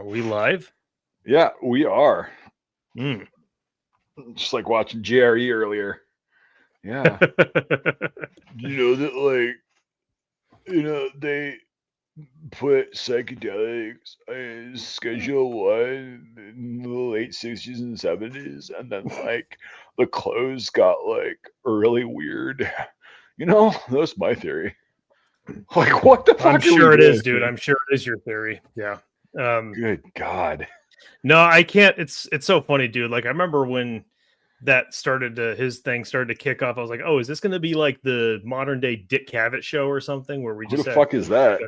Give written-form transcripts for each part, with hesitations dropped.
we live? Yeah, we are. Mm. Just like watching JRE earlier. Yeah. You know that, they put psychedelics in Schedule 1 in the late 60s and 70s, and then, the clothes got, really weird. That's my theory. What the fuck I'm are sure we it doing is, dude. here? I'm sure it is your theory. Yeah. Good God. No, I can't. It's so funny, dude. Like, I remember when that started to his thing started to kick off. I was like, oh, is this going to be like the modern day Dick Cavett show or something where we Who just the have fuck is that?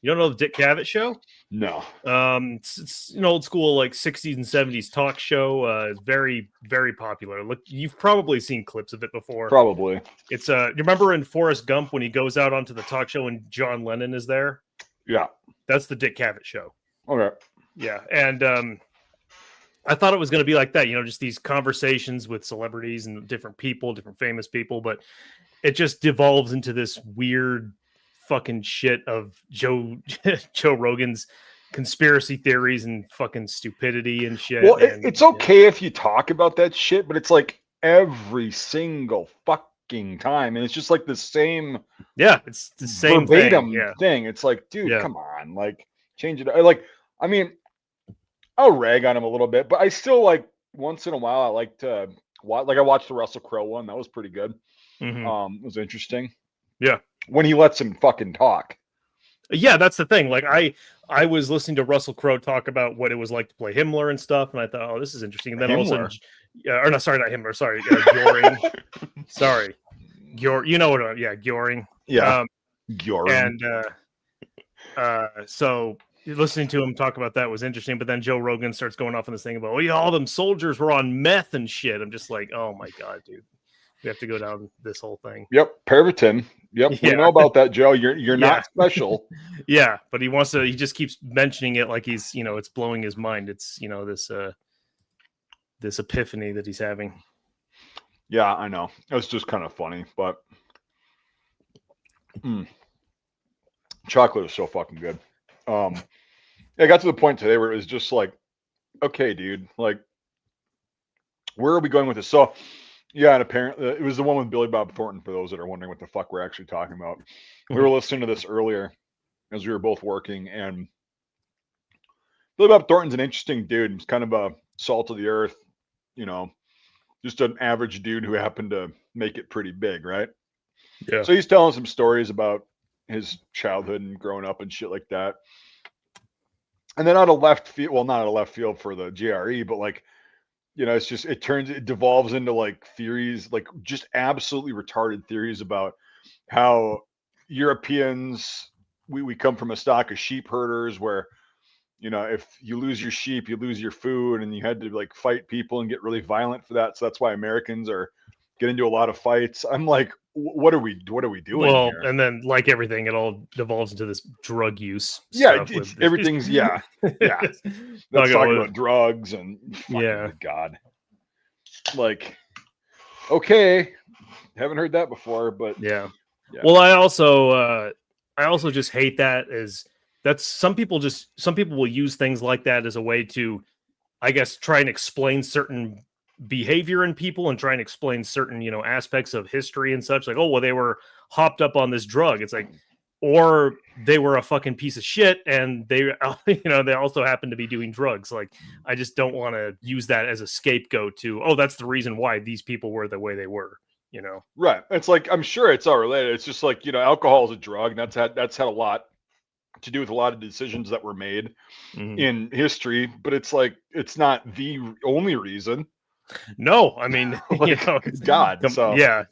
You don't know the Dick Cavett show? No. It's an old school like 60s and 70s talk show. It's very, very popular. Look, you've probably seen clips of it before. Probably. It's you remember in Forrest Gump when he goes out onto the talk show and John Lennon is there? Yeah. That's the Dick Cavett show. Okay. Yeah, and I thought it was going to be like that, just these conversations with celebrities and different people, different famous people, but it just devolves into this weird fucking shit of Joe Rogan's conspiracy theories and fucking stupidity and shit. Well, it's okay if you talk about that shit, but it's like every single fucking time, and it's just like the same. Yeah, it's the same verbatim thing. It's like, dude, come on, change it. I mean, I'll rag on him a little bit, but I still once in a while I like to watch. I watched the Russell Crowe one; that was pretty good. Mm-hmm. It was interesting. Yeah, when he lets him fucking talk. Yeah, that's the thing. Like I was listening to Russell Crowe talk about what it was like to play Himmler and stuff, and I thought, oh, this is interesting. And then all of a sudden, or no, sorry, not Himmler, sorry, Göring. Sorry, you know what? Yeah, Göring. Yeah, Göring. And so listening to him talk about that was interesting. But then Joe Rogan starts going off on this thing about, oh yeah, all them soldiers were on meth and shit. I'm just like, oh my god, dude. We have to go down this whole thing. Yep, Pervitin. Yep, we know about that, Joe. You're not special. Yeah, but he wants to. He just keeps mentioning it like he's, it's blowing his mind. It's this epiphany that he's having. Yeah, I know. It's just kind of funny, but chocolate is so fucking good. I got to the point today where it was just like, okay, dude, where are we going with this? So. Yeah, and apparently it was the one with Billy Bob Thornton, for those that are wondering what the fuck we're actually talking about. We were listening to this earlier as we were both working, and Billy Bob Thornton's an interesting dude. He's kind of a salt of the earth, just an average dude who happened to make it pretty big, right? Yeah. So he's telling some stories about his childhood and growing up and shit like that. And then out of left field, well, not out of left field for the JRE, but it's just, it devolves into theories, just absolutely retarded theories about how Europeans, we come from a stock of sheep herders where, if you lose your sheep, you lose your food, and you had to fight people and get really violent for that. So that's why Americans get into a lot of fights. I'm like, what are we doing here? And then everything, it all devolves into this drug use. Yeah, everything's yeah. Let's talk about drugs and God. Okay, haven't heard that before, but yeah. Well, I also just hate that some people will use things like that as a way to, I guess, try and explain certain behavior in people and try and explain certain, aspects of history and such. Like, oh, well, they were hopped up on this drug. It's like, or they were a fucking piece of shit and they, they also happen to be doing drugs. I just don't want to use that as a scapegoat to, oh, that's the reason why these people were the way they were, Right. It's I'm sure it's all related. It's just alcohol is a drug, and that's had a lot to do with a lot of decisions that were made in history, but it's not the only reason. No, I mean, God. So yeah.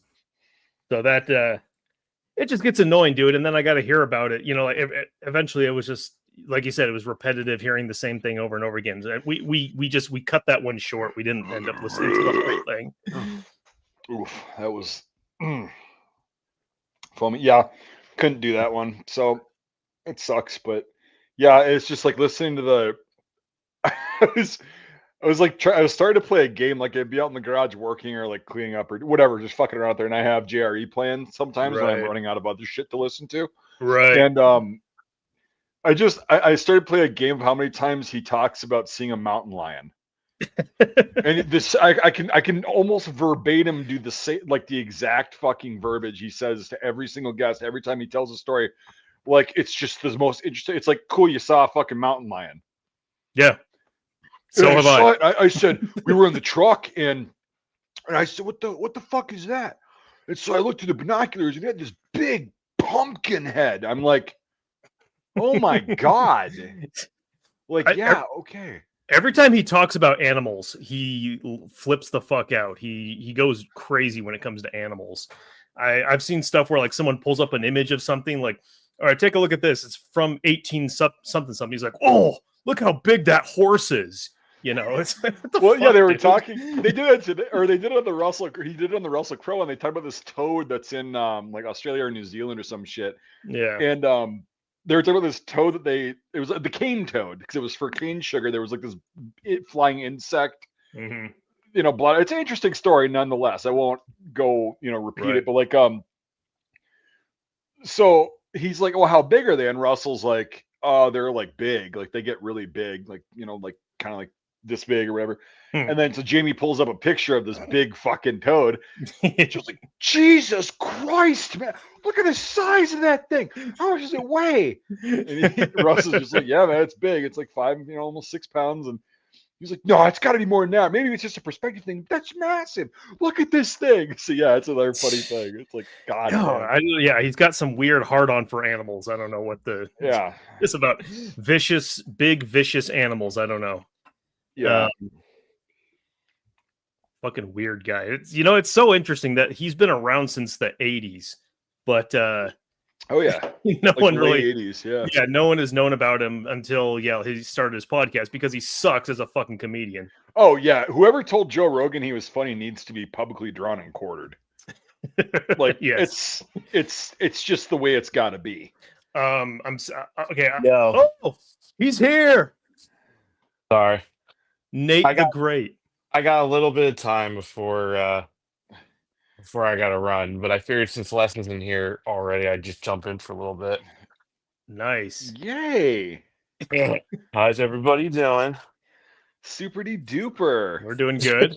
So that it just gets annoying, dude. And then I got to hear about it. Eventually it was just, like you said, it was repetitive hearing the same thing over and over again. We cut that one short. We didn't end up listening to the whole thing. Oof, that was foamy. Yeah, couldn't do that one. So it sucks, but yeah, it's just listening to the. I was starting to play a game. I'd be out in the garage working or cleaning up or whatever, just fucking around there. And I have JRE playing sometimes when I'm running out of other shit to listen to. Right. And I started playing a game of how many times he talks about seeing a mountain lion. And this I can almost verbatim do the same, like the exact fucking verbiage he says to every single guest every time he tells a story. Like it's just the most interesting. It's like, cool, you saw a fucking mountain lion. Yeah. So have I. I said we were in the truck and I said, what the fuck is that? And so I looked through the binoculars and it had this big pumpkin head. I'm like, oh my god. Like, yeah, okay. Every time he talks about animals, he flips the fuck out. He goes crazy when it comes to animals. I've seen stuff where like someone pulls up an image of something like, all right, take a look at this. It's from 18 something. He's like, oh, look how big that horse is. You know, it's like, what the fuck, Yeah, they were dude? talking. They did it today, or they did it on the Russell. He did it on the Russell Crowe, and they talked about this toad that's in like Australia or New Zealand or some shit. Yeah, And they were talking about this toad that it was the cane toad because it was for cane sugar. There was like this flying insect. mm-hmm. You know, blood. It's an interesting story nonetheless. I won't go, repeat it, but like, so he's like, "Oh, how big are they?" And Russell's like, "Oh, they're like big. Like they get really big. Like like kind of like this big or whatever." And then so Jamie pulls up a picture of this big fucking toad. She was like, "Jesus Christ, man! Look at the size of that thing. How much does it weigh?" And Russell's just like, "Yeah, man, it's big. It's like 5, almost 6 pounds." And he's like, "No, it's got to be more than that. Maybe it's just a perspective thing. That's massive. Look at this thing." So yeah, it's another funny thing. It's like, God, yeah, he's got some weird hard on for animals. I don't know what it's about. Big vicious animals. I don't know. Yeah. Fucking weird guy. It's so interesting that he's been around since the 80s, but oh yeah, no like one really 80s, yeah, no one has known about him until he started his podcast because he sucks as a fucking comedian. Oh yeah, whoever told Joe Rogan he was funny needs to be publicly drawn and quartered. Like, yes. it's just the way it's got to be. I'm okay. No. Oh, he's here. Sorry, Nate the Great. I got a little bit of time before I got to run, but I figured since Lesson's in here already, I'd just jump in for a little bit. Nice. Yay. How's everybody doing? Superdy duper. We're doing good.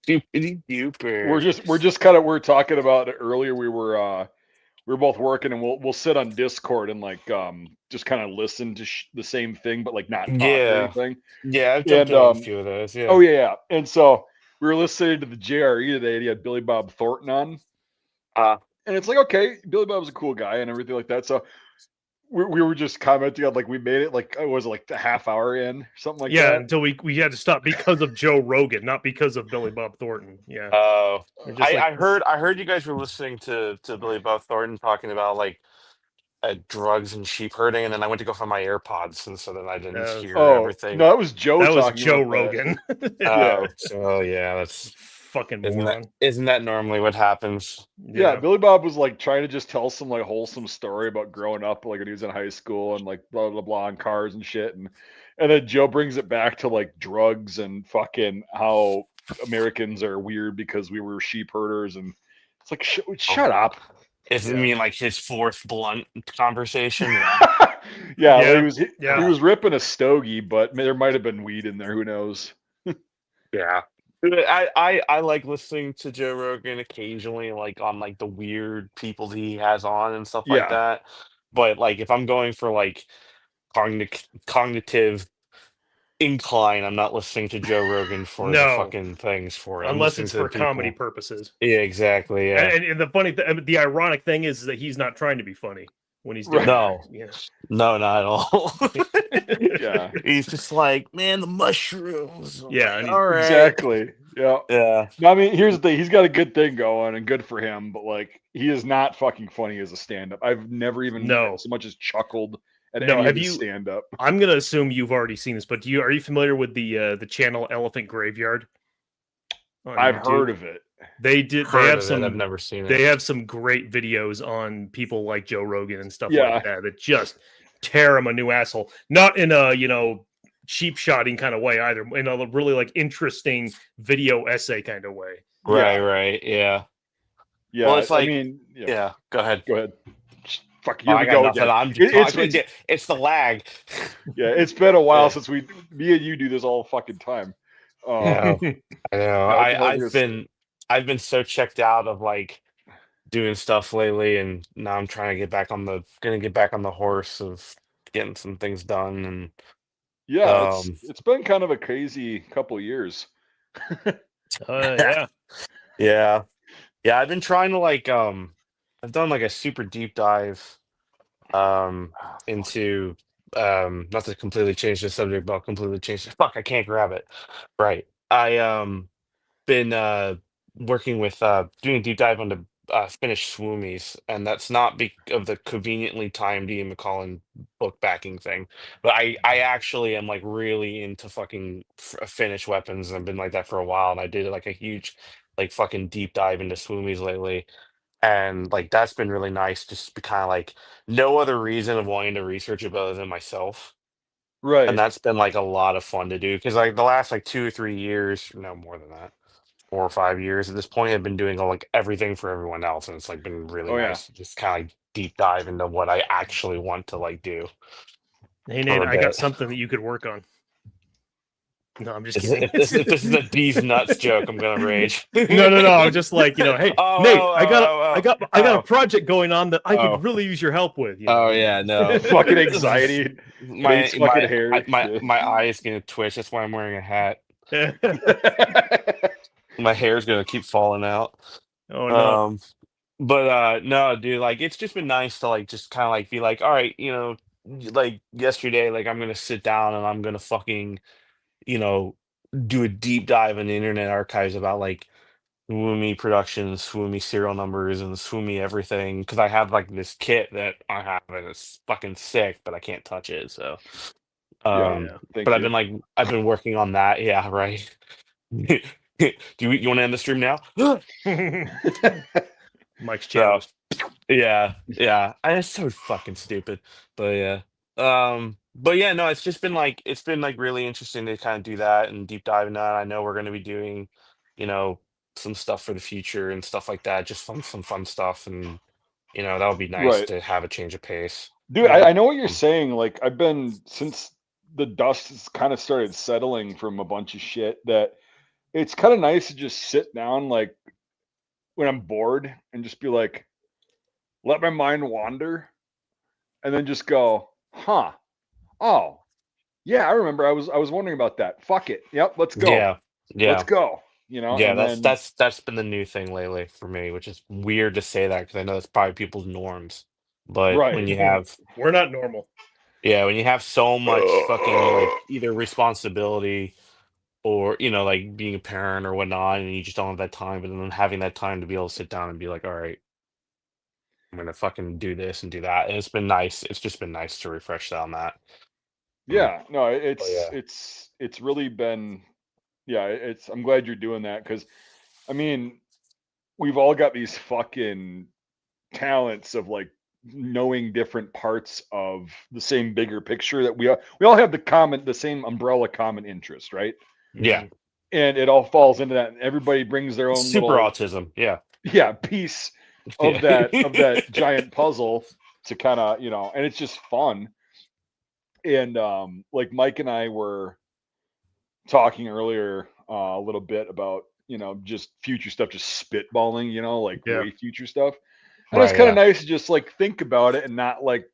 Superdy duper. We're talking about it earlier. We were both working, and we'll sit on Discord and like just kind of listen to the same thing, but like not talk or anything. Yeah, I've jumped on a few of those. Yeah. Oh yeah. And so we were listening to the JRE today, and he had Billy Bob Thornton on. And it's like, okay, Billy Bob's a cool guy and everything like that. So we were just commenting on like we made it like was it like a half hour in or something like that. Yeah, until we had to stop because of Joe Rogan, not because of Billy Bob Thornton. Yeah. Oh, I heard you guys were listening to Billy Bob Thornton talking about like drugs and sheep herding, and then I went to go find my AirPods, and so then I didn't hear everything. No, that was Joe. That was Joe Rogan. Yeah. So yeah, that's fucking moron. Isn't that normally what happens? Yeah, Billy Bob was like trying to just tell some like wholesome story about growing up, like when he was in high school and like blah blah blah on cars and shit, and then Joe brings it back to like drugs and fucking how Americans are weird because we were sheep herders, and it's like shut up. Does it mean like his fourth blunt conversation? He was ripping a stogie, but there might have been weed in there. Who knows? Yeah. I like listening to Joe Rogan occasionally, like on like the weird people that he has on and stuff like that. But like if I'm going for like cognitive incline, I'm not listening to Joe Rogan for the fucking things for it. Unless it's for comedy purposes. Yeah, exactly. Yeah. And the ironic thing is that he's not trying to be funny when he's doing no, no, not at all. Yeah, he's just like, man, the mushrooms. Yeah, like, all right. Exactly. Yeah. Yeah. I mean, here's the thing: he's got a good thing going, and good for him. But like, he is not fucking funny as a stand-up. I've never even so much as chuckled at any of his stand-up. I'm gonna assume you've already seen this, but are you familiar with the channel Elephant Graveyard? I've heard of it. They have some. I've never seen it. They have some great videos on people like Joe Rogan and stuff like that just tear him a new asshole. Not in a cheap shotting kind of way either. In a really like interesting video essay kind of way. Right. Yeah. Yeah. Well, it's like, I mean, yeah. Go ahead. Fuck, Oh, here I we got go nothing. again. I'm just talking. It's the lag. Yeah, it's been a while Yeah. since me and you do this all fucking time. Yeah. I know. No, what was I I've gonna say? been so checked out of like doing stuff lately, and now I'm trying to get back on the horse of getting some things done, and Yeah, um it's been kind of a crazy couple years. Yeah. yeah. Yeah, I've been trying to like I've done like a super deep dive um Ah, fuck. into not to completely change the subject, but I'll completely change the fuck, I can't grab it. Right. I been working with doing a deep dive into Finnish swoomies, and that's not because of the conveniently timed Ian McCullen book backing thing, but I actually am like really into fucking Finnish weapons, and I've been like that for a while, and I did like a huge like fucking deep dive into swoomies lately, and like that's been really nice, just kind of like no other reason of wanting to research it other than myself. And Right. that's been like a lot of fun to do because like the last like 2 or 3 years, no more than that, 4 or 5 years at this point, I've been doing like everything for everyone else, and it's like been really Oh yeah. nice to just kind of like deep dive into what I actually want to like do Hey for Nate, a I got bit. something that you could work on. No, I'm just Is kidding. if this is a D's nuts joke, I'm gonna rage. No. I'm just like, hey, Nate, I got a project going on that I oh, could really use your help with. oh yeah, no. Fucking anxiety. My Nate's fucking my hair. my eye is gonna twitch. That's why I'm wearing a hat. Yeah. My hair's gonna keep falling out. Oh no. Um, but no, dude, like it's just been nice to like just kind of like be like, all right, like yesterday, like I'm gonna sit down and I'm gonna fucking, you know, do a deep dive in the Internet Archives about like Swoomy productions, Swoomy serial numbers, and Swoomy everything because I have like this kit that I have and it's fucking sick, but I can't touch it. So, Yeah. um, Yeah. but Thank you. I've been working on that. Yeah, right. You want to end the stream now? Mike's So. channel is Yeah, and it's so fucking stupid, but yeah, but yeah, no, it's been like really interesting to kind of do that and deep dive in that. I know we're going to be doing, you know, some stuff for the future and stuff like that, just some fun stuff, and that would be nice Right. to have a change of pace. Dude, yeah. I know what you're Um, saying. Like, I've been since the dust has kind of started settling from a bunch of shit that it's kind of nice to just sit down, like, when I'm bored and just be like, let my mind wander and then just go, huh, oh, yeah, I remember I was wondering about that. Fuck it. Yep, let's go. yeah, Let's yeah, go. yeah. And then That's been the new thing lately for me, which is weird to say that because I know that's probably people's norms, but right. when you have We're not normal. Yeah, when you have so much fucking like either responsibility or like being a parent or whatnot, and you just don't have that time, but then having that time to be able to sit down and be like, all right, I'm gonna fucking do this and do that. And it's been nice. It's just been nice to refresh on that. Mm, Yeah, no, but yeah. it's really been yeah, it's I'm glad you're doing that because I mean, we've all got these fucking talents of like knowing different parts of the same bigger picture that we all have the same umbrella common interest, right? Yeah. Mhm. And it all falls into that and everybody brings their own Super little autism. Yeah. piece Yeah. of that giant puzzle to kind of, and it's just fun. And like Mike and I were talking earlier a little bit about, just future stuff, just spitballing, like Yeah. way future stuff. And it's Right. kind of Yeah. nice to just like think about it and not like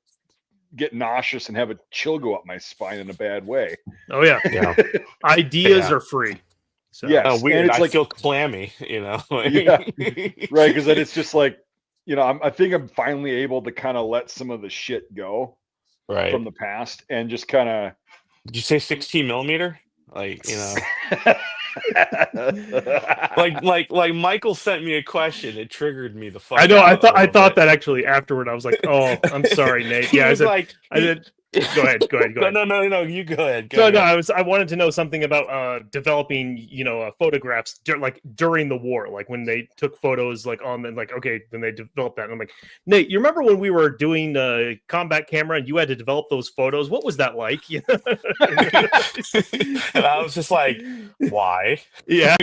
get nauseous and have a chill go up my spine in a bad way. Oh yeah. Yeah. Ideas Yeah. are free. So Oh, Yes. And weird. it's I like, feel clammy. yeah, right. Because then it's just like, I think I'm finally able to kind of let some of the shit go Right. from the past and just kind of. Did you say 16 millimeter? Like, like Michael sent me a question. It triggered me the I fuck know. out a I little thought bit. that actually afterward. I was like, "Oh, I'm sorry, Nate." He Yeah, was like, I did. Go ahead. Go ahead. Go ahead. No. You go ahead. So no, Go. I wanted to know something about developing, photographs during the war, like when they took photos, like on the like okay, then they developed that. And I'm like, Nate, you remember when we were doing combat camera and you had to develop those photos? What was that like? And I was just like, why? Yeah,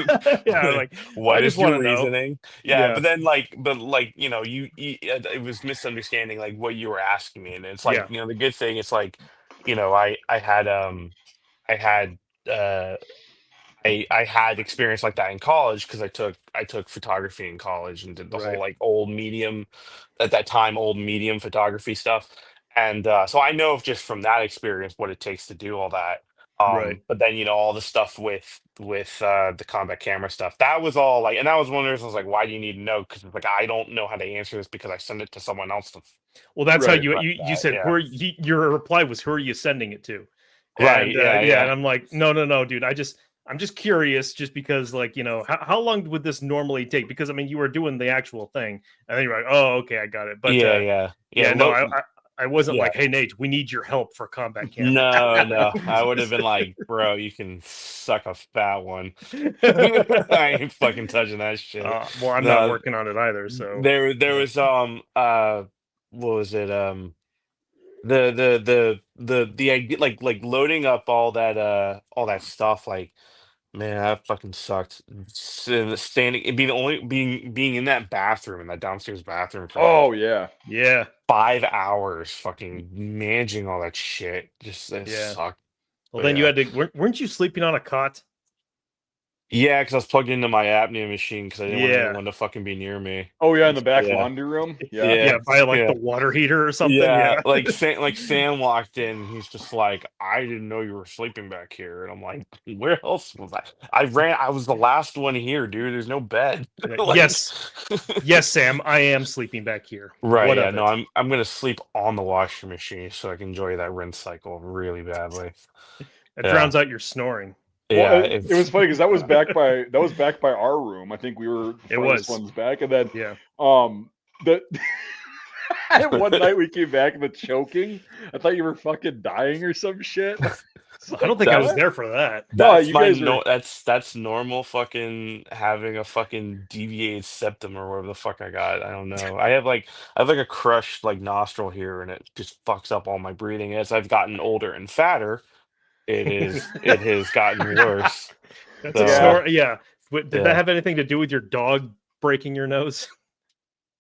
yeah. Like I What just is want your to know. reasoning? Yeah, Yeah, but like, it was misunderstanding like what you were asking me, and it's like, yeah, the good thing, it's like, I had uh I had experience like that in college because I took photography in college and did the whole right, like old medium at that time, old medium photography stuff. And so I know just from that experience what it takes to do all that. right. But then all the stuff with the combat camera stuff, that was all like, and that was one of the reasons I was like, why do you need to know? Because like I don't know how to answer this because I send it to someone else to Well, that's how Right. you said. yeah. Your reply was, "Who are you sending it to?" Right, And yeah, yeah, and yeah. I'm like, no, dude. I'm just curious, just because, like, how long would this normally take? Because I mean, you were doing the actual thing, and then you're like, oh, okay, I got it. But Yeah, yeah, yeah. yeah, no, I wasn't Yeah. like, hey, Nate, we need your help for combat camera. No, no. I would have been like, bro, you can suck a fat one. I ain't fucking touching that shit. Well, I'm not No, working on it either, so there yeah. was what was it? The idea, like loading up all that stuff, like, man, that fucking sucked. Standing and being in that bathroom, in that downstairs bathroom for like Oh yeah. Yeah, 5 hours, fucking managing all that shit. Just it yeah. sucked. Well, But then you yeah. had to. Weren't you sleeping on a cot? Yeah, because I was plugged into my apnea machine because I didn't want Yeah, anyone to fucking be near me. Oh yeah, in the back Yeah, laundry room. Yeah. yeah. yeah, By like yeah, the water heater or something. yeah. Yeah. Like Sam walked in, and he's just like, "I didn't know you were sleeping back here," and I'm like, "Where else was I? I ran. I was the last one here, dude. There's no bed." Like, Yes, yes, Sam. I am sleeping back here. right? What Yeah, of no, it? I'm gonna sleep on the washing machine so I can enjoy that rinse cycle really badly. It Yeah, drowns out your snoring. Well, yeah. it It's was funny because that was back by our room. I think we were the It furthest was. ones back, and then Yeah. the one night we came back and the choking. I thought you were fucking dying or some shit. It's I don't like think I was what? there for that. No, That's you my guys no. were. That's normal. Fucking having a fucking deviated septum or whatever the fuck I got. I don't know. I have like a crushed like nostril here, and it just fucks up all my breathing. As I've gotten older and fatter, it has gotten worse. That's a Yeah. So snore. Yeah. Did that yeah, have anything to do with your dog breaking your nose?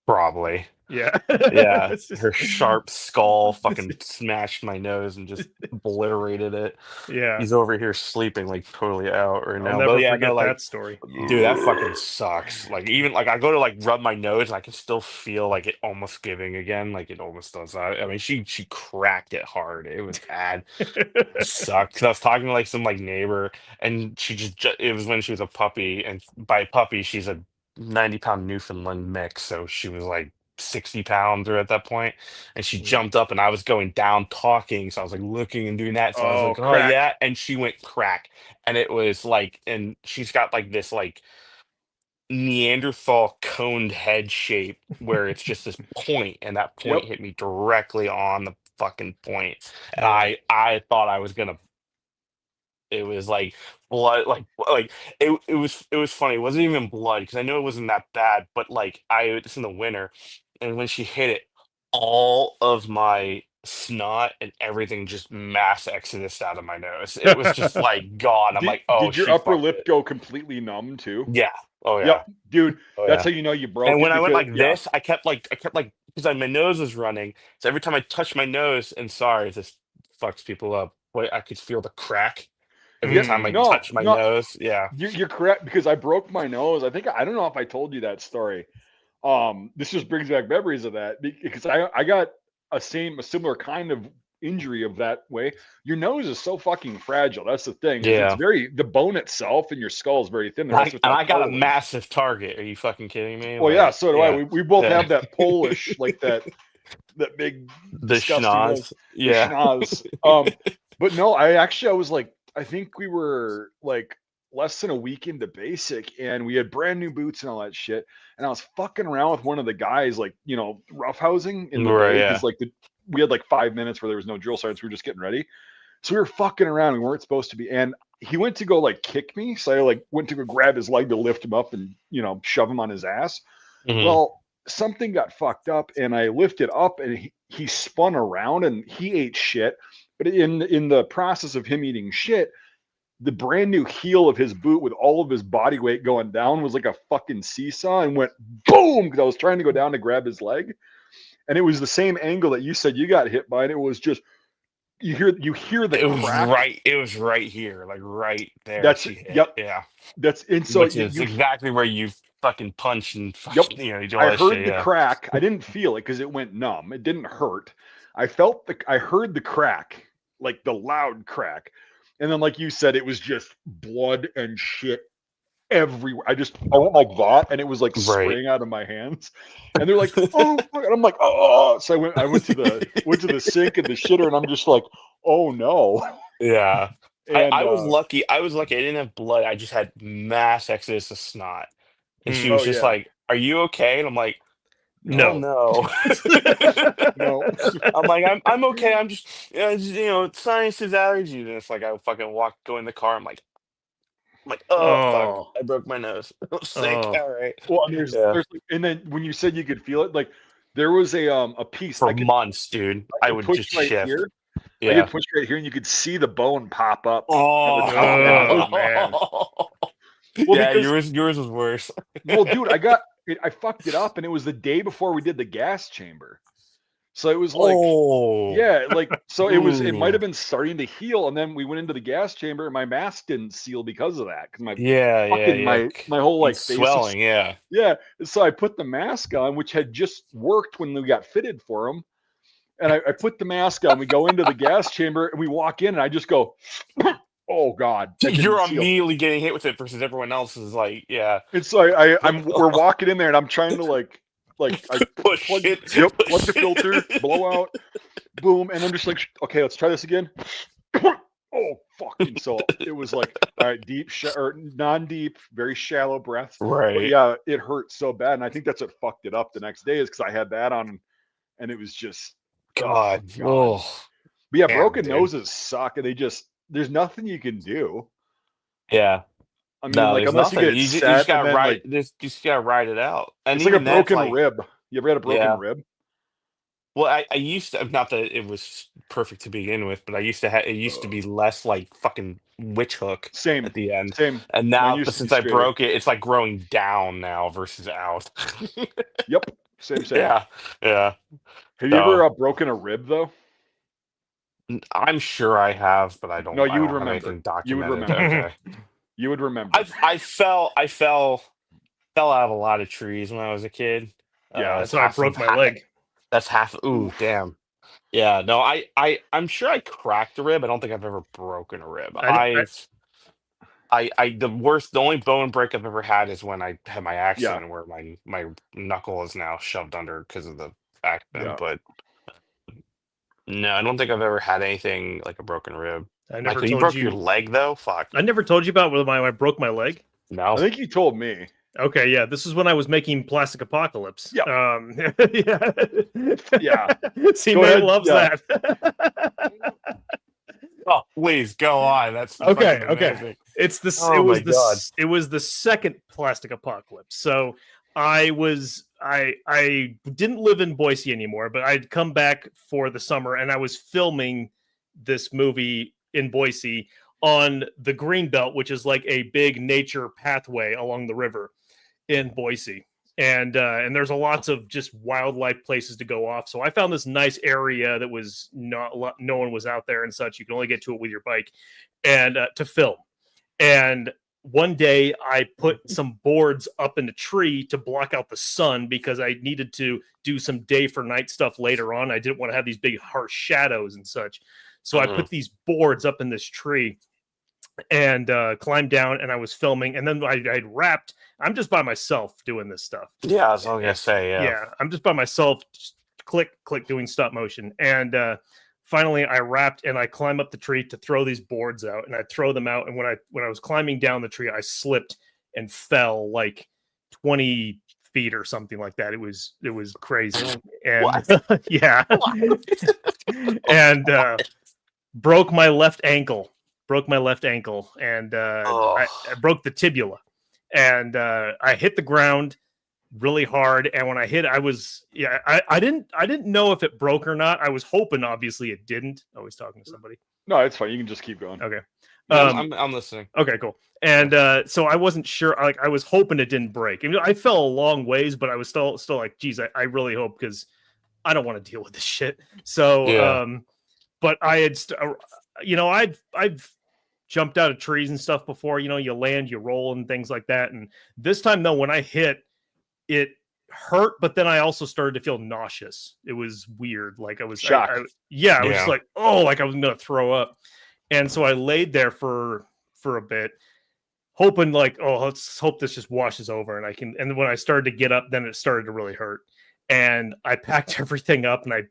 probably. Yeah. Yeah, It's just. her sharp skull fucking smashed my nose and just obliterated it. Yeah. He's over here sleeping like totally out right I'll now. But never yeah, no, forget like, that story. dude, that fucking sucks. Like, even like I go to like rub my nose and I can still feel like it almost giving again. Like it almost does that. I mean, she cracked it hard. It was bad. It sucked. 'Cause I was talking to like some like neighbor, and she it was when she was a puppy, and by puppy she's a 90-pound Newfoundland mix, so she was like 60 pounds or at that point, and she jumped up and I was going down talking, so I was like looking and doing that, so I was Oh, like, oh crack. yeah, and she went crack, and it was like, and she's got like this like Neanderthal coned head shape where it's just this point, and that point Yep. hit me directly on the fucking point, and Yeah. I thought I was gonna, it was like blood, like it was funny. It wasn't even blood because I know it wasn't that bad, but like it's in the winter, and when she hit it, all of my snot and everything just mass exodus out of my nose. It was just like gone. I'm Did like, oh, did your she upper fucked lip it. go completely numb too? Yeah. Oh Yep, yeah. dude. Oh That's yeah. how you know you broke And it when I went because like yeah. this, I kept like because my nose was running. So every time I touched my nose, and sorry if this fucks people up, but I could feel the crack every Yeah. time I Mm. No, touched my no, nose. Yeah. you're correct because I broke my nose. I think I don't know if I told you that story. This just brings back memories of that because I got a similar kind of injury of that way. Your nose is so fucking fragile. That's the thing is it's Yeah. very the bone itself and your skull is very thin. The And rest I, of it's and all I got a cartilage. massive target. Are you fucking kidding me? Well, yeah, Like, so do I. yeah. We both Yeah. have that Polish like that big The disgusting nose, schnoz. the Yeah. schnoz. But no, I was like, I think we were like less than a week into basic, and we had brand new boots and all that shit. And I was fucking around with one of the guys, like roughhousing in the Right. bay, because Yeah. like we had like 5 minutes where there was no drill sergeants. We were just getting ready. So we were fucking around. We weren't supposed to be. And he went to go like kick me. So I like went to go grab his leg to lift him up and, shove him on his ass. Mhm. Well, something got fucked up and I lifted up and he spun around and he ate shit. But in the process of him eating shit, the brand new heel of his boot with all of his body weight going down was like a fucking seesaw and went boom because I was trying to go down to grab his leg. And it was the same angle that you said you got hit by, and it was just you hear the crack. It was right here, like right there. That's She hit. yep. Yeah. That's and so Which is exactly where you fucking punch and Yep. fucking, you do all I that heard shit. the Yeah. crack. I didn't feel it because it went numb. It didn't hurt. I heard the crack, like the loud crack. And then, like you said, it was just blood and shit everywhere. I went like that, and it was like Right. spraying out of my hands. And they're like, "Oh," and I'm like, "Oh!" So I went to the sink and the shitter, and I'm just like, "Oh no!" Yeah. And I was lucky. I didn't have blood. I just had mass exodus of snot. And she Mm. was Oh, just yeah. like, "Are you okay?" And I'm like, No. "Oh no." no, I'm like, I'm okay. I'm just, science is allergy. And it's like I fucking go in the car. I'm like, oh fuck, Oh. I broke my nose. I'm sick. Oh. All right. well, and there's Yeah. and then when you said you could feel it, like there was a piece For I could months, dude. I would push just right shift. here. I Yeah. could push right here, and you could see the bone pop up. Oh, on the top, and it hurt. man. Well, Yeah, because yours was worse. well, dude, I fucked it up, and it was the day before we did the gas chamber. So it was like, Oh. yeah, like so it might Ooh. have been starting to heal, and then we went into the gas chamber, and my mask didn't seal because of that, because my Yeah, fucking yeah. my whole like It's face is swelling, yeah. yeah. So I put the mask on, which had just worked when we got fitted for him, and I put the mask on. We go into the gas chamber, and we walk in, and I just go, oh god, that didn't You're seal. immediately getting hit with it versus everyone else is like, yeah. And so we're walking in there, and I'm trying to like I Push plug it. plug the filter, blow out, boom, and I'm just like, okay, let's try this again. Oh fucking! So it was like, all right, deep or non-deep, very shallow breaths. But Right. yeah, it hurt so bad, and I think that's what fucked it up the next day is because I had that on, and it was just God. God. Oh. But yeah, Damn, broken dude. noses suck, and there's nothing you can do. Yeah. I mean, No, like there's unless you nothing. get it You set, just and gotta then like you just gotta ride it out. And it's like a even that's broken like, rib. You ever had a broken yeah. rib? Well, I used to, not that it was perfect to begin with, but I used to have, it used to be less like fucking witch hook Same, at the end. same. And Mine now, used but to be since I straighter. broke it, it's like growing down now versus out. Yep, same. Yeah. Yeah. Have you So ever broken a rib though? I'm sure I have, but I No, don't, I you would don't have remember. anything You would documented. remember. Okay. You would remember. I fell out of a lot of trees when I was a kid. Yeah. It's That's how I half broke of my leg. that's half. Ooh, Oof. damn. Yeah, no, I'm sure I cracked a rib. I don't think I've ever broken a rib. I The only bone break I've ever had is when I had my Yeah. accident where my knuckle is now shoved under because of the accident. Yeah. But no, I don't think I've ever had anything like a broken rib. never Michael, you told broke your you. leg though? Fuck. I never told you about when I broke my leg. No. I think you told me. Okay, yeah, this is when I was making Plastic Apocalypse. Yeah. Yeah. Yeah. See, Go Nate ahead, loves yeah. that. Oh, please go on. That's Okay, fucking okay. amazing. It's this. Oh my God. It was the second Plastic Apocalypse. So I didn't live in Boise anymore, but I'd come back for the summer, and I was filming this movie in Boise on the Greenbelt, which is like a big nature pathway along the river in Boise. And there's lots of just wildlife places to go off. So I found this nice area that was no one was out there and such. You can only get to it with your bike, and to film. And one day I put some boards up in a tree to block out the sun because I needed to do some day for night stuff later on. I didn't want to have these big harsh shadows and such. So I put these boards up in this tree and climbed down, and I was filming, and then I'd wrapped. I'm just by myself doing this stuff. Yeah, I was gonna say, Yeah, I'm just by myself, just click, doing stop motion. And finally I wrapped and I climb up the tree to throw these boards out, and I throw them out. And when I was climbing down the tree, I slipped and fell like 20 feet or something like that. It was crazy. And What? yeah. And broke my left ankle. And Oh, I broke the tibula. And I hit the ground really hard. And when I hit, I didn't know if it broke or not. I was hoping, obviously, it didn't. Always talking to somebody. No, it's fine. You can just keep going. Okay. no, I'm listening. Okay, cool. And so I wasn't sure. Like, I was hoping it didn't break. I mean, I fell a long ways, but I was still like, geez, I really hope, because I don't want to deal with this shit. So, Yeah. but I had, I've jumped out of trees and stuff before. You land, you roll, and things like that. And this time, though, when I hit, it hurt, but then I also started to feel nauseous. It was weird. Like, I was Shocked. I was just like, oh, like I was gonna throw up. And so I laid there for a bit, hoping like, oh, let's hope this just washes over and I can. And when I started to get up, then it started to really hurt. And I packed everything up and I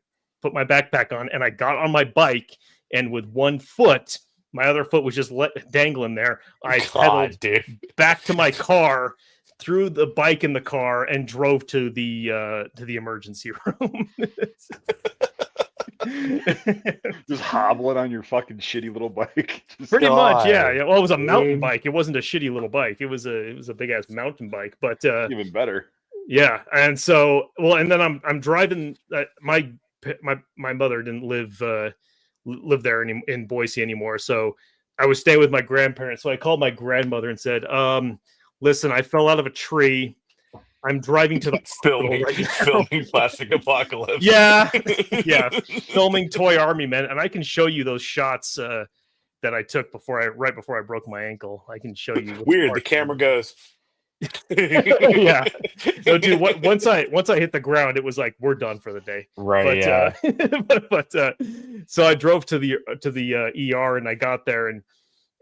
put my backpack on and I got on my bike. And with one foot, my other foot was just dangling there. I pedaled dude. back to my car, threw the bike in the car, and drove to the emergency room. Just hobbling on your fucking shitty little bike. Pretty much, yeah. God, Well, it was a mountain dude. bike. It wasn't a shitty little bike. It was a big ass mountain bike. But Even better. yeah, and so, well, and then I'm driving. My mother didn't live there in Boise anymore, so I was staying with my grandparents. So I called my grandmother and said, "Listen, I fell out of a tree. I'm driving to the filming hospital right now." filming Plastic Apocalypse. Yeah, yeah, filming Toy Army Men, and I can show you those shots that I took right before I broke my ankle. I can show you. Weird. The camera goes. Yeah, no, dude. Once I hit the ground, it was like, we're done for the day. Right. But so I drove to the ER, and I got there, and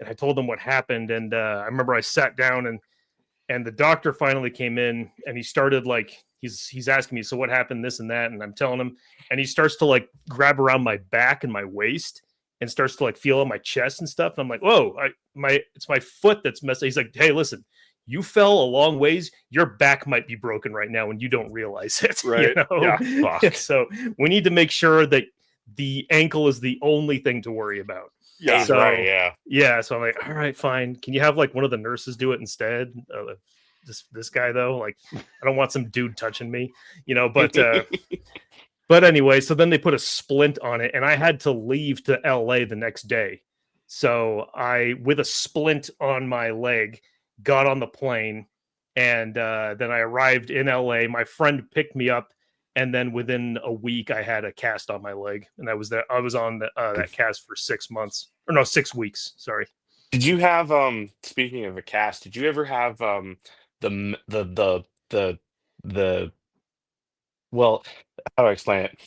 I told them what happened, and I remember I sat down, and the doctor finally came in, and he started like, he's asking me, so what happened, this and that, and I'm telling him, and he starts to like grab around my back and my waist and starts to like feel on my chest and stuff, and I'm like, whoa, it's my foot that's messed. He's like, hey, listen, you fell a long ways. Your back might be broken right now, and you don't realize it. Right? Yeah. Fuck. So we need to make sure that the ankle is the only thing to worry about. Yeah. He's So, right. Yeah. Yeah. So I'm like, all right, fine. Can you have like one of the nurses do it instead? This guy though, like, I don't want some dude touching me, But but anyway, so then they put a splint on it, and I had to leave to LA the next day. So I, with a splint on my leg, got on the plane, and then I arrived in LA. My friend picked me up, and then within a week, I had a cast on my leg, and I was on that cast for 6 months, or no, 6 weeks. Sorry. Did you have speaking of a cast, did you ever have the well, how do I explain it?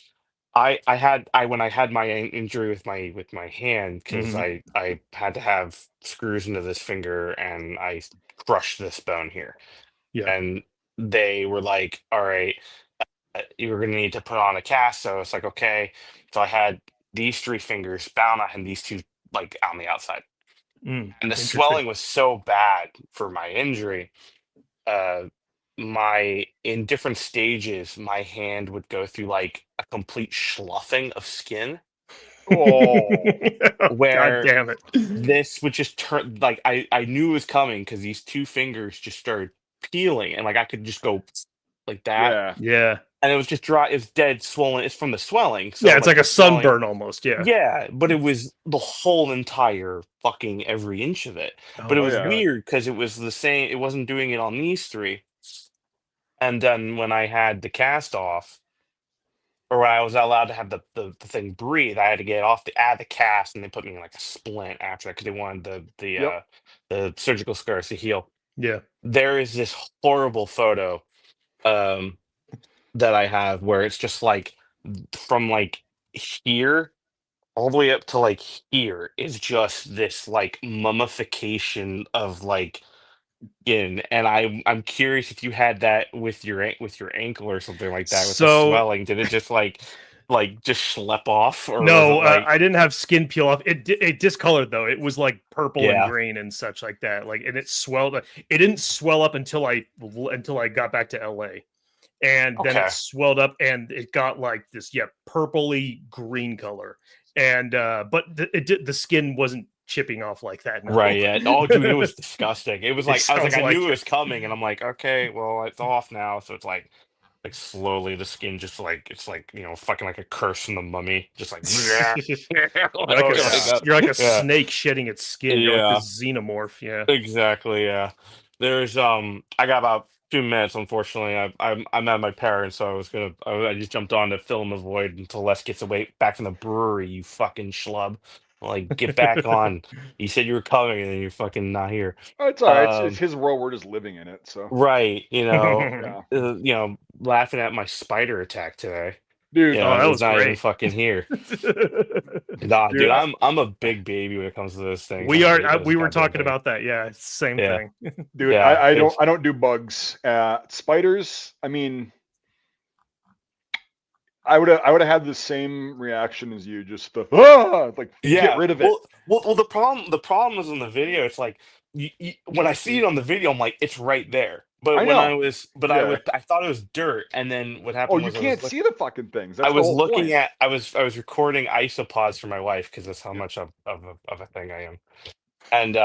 I when I had my injury with my hand, because Mhm. I had to have screws into this finger and I crushed this bone here, Yeah. and they were like, all right, you're gonna need to put on a cast. So it's like, okay, so I had these three fingers bound, I had these two like on the outside, and the Interesting. swelling was so bad for my injury. uh my in different stages, my hand would go through like a complete sloughing of skin, Oh, God where damn it. this would just turn, like, I knew it was coming because these two fingers just started peeling, and like I could just go like that, yeah. Yeah. and it was just dry. It's dead swollen. It's from the swelling. Yeah, So it's like like the a swelling, sunburn almost. Yeah. yeah, but it was the whole entire fucking every inch of it. But it Oh Oh was yeah. God. weird because it was the same. It wasn't doing it on these three. And then when I had the cast off, or when I was allowed to have the thing breathe, I had to get off add the cast, and they put me in like a splint after that because they wanted Yep. the surgical scars to heal. Yeah. There is this horrible photo um that I have where it's just like from like here all the way up to like here is just this like mummification of like skin, and I'm curious if you had that with your with your ankle or something like that with the So swelling. Did it just like like just schlep off, or was it No, like, I didn't have skin peel off. It discolored though. It was like purple and yeah, green and such like that. Like, and it swelled. It didn't swell up until I got back to LA, and then it okay, swelled up and it got like this, yeah, purpley green color. And but the skin wasn't chipping off like that. No, right? Yeah. Oh, dude, it was disgusting. It was it like I was like, sounds I knew like it was coming, and I'm like, okay, well, it's off now, so it's like slowly the skin just like it's like fucking like a curse from the mummy, just like you're like Oh yeah. you're like a yeah, snake shedding its skin. You're like yeah. this xenomorph. Yeah. Exactly, yeah. There's I got about 2 minutes, unfortunately. I'm at my parents, so I just jumped on to fill in the void until Les gets away back from the brewery, you fucking schlub. Like, get back on. You said you were coming and then you're fucking not here. Oh, it's all right. It's Um his world. We're just living in it. So right, yeah, laughing at my spider attack today. dude, Oh, that It's was not even great. fucking here. Nah, dude, dude. I'm a big baby when it comes to those things. I We are. hate those We were goddamn talking things. about that. Yeah, it's the same Yeah, thing. Dude, yeah. I don't do bugs. Spiders. I mean, I would have had the same reaction as you. Just like get Yeah. rid of it. Well, the problem is in the video. It's like when I see it on the video, I'm like, it's right there. But I when know. Yeah. I thought it was dirt, and then what Oh, happened you was can't see the fucking things. I That's the was whole looking point. at, I was recording isopods for my wife because that's how Yeah. much of a thing I am, and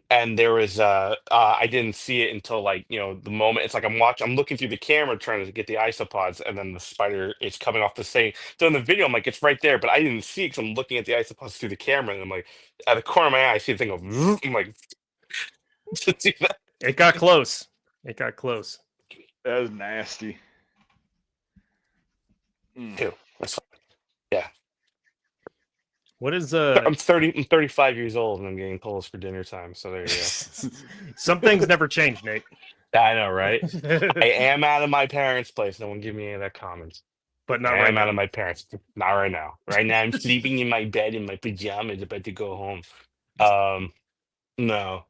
and there was I didn't see it until like the moment it's like I'm looking through the camera trying to get the isopods, and then the spider is coming off the same. So in the video I'm like, it's right there, but I didn't see it because I'm looking at the isopods through the camera, and I'm like, at the corner of my eye I see the thing go I'm like, to do that It got close. It got close. That is nasty. Mm. too. That's fine. Yeah. What is I'm 35 years old and I'm getting calls for dinner time, so there you go. Some things never change, Nate. I know, right? I am out of my parents' place. No one give me any of that comments. But not I right am out now. of my parents. Not right now. Right now, I'm sleeping in my bed in my pajamas, about to go home. No.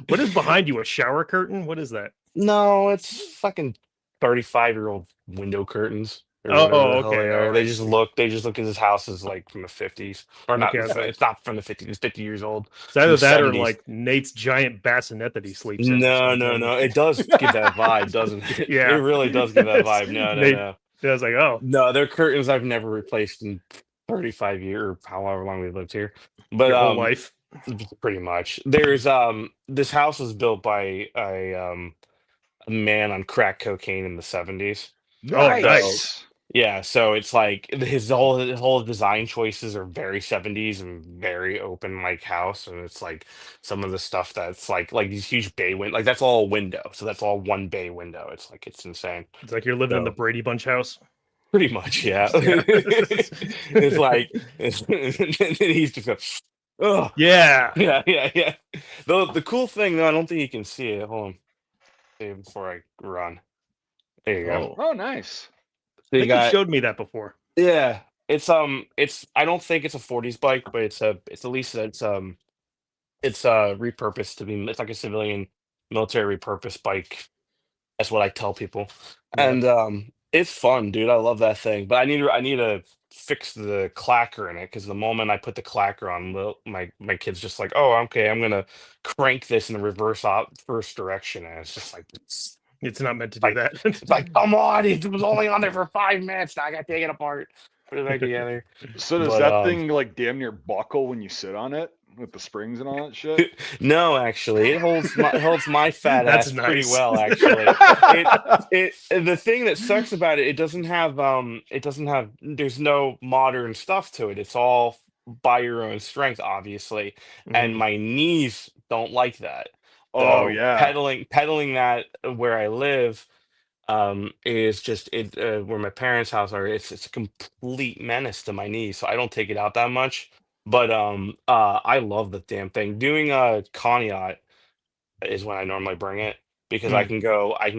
What is behind you? A shower curtain? What is that? No, it's fucking 35-year-old window curtains or whatever Oh, the hell okay. they All are. right. They just look at this house as like from the 50s. Or not, Okay, I was like, it's not from the 50s, it's 50 years old. it's From either the that or 70s. like Nate's giant bassinet that he sleeps in or No, no, something. no. It does give that vibe, doesn't it? It Yeah. really does give that vibe. No, no, Nate, no. I was like, oh, No, they're curtains I've never replaced in 35 years or however long we've lived here. But your whole life. pretty much. There's this house was built by a man on crack cocaine in the 70s. Oh, So nice. Nice. yeah, so it's like his whole design choices are very 70s and very open like house, and it's like some of the stuff that's like these huge bay window, like that's all a window, so that's all one bay window. It's like it's insane. It's like you're living in the So Brady Bunch house. pretty much, yeah. Yeah. It's like he's just go, oh Yeah. yeah, yeah, yeah. The cool thing though, I don't think you can see it. Hold on, see it before I run. There you go. Oh, Oh, nice. So I you think you got showed me that before. yeah. It's I don't think it's a 40s bike, but it's at least it's repurposed to be it's like a civilian military repurposed bike. That's what I tell people. Yeah. And it's fun, dude. I love that thing. But I need to fix the clacker in it because the moment I put the clacker on, my kid's just like, oh, okay, I'm gonna crank this in the first direction, and it's just It's not meant to do like that. it's like, come on, it was only on there for 5 minutes. Now I got to take it apart, put it back together. So does But that thing like damn near buckle when you sit on it with the springs and all that shit? no, actually, it holds my fat That's ass pretty nice. well, actually. It the thing that sucks about it, it doesn't have there's no modern stuff to it. It's all by your own strength, obviously. And Mhm. my knees don't like that. Oh So yeah. pedaling that where I live is just it where my parents' house are, it's a complete menace to my knees. So I don't take it out that much. But I love the damn thing. Doing a Conneaut is when I normally bring it because Mm. I can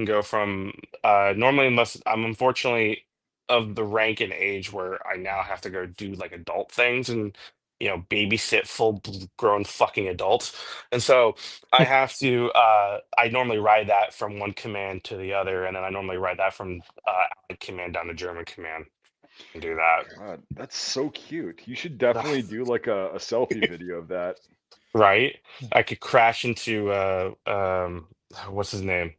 go from normally unless I'm unfortunately of the rank and age where I now have to go do like adult things and babysit full-grown fucking adults. And so I have to I normally ride that from one command to the other, and then I normally ride that from Allied command down to German command and do that. God, that's so cute. You should definitely do like a selfie video of that. Right? I could crash into what's his name?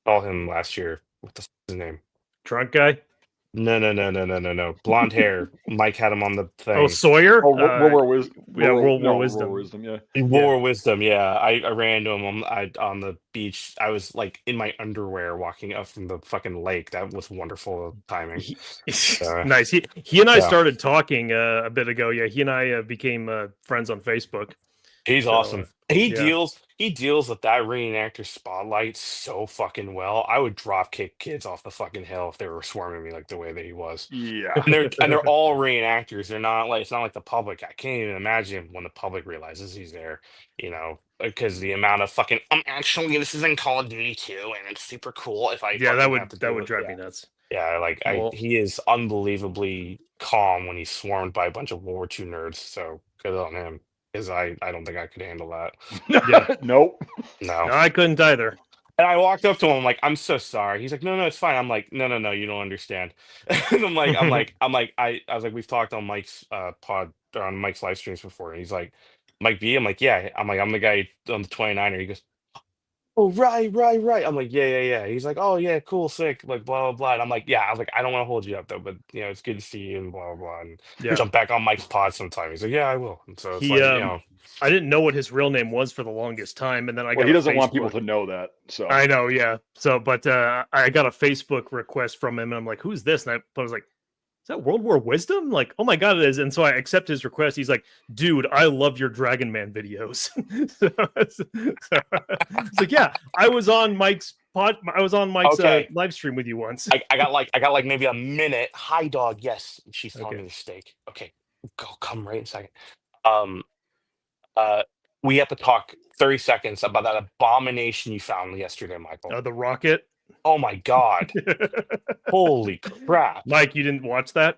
Call him last year. What the f is his name? Drunk guy. No. Blonde hair. Mike had him on the Oh, thing. Sawyer. Oh, World War Wisdom. Yeah, World War no, Wisdom. World War Wisdom. Yeah. War Wisdom, yeah. I ran into him on the beach. I was like in my underwear walking up from the fucking lake. That was wonderful timing. Nice. He and I yeah. started talking a bit ago. Yeah, he and I became friends on Facebook. He's awesome. He yeah. deals with that reenactor spotlight so fucking well. I would drop kick kids off the fucking hill if they were swarming me like the way that he was. Yeah. And they're all reenactors. They're not like, it's not like the public. I can't even imagine when the public realizes he's there, because the amount of fucking actually this is in Call of Duty 2 and it's super cool if I that would have to drive me nuts. Yeah, like he is unbelievably calm when he's swarmed by a bunch of World War II nerds. So good on him. Because I don't think I could handle that. Yeah. Nope. No, I couldn't either. And I walked up to him, like, I'm so sorry. He's like, no, it's fine. I'm like, no, you don't understand. And I was like, we've talked on Mike's pod or on Mike's live streams before. And he's like, Mike B. I'm like, yeah. I'm the guy on the 29er. He goes, oh, right. I'm like, yeah. He's like, oh yeah, cool, sick, like blah blah blah. And I'm like, yeah. I was like, I don't want to hold you up though, but it's good to see you and blah blah blah. And jump back on Mike's pod sometime. He's like, yeah, I will. And so it's I didn't know what his real name was for the longest time, and then he doesn't want people to know that. So I know, yeah. So, but I got a Facebook request from him, and I'm like, "Who's this?" And I was like, "Is that World War Wisdom?" Like, oh my god, it is. And so I accept his request. He's like, "Dude, I love your Dragon Man videos." It's like, yeah, I was on Mike's live stream with you once. I got like maybe a minute. Hi, dog. Yes, she's telling me the steak. Okay, come right in a second. We have to talk 30 seconds about that abomination you found yesterday, Michael. The rocket. Oh my god! Holy crap, Mike! You didn't watch that?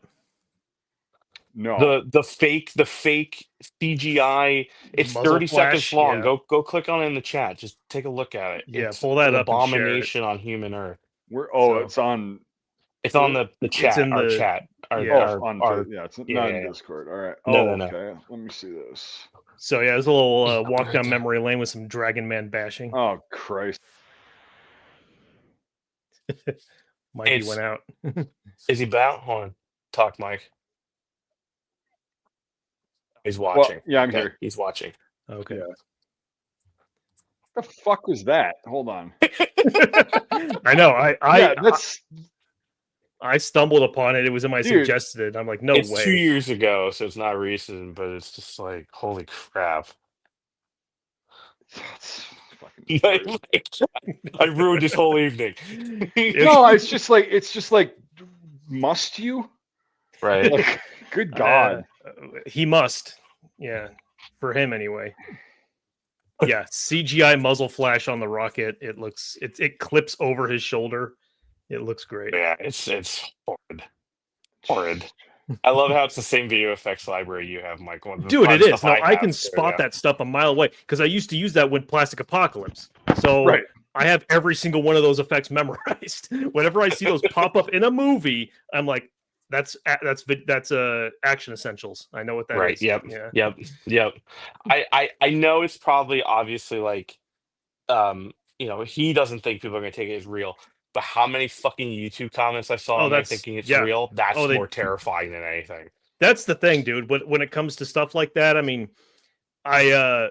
No. The fake CGI. It's 30 seconds long. Yeah. Go click on it in the chat. Just take a look at it. Yeah, pull that up. Abomination on human Earth. It's on. It's on the chat. It's in our the chat. It's not in Discord. All right. No. Okay. Let me see this. So yeah, it's a little walk down memory lane with some Dragon Man bashing. Oh Christ! Mikey went out. Is he back? Hold on. Talk, Mike. He's watching. Well, yeah, I'm here. He's watching. Okay. Yeah. What the fuck was that? Hold on. I know. I stumbled upon it. It was in my suggested. I'm like, it's way. 2 years ago, so it's not recent, but it's just like, holy crap. I ruined his whole evening. No, it's just like, must you? Right. Like, good God. He must. Yeah. For him anyway. Yeah. CGI muzzle flash on the rocket. It clips over his shoulder. It looks great. Yeah, it's horrid. I love how it's the same video effects library you have, Mike. Dude, it is. No, I can spot that stuff a mile away because I used to use that with Plastic Apocalypse. So I have every single one of those effects memorized. Whenever I see those pop up in a movie, I'm like, that's Action Essentials. I know what that is. Right. Yep. Yeah. Yep. I know it's probably obviously like, he doesn't think people are going to take it as real. But how many fucking YouTube comments I saw on there thinking it's real? That's more terrifying than anything. That's the thing, dude. When it comes to stuff like that, I mean, I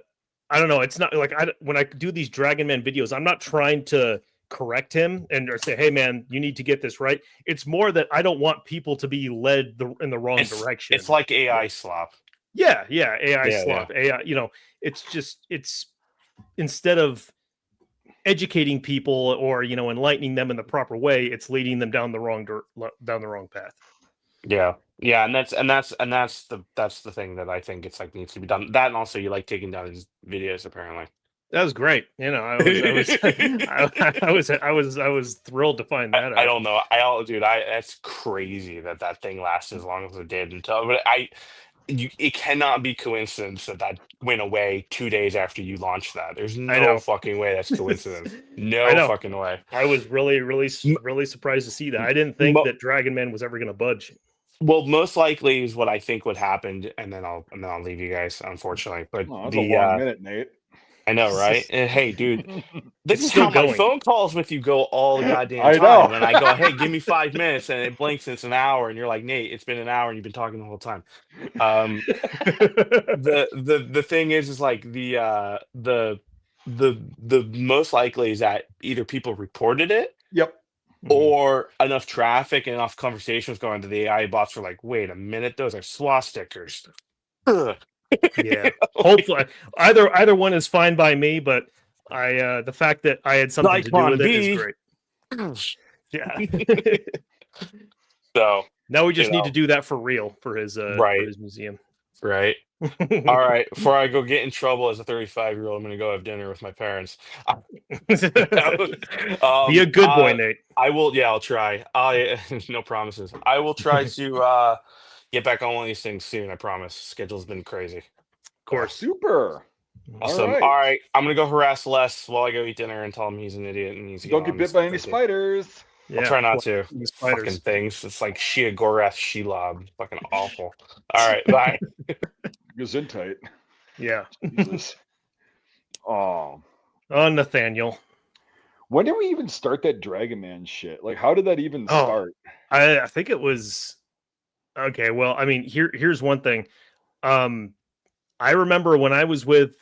don't know. It's not like when I do these Dragon Man videos, I'm not trying to correct him or say, "Hey, man, you need to get this right." It's more that I don't want people to be led in the wrong direction. It's like AI slop. Yeah, AI slop. AI, it's instead of educating people or enlightening them in the proper way, it's leading them down the wrong path. Yeah, and that's the thing that I think it's like needs to be done. That and also you like taking down his videos apparently. That was great. I was thrilled to find that out. I don't know. That's crazy that thing lasted as long as it did until. But it cannot be coincidence that went away 2 days after you launched that. There's I no know. fucking way that's coincidence. I No know. fucking way. I was really surprised to see that. I didn't think Mo- that Dragon Man was ever going to budge. well, most likely is what I think would happen, and then I'll leave you guys, unfortunately. But Oh, that's a long minute, Nate. I know, right? And hey, dude, this It's is still how my going. phone calls with you go all the goddamn I know. time. And I go, hey, give me 5 minutes, and it blinks, and it's an hour, and you're like, Nate, it's been an hour, and you've been talking the whole time. Um, the thing is like the most likely is that either people reported it Yep. or enough traffic and enough conversations going to the AI bots were like, wait a minute, those are swastickers. Ugh. Yeah. Hopefully, either one is fine by me. But the fact that I had something to do Zyklon with it is B. great. Yeah. So Now we just you need know, to do that for real for his right, museum. right. All right. Before I go get in trouble as a 35-year-old, I'm gonna go have dinner with my parents. Be a good boy, Nate. I will. Yeah, I'll try. I no promises. I will try to get back on one of these things soon. I promise. Schedule's been crazy. Of course. Super. Awesome. All right. I'm gonna go harass Les while I go eat dinner and tell him he's an idiot and he's Don't get bit by any spiders. I'll try not to. These Fucking spiders. things. It's like Shia Gorath Shelob. Fucking awful. All right. Bye. Gesundheit. Yeah. Jesus. Oh, Nathaniel. when did we even start that Dragon Man shit? Like, how did that even start? I think it was okay. Well, I mean, here's one thing. I remember when I was with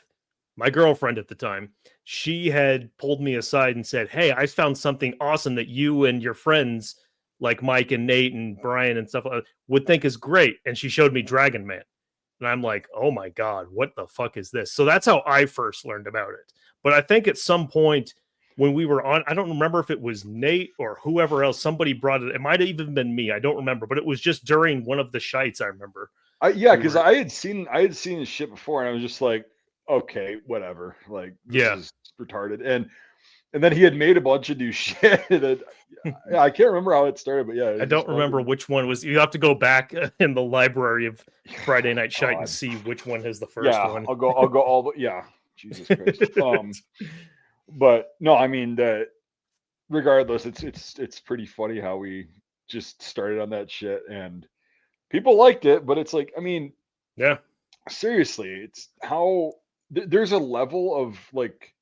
my girlfriend at the time, she had pulled me aside and said, "Hey, I found something awesome that you and your friends, like Mike and Nate and Brian and stuff, would think is great." And she showed me Dragon Man. And I'm like, oh my God, what the fuck is this? So that's how I first learned about it. But I think at some point when we were on, I don't remember if it was Nate or whoever else, somebody brought it. It might have even been me. I don't remember, but it was just during one of the shites, I remember. Yeah, because I had seen this shit before, and I was just like, okay, whatever. Like, this is retarded. And then he had made a bunch of new shit. I can't remember how it started, but yeah. I don't remember which one was. You have to go back in the library of Friday Night Shite and see which one is the first one. I'll go all the Jesus Christ. But no, I mean regardless, it's pretty funny how we just started on that shit and people liked it, but it's like, I mean, yeah, seriously, it's how there's a level of like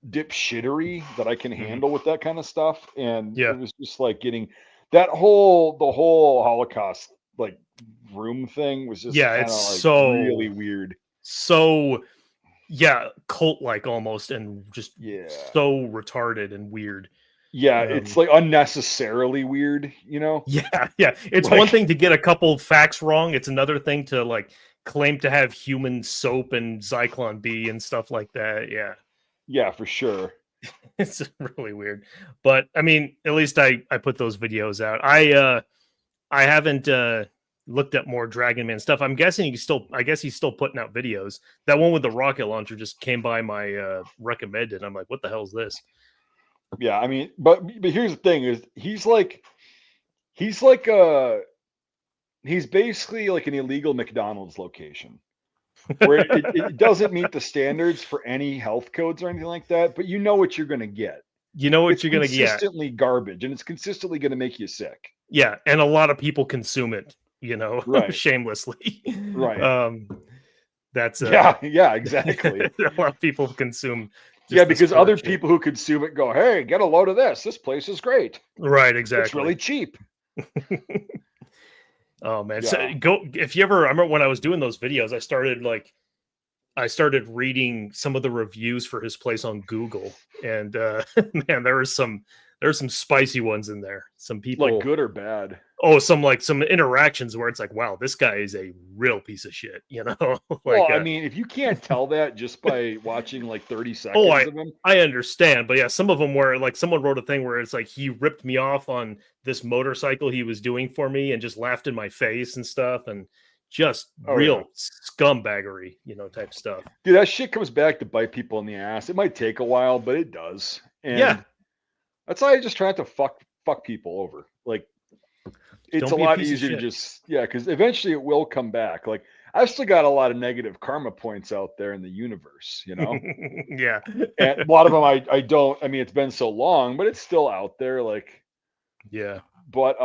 dipshittery that I can handle with that kind of stuff. And it was just like getting the whole Holocaust like room thing was just kind of like so really weird. So cult like almost, and just so retarded and weird. Yeah, it's like unnecessarily weird, you know? Yeah. It's like, one thing to get a couple facts wrong. It's another thing to like claim to have human soap and Zyklon B and stuff like that. Yeah. Yeah, for sure. It's really weird. But I mean, at least I put those videos out. I haven't looked at more Dragon Man stuff. I'm guessing he's still putting out videos. That one with the rocket launcher just came by my recommended. I'm like, what the hell is this? Yeah, I mean, but here's the thing: is he's basically like an illegal McDonald's location, where it doesn't meet the standards for any health codes or anything like that. But you know what you're going to get. You know what you're going to get. Consistently garbage, and it's consistently going to make you sick. Yeah, and a lot of people consume it. You know, right. shamelessly. Right. That's yeah, exactly. A lot of people consume. Yeah, because other people who consume it go, "Hey, get a load of this. This place is great." Right, exactly. It's really cheap. Oh man, so if you ever, I remember when I was doing those videos, I started reading some of the reviews for his place on Google, and man, there's some spicy ones in there. Some people, like good or bad. Oh, some interactions where it's like, wow, this guy is a real piece of shit, you know? Well, I mean, if you can't tell that just by watching like 30 seconds of him. I understand, but yeah, some of them where like someone wrote a thing where it's like he ripped me off on this motorcycle he was doing for me and just laughed in my face and stuff, and just real scumbaggery, you know, type stuff. Dude, that shit comes back to bite people in the ass. It might take a while, but it does. And that's why I just try not to fuck people over. Like, it's Don't a be a lot piece of easier to shit. just, yeah, because eventually it will come back. Like, I've still got a lot of negative karma points out there in the universe, you know? Yeah. And a lot of them I don't, I mean, it's been so long, but it's still out there. Like, Yeah. but,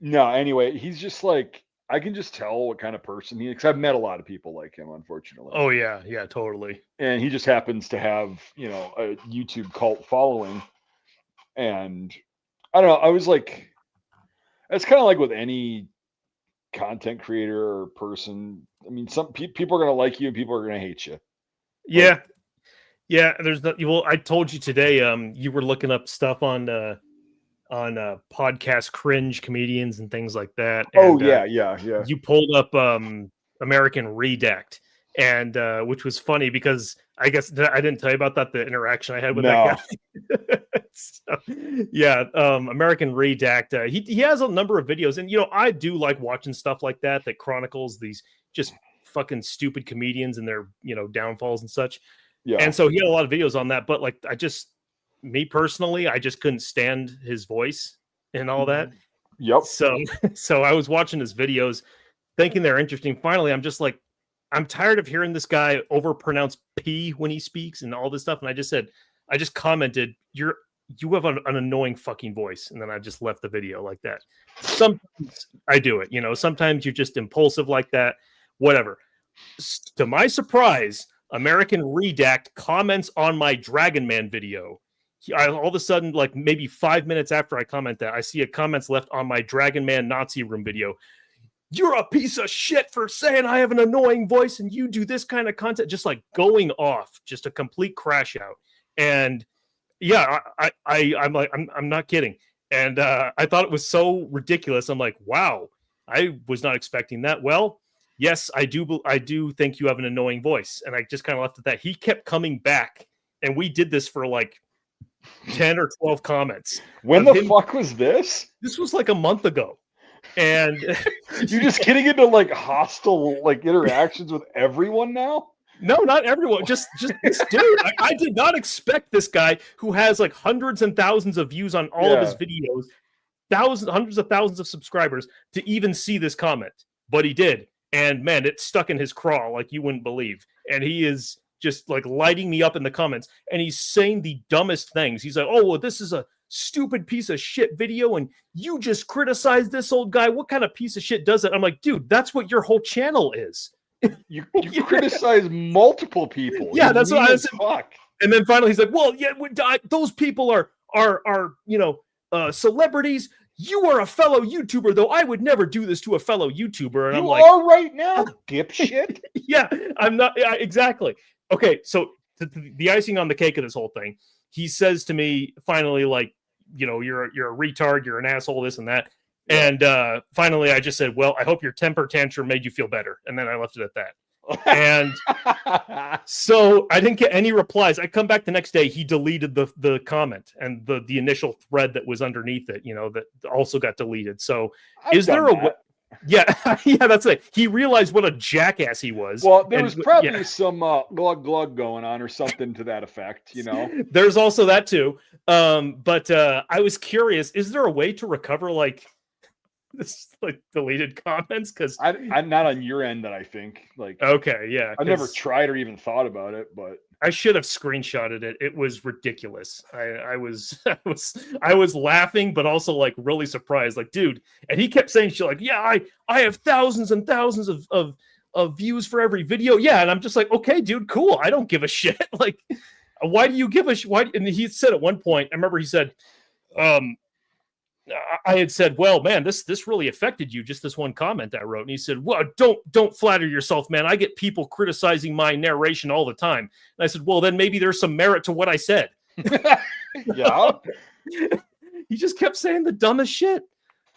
no, anyway, he's just like, I can just tell what kind of person he is, 'cause I've met a lot of people like him, unfortunately. Oh yeah. Yeah. Totally. And he just happens to have, you know, a YouTube cult following. And I don't know, I was like, it's kind of like with any content creator or person. I mean, some people are going to like you and people are going to hate you. Like, Yeah. Yeah. There's the well. I told you today. You were looking up stuff on podcast cringe comedians and things like that, oh and yeah, yeah, yeah. you pulled up American Redact, and which was funny because I guess I didn't tell you about that, the interaction I had with that No. guy. So, yeah, American Redact. He has a number of videos, and I do like watching stuff like that chronicles these just fucking stupid comedians and their downfalls and such. Yeah. And so he had a lot of videos on that, but like me personally, I just couldn't stand his voice and all that. Yep. So I was watching his videos thinking they're interesting. Finally, I'm just like, I'm tired of hearing this guy overpronounce P when he speaks and all this stuff. And I just commented, you have an annoying fucking voice. And then I just left the video like that. Sometimes I do it, sometimes you're just impulsive like that, whatever. To my surprise, American Redact comments on my Dragon Man video. All of a sudden, like maybe 5 minutes after I comment that, I see a comments left on my Dragon Man Nazi Room video. You're a piece of shit for saying I have an annoying voice and you do this kind of content, just like going off, just a complete crash out. And yeah, I'm like, I'm not kidding. And I thought it was so ridiculous. I'm like, wow, I was not expecting that. Well, yes, I do think you have an annoying voice. And I just kind of left it at that. He kept coming back, and we did this for like 10 or 12 comments. When the fuck was this? This was like a month ago. And you're just getting into like hostile like interactions with everyone now? No, not everyone. Just this dude. I did not expect this guy who has like hundreds and thousands of views on all of his videos, hundreds of thousands of subscribers, to even see this comment. But he did. And man, it stuck in his craw like you wouldn't believe. And he is just like lighting me up in the comments. And he's saying the dumbest things. He's like, oh, well, this is a stupid piece of shit video. And you just criticize this old guy. What kind of piece of shit does it? I'm like, dude, that's what your whole channel is. You criticize multiple people. Yeah, that's what I said. Fuck. And then finally he's like, well, yeah, those people are celebrities. You are a fellow YouTuber, though. I would never do this to a fellow YouTuber. And I'm like, are right now, dipshit. Yeah, I'm not. Yeah, exactly. Okay, so the icing on the cake of this whole thing, he says to me finally, like, you're a retard, you're an asshole, this and that. And finally, I just said, well, I hope your temper tantrum made you feel better. And then I left it at that. And so I didn't get any replies. I come back the next day. He deleted the comment and the initial thread that was underneath it, that also got deleted. So is there a way? Yeah, yeah, that's it. He realized what a jackass he was. Well, there was probably some glug glug going on or something to that effect, There's also that too. But I was curious, is there a way to recover like this like deleted comments? Because I'm not on your end that I think. Like, okay, yeah. I never tried or even thought about it, but I should have screenshotted it. It was ridiculous. I was laughing, but also like really surprised. Like, dude, and he kept saying shit like, yeah, I have thousands and thousands of views for every video. Yeah, and I'm just like, okay, dude, cool. I don't give a shit. Like, why do you give a shit? Why? And he said at one point, I remember he said, I had said, well, man, this really affected you, just this one comment I wrote. And he said, well, don't flatter yourself, man. I get people criticizing my narration all the time. And I said, well, then maybe there's some merit to what I said. Yeah. He just kept saying the dumbest shit.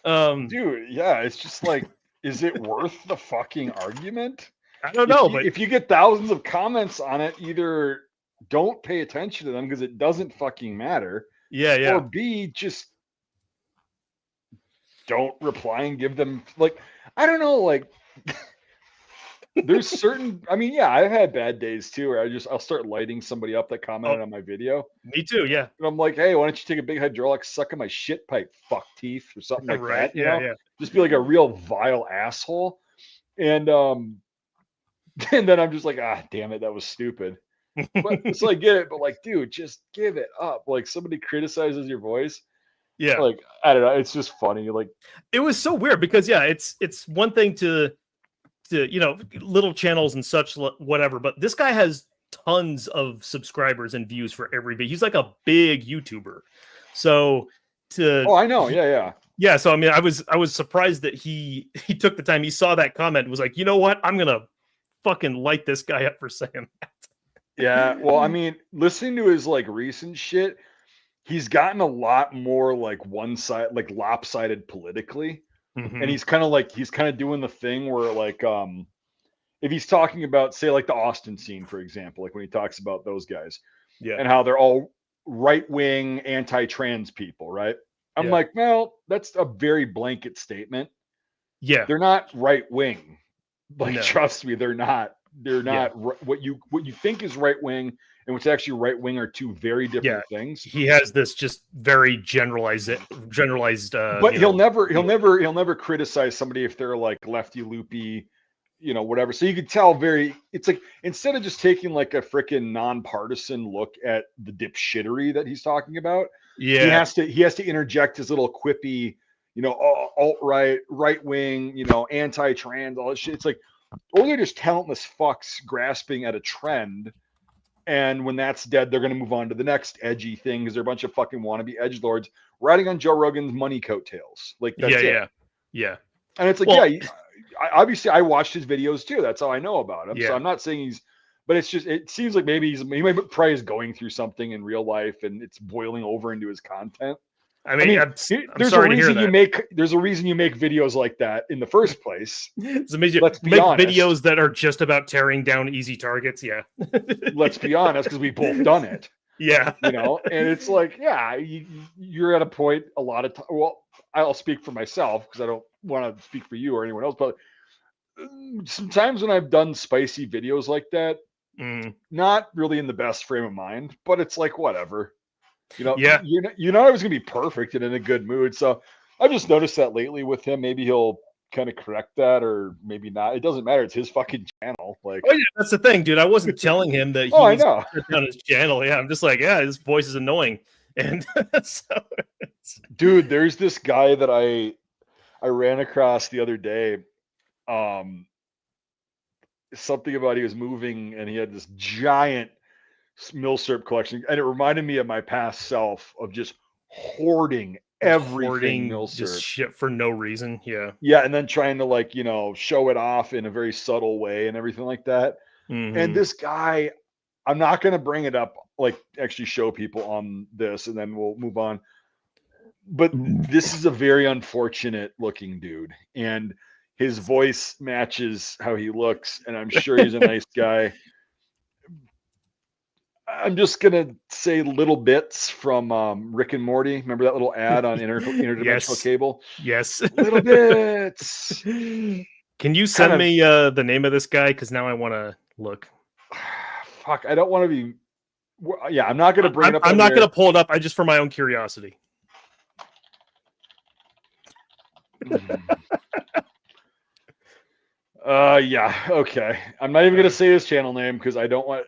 Dude, yeah, it's just like, is it worth the fucking argument? I don't know, but if you get thousands of comments on it, either don't pay attention to them because it doesn't fucking matter. Yeah. Or B, just don't reply and give them, like, I don't know, like, There's certain, I mean, yeah, I've had bad days too, where I'll start lighting somebody up that commented Oh, on my video. me too. Yeah. And I'm like, hey, why don't you take a big hydraulic suck in my shit pipe, fuck teeth, or something like Right. that, Yeah. Yeah. Just be like a real vile asshole. And and then I'm just like, ah, damn it, that was stupid. But so I get it, but like, dude, just give it up. Like somebody criticizes your voice. Yeah. Like, I don't know, it's just funny. Like, It was so weird because yeah, it's one thing to little channels and such whatever, but this guy has tons of subscribers and views for every video. He's like a big YouTuber. So oh, I know, yeah. yeah, so I mean, I was surprised that he took the time. He saw that comment and was like, you know what? I'm gonna fucking light this guy up for saying that. Yeah. Well, I mean, listening to his like recent shit, he's gotten a lot more like one side, like lopsided politically. And Mhm. he's kind of doing the thing where like if he's talking about say like the Austin scene, for example, like when he talks about those guys Yeah, and how they're all right-wing anti-trans people, right? I'm yeah, like, well, that's a very blanket statement. yeah. They're not right-wing. Like, No, trust me, they're not. They're yeah, not what you think is right-wing and what's actually right-wing are two very yeah. different things. He has this just very generalized. But he'll never criticize somebody if they're like lefty loopy, whatever. So you could tell it's like instead of just taking like a freaking nonpartisan look at the dipshittery that he's talking about, Yeah, he has to interject his little quippy, alt right, right wing, anti-trans, all this shit. It's like, or they're just talentless fucks grasping at a trend. And when that's dead, they're going to move on to the next edgy thing because they're a bunch of fucking wannabe edgelords riding on Joe Rogan's money coattails. Like, that's it. yeah. And it's like, Well, obviously I watched his videos too. That's how I know about him. So yeah. I'm not saying but it's just, it seems like maybe he might probably is going through something in real life and it's boiling over into his content. I I mean, mean, I'm sorry to hear that. there's a reason you make videos like that in the first place. So Let's be make honest. videos that are just about tearing down easy targets. Yeah. Let's be honest, because we've both done it. Yeah. And it's like, yeah, you're at a point a lot of time. Well, I'll speak for myself because I don't want to speak for you or anyone else, but sometimes when I've done spicy videos like that, not really in the best frame of mind, but it's like, whatever. Yeah. I was gonna be perfect and in a good mood. So I've just noticed that lately with him. Maybe he'll kind of correct that, or maybe not. It doesn't matter. It's his fucking channel. Like, Oh yeah, that's the thing, dude. I wasn't telling him that he oh, I needs know, to shut down his channel. Yeah, I'm just like, yeah, his voice is annoying, and so dude. There's this guy that I ran across the other day. Something about he was moving and he had this giant milsurp collection, and it reminded me of my past self of just hoarding everything hoarding milsurp. just shit for no reason. Yeah, yeah, and then trying to like show it off in a very subtle way and everything like that. And this guy, I'm not going to bring it up, like actually show people on this, and then we'll move on. But this is a very unfortunate looking dude, and his voice matches how he looks, and I'm sure he's a nice guy. I'm just gonna say little bits from Rick and Morty. Remember that little ad on interdimensional Yes. cable? Yes. Little bits. Can you send me the name of this guy? Because now I want to look. Fuck, I don't want to be. Yeah, I'm not gonna bring it up. I'm not gonna pull it up. I just for my own curiosity. Yeah, okay. I'm not even gonna say his channel name because I don't want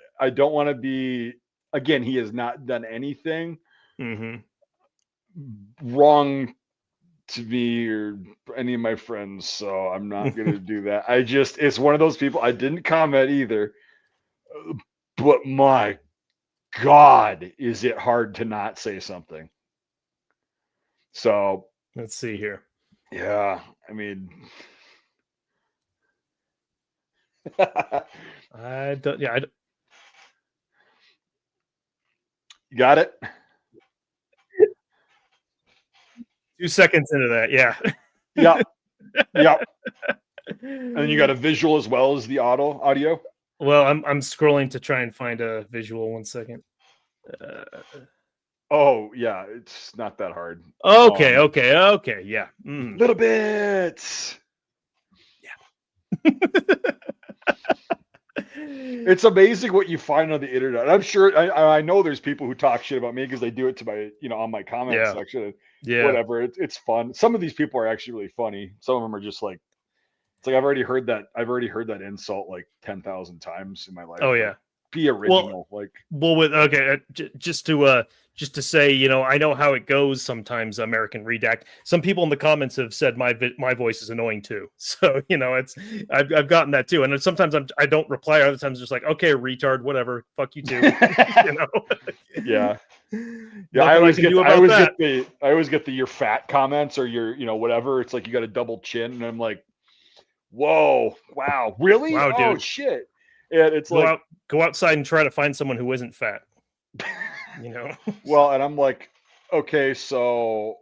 to be. Again, he has not done anything wrong to me or any of my friends, so I'm not gonna do that. It's one of those people. I didn't comment either, but my God, is it hard to not say something? So let's see here. Yeah, I mean. I don't. Yeah, You got it. 2 seconds into that. Yeah. Yeah. And you got a visual as well as the audio. Well, I'm scrolling to try and find a visual. 1 second. Oh yeah, it's not that hard. Okay. Yeah. Little bits. Yeah. It's amazing what you find on the internet. I'm sure I know there's people who talk shit about me because they do it to my, on my comment Yeah. section and Yeah. whatever. It's fun. Some of these people are actually really funny. Some of them are just like, it's like I've already heard that insult like 10,000 times in my life. Oh Like, yeah. be original. Like, Well, with okay, just to say, I know how it goes sometimes. American Redact. Some people in the comments have said my voice is annoying too. So it's I've gotten that too, and then sometimes I don't reply. Other times just like, okay, retard, whatever, fuck you too. yeah. Yeah, Nothing I can do about that. I always get the you're fat comments or you're, whatever. It's like you got a double chin, and I'm like, whoa, wow, really? Wow, Oh dude. shit. And it's like go outside and try to find someone who isn't fat. Well, and I'm like, okay, so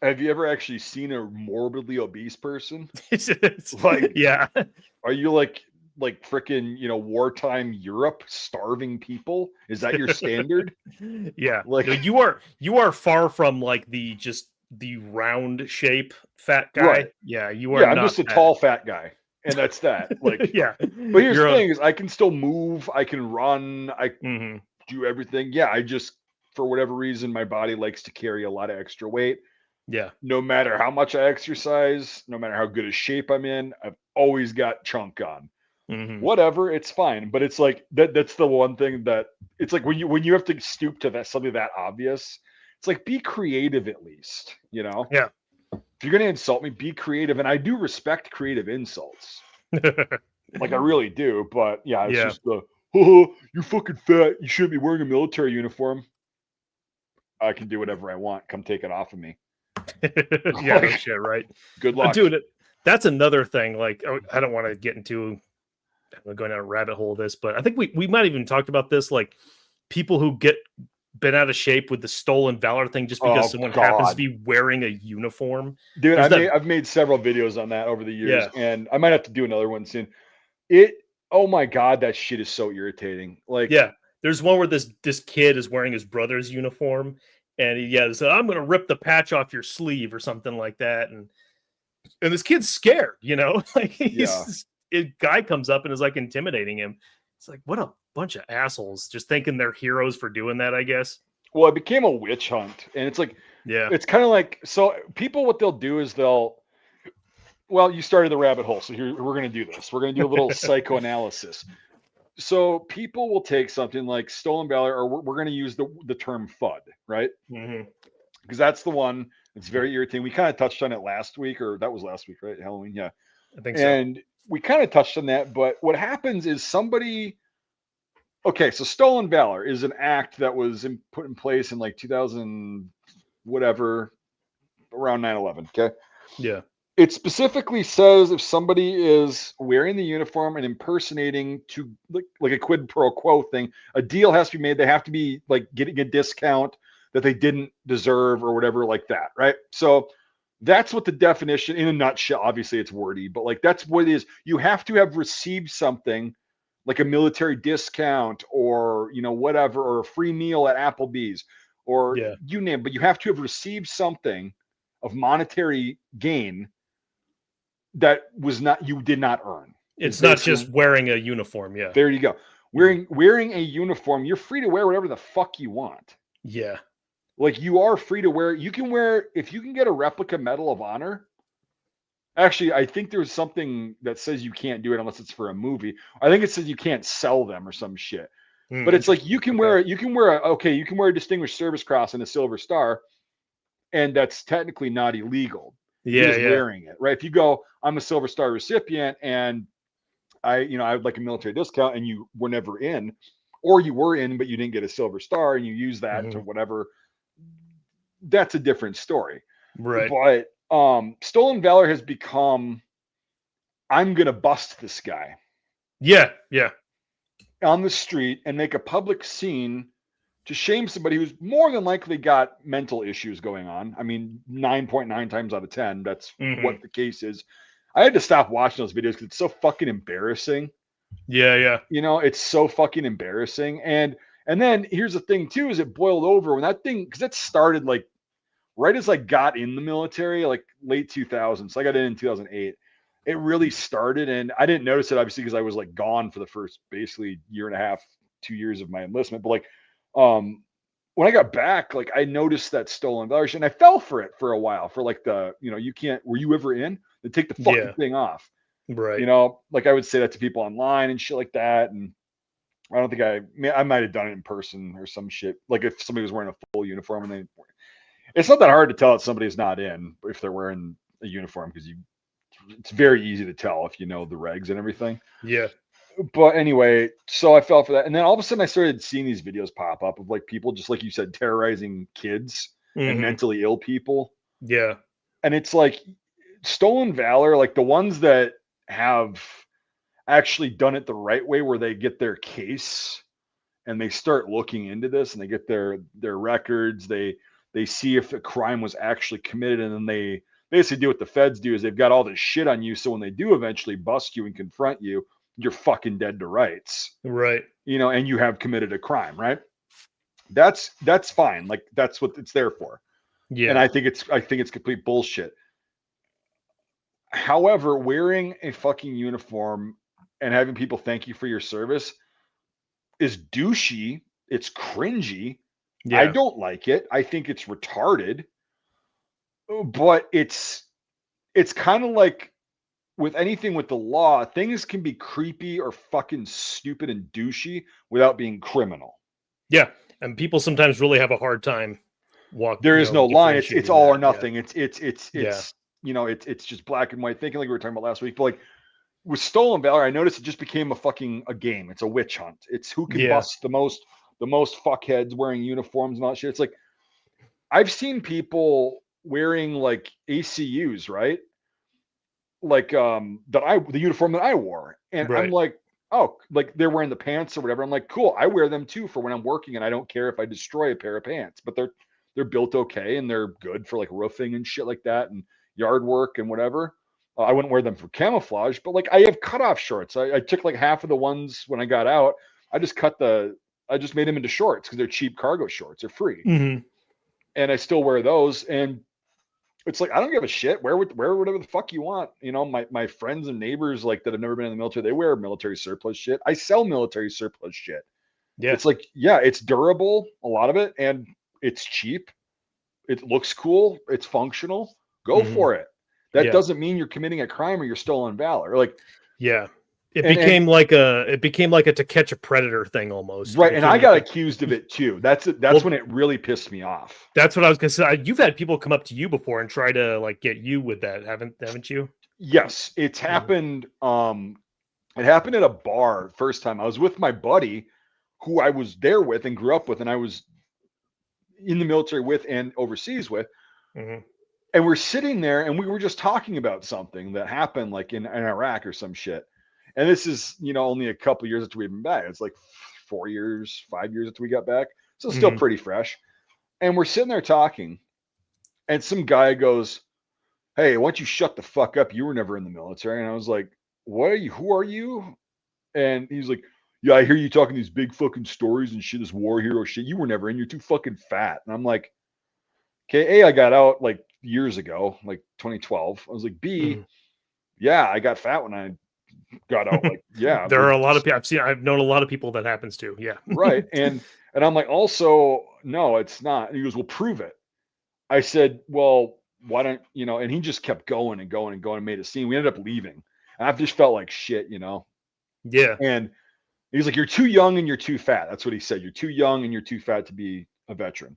have you ever actually seen a morbidly obese person? Like, yeah. Are you like freaking, wartime Europe starving people? Is that your standard? Yeah. Like, No, you are far from like the round shape fat guy. right. Yeah, you are Yeah, I'm not just a that. tall fat guy. And that's that. Like, yeah. But here's the thing is I can still move, I can run, I do everything. Yeah, I just for whatever reason my body likes to carry a lot of extra weight. Yeah. No matter how much I exercise, no matter how good a shape I'm in, I've always got chunk on. Whatever, it's fine. But it's like that's the one thing that it's like when you have to stoop to that something that obvious, it's like be creative at least, Yeah. If you're gonna insult me, be creative. And I do respect creative insults. Like I really do, but yeah, it's just the you're fucking fat, you shouldn't be wearing a military uniform. I can do whatever I want. Come take it off of me. Yeah, no shit, right? Good luck. Dude, that's another thing. Like, I don't want to get into going down a rabbit hole of this, but I think we might have even talked about this. Like, people who get bent out of shape with the stolen valor thing just because someone happens to be wearing a uniform. Dude, I've made several videos on that over the years, and I might have to do another one soon. Oh my god, that shit is so irritating. Like, yeah, there's one where this kid is wearing his brother's uniform, and he yells, "I'm gonna rip the patch off your sleeve" or something like that, and this kid's scared, like a guy comes up and is like intimidating him. It's like, what a bunch of assholes, just thinking they're heroes for doing that, I guess. Well, it became a witch hunt, and it's like, it's kind of like, so people, what they'll do is well, you started the rabbit hole, so here we're going to do this. We're going to do a little psychoanalysis. So people will take something like stolen valor, or we're going to use the term FUD, right? Because that's the one that's very irritating. We kind of touched on it last week, or that was last week, right? Halloween, yeah. I think so. And we kind of touched on that, but what happens is okay, so stolen valor is an act that was put in place in like 2000, whatever, around 9/11, okay? Yeah. It specifically says if somebody is wearing the uniform and impersonating to like a quid pro quo thing, a deal has to be made. They have to be like getting a discount that they didn't deserve or whatever like that, right? So that's what the definition in a nutshell. Obviously, it's wordy, but like that's what it is. You have to have received something like a military discount or whatever, or a free meal at Applebee's or you name it, but you have to have received something of monetary gain that you did not earn. It's not just wearing a uniform. Yeah. There you go. Wearing a uniform, you're free to wear whatever the fuck you want. Yeah. Like you are free to wear. You can wear, if you can get a replica Medal of Honor. Actually, I think there's something that says you can't do it unless it's for a movie. I think it says you can't sell them or some shit. But it's like you can wear a Distinguished Service Cross and a Silver Star, and that's technically not illegal. You're just wearing it, right? If you go, I'm a Silver Star recipient and I would like a military discount, and you were never in, or you were in but you didn't get a Silver Star and you use that to whatever, that's a different story. Right. But stolen valor has become, I'm gonna bust this guy. Yeah. On the street and make a public scene to shame somebody who's more than likely got mental issues going on. I mean, 9.9 times out of 10, that's what the case is. I had to stop watching those videos because it's so fucking embarrassing. Yeah. It's so fucking embarrassing. And then here's the thing too, is it boiled over when that thing, because that started like right as I got in the military, like late 2000s. So I got in 2008. it really started, and I didn't notice it obviously because I was like gone for the first basically year and a half, 2 years of my enlistment. But like, when I got back, like I noticed that stolen valor shit, and I fell for it for a while. For like you can't. Were you ever in? They take the fucking Yeah. thing off. Right. Like I would say that to people online and shit like that, and I don't think I might have done it in person or some shit. Like if somebody was wearing a full uniform and it's not that hard to tell that somebody's not in if they're wearing a uniform because it's very easy to tell if you know the regs and everything. Yeah. But anyway, so I fell for that. And then all of a sudden I started seeing these videos pop up of like people, just like you said, terrorizing kids and Mhm. mentally ill people. Yeah. And it's like stolen valor, like the ones that have actually done it the right way where they get their case and they start looking into this and they get their records, they see if a crime was actually committed, and then they basically do what the feds do is they've got all this shit on you, so when they do eventually bust you and confront you, you're fucking dead to rights, Right. and you have committed a crime, right? That's fine, like that's what it's there for. And Yeah. I think it's complete bullshit. However, wearing a fucking uniform and having people thank you for your service is douchey. It's cringy. I Yeah. don't like it. I think it's retarded. But it's kind of like with anything with the law, things can be creepy or fucking stupid and douchey without being criminal. Yeah. And people sometimes really have a hard time There is no line. It's differentiating all or that. Yeah. nothing. It's Yeah. it's just black and white thinking, like we were talking about last week. But like with stolen valor, I noticed it just became a game. It's a witch hunt. It's who can Yeah. bust the most fuckheads wearing uniforms and all that shit. It's like I've seen people wearing like ACUs, right? Like the uniform that I wore. And I'm Right. like, oh, like they're wearing the pants or whatever. I'm like, cool, I wear them too for when I'm working, and I don't care if I destroy a pair of pants, but they're built okay and they're good for like roofing and shit like that and yard work and whatever. I wouldn't wear them for camouflage, but like I have cutoff shorts. I took like half of the ones when I got out. I just made them into shorts because they're cheap cargo shorts. They're free. Hmm. And I still wear those. And it's like I don't give a shit. Wear whatever the fuck you want. My friends and neighbors like that have never been in the military, they wear military surplus shit. I sell military surplus shit. Yeah. It's like, yeah, it's durable, a lot of it, and it's cheap. It looks cool. It's functional. Go Hmm. for it. That Yeah. doesn't mean you're committing a crime or you're stolen valor. Like, Yeah. It and became like a to catch a predator thing almost. It right, and I became like got a accused of it too. That's well, when it really pissed me off. that's what I was gonna say. You've had people come up to you before and try to like get you with that, haven't you? Yes, it's Mhm. happened. It happened at a bar first time. I was with my buddy who I was there with and grew up with, and I was in the military with and overseas with. Mhm. And we're sitting there and we were just talking about something that happened like in Iraq or some shit. And this is, only a couple years after we've been back. It's like 4 years, 5 years after we got back. So it's still Mhm. pretty fresh. And we're sitting there talking, and some guy goes, "Hey, why don't you shut the fuck up? You were never in the military." And I was like, "What are you? Who are you?" And he's like, "Yeah, I hear you talking these big fucking stories and shit, this war hero shit. You were never in. You're too fucking fat." And I'm like, "Okay, A, I got out like years ago, like 2012. I was like, B, Mhm. yeah, I got fat when I got out. Like, yeah, There are a lot of people I've known a lot of people that happens to. Yeah. right." And I'm like, also, no, it's not. And he goes, "Well, prove it." I said, "Well, why don't you know?" And he just kept going and going and going and made a scene. We ended up leaving. And I just felt like shit. Yeah. And he's like, "You're too young and you're too fat." That's what he said. "You're too young and you're too fat to be a veteran."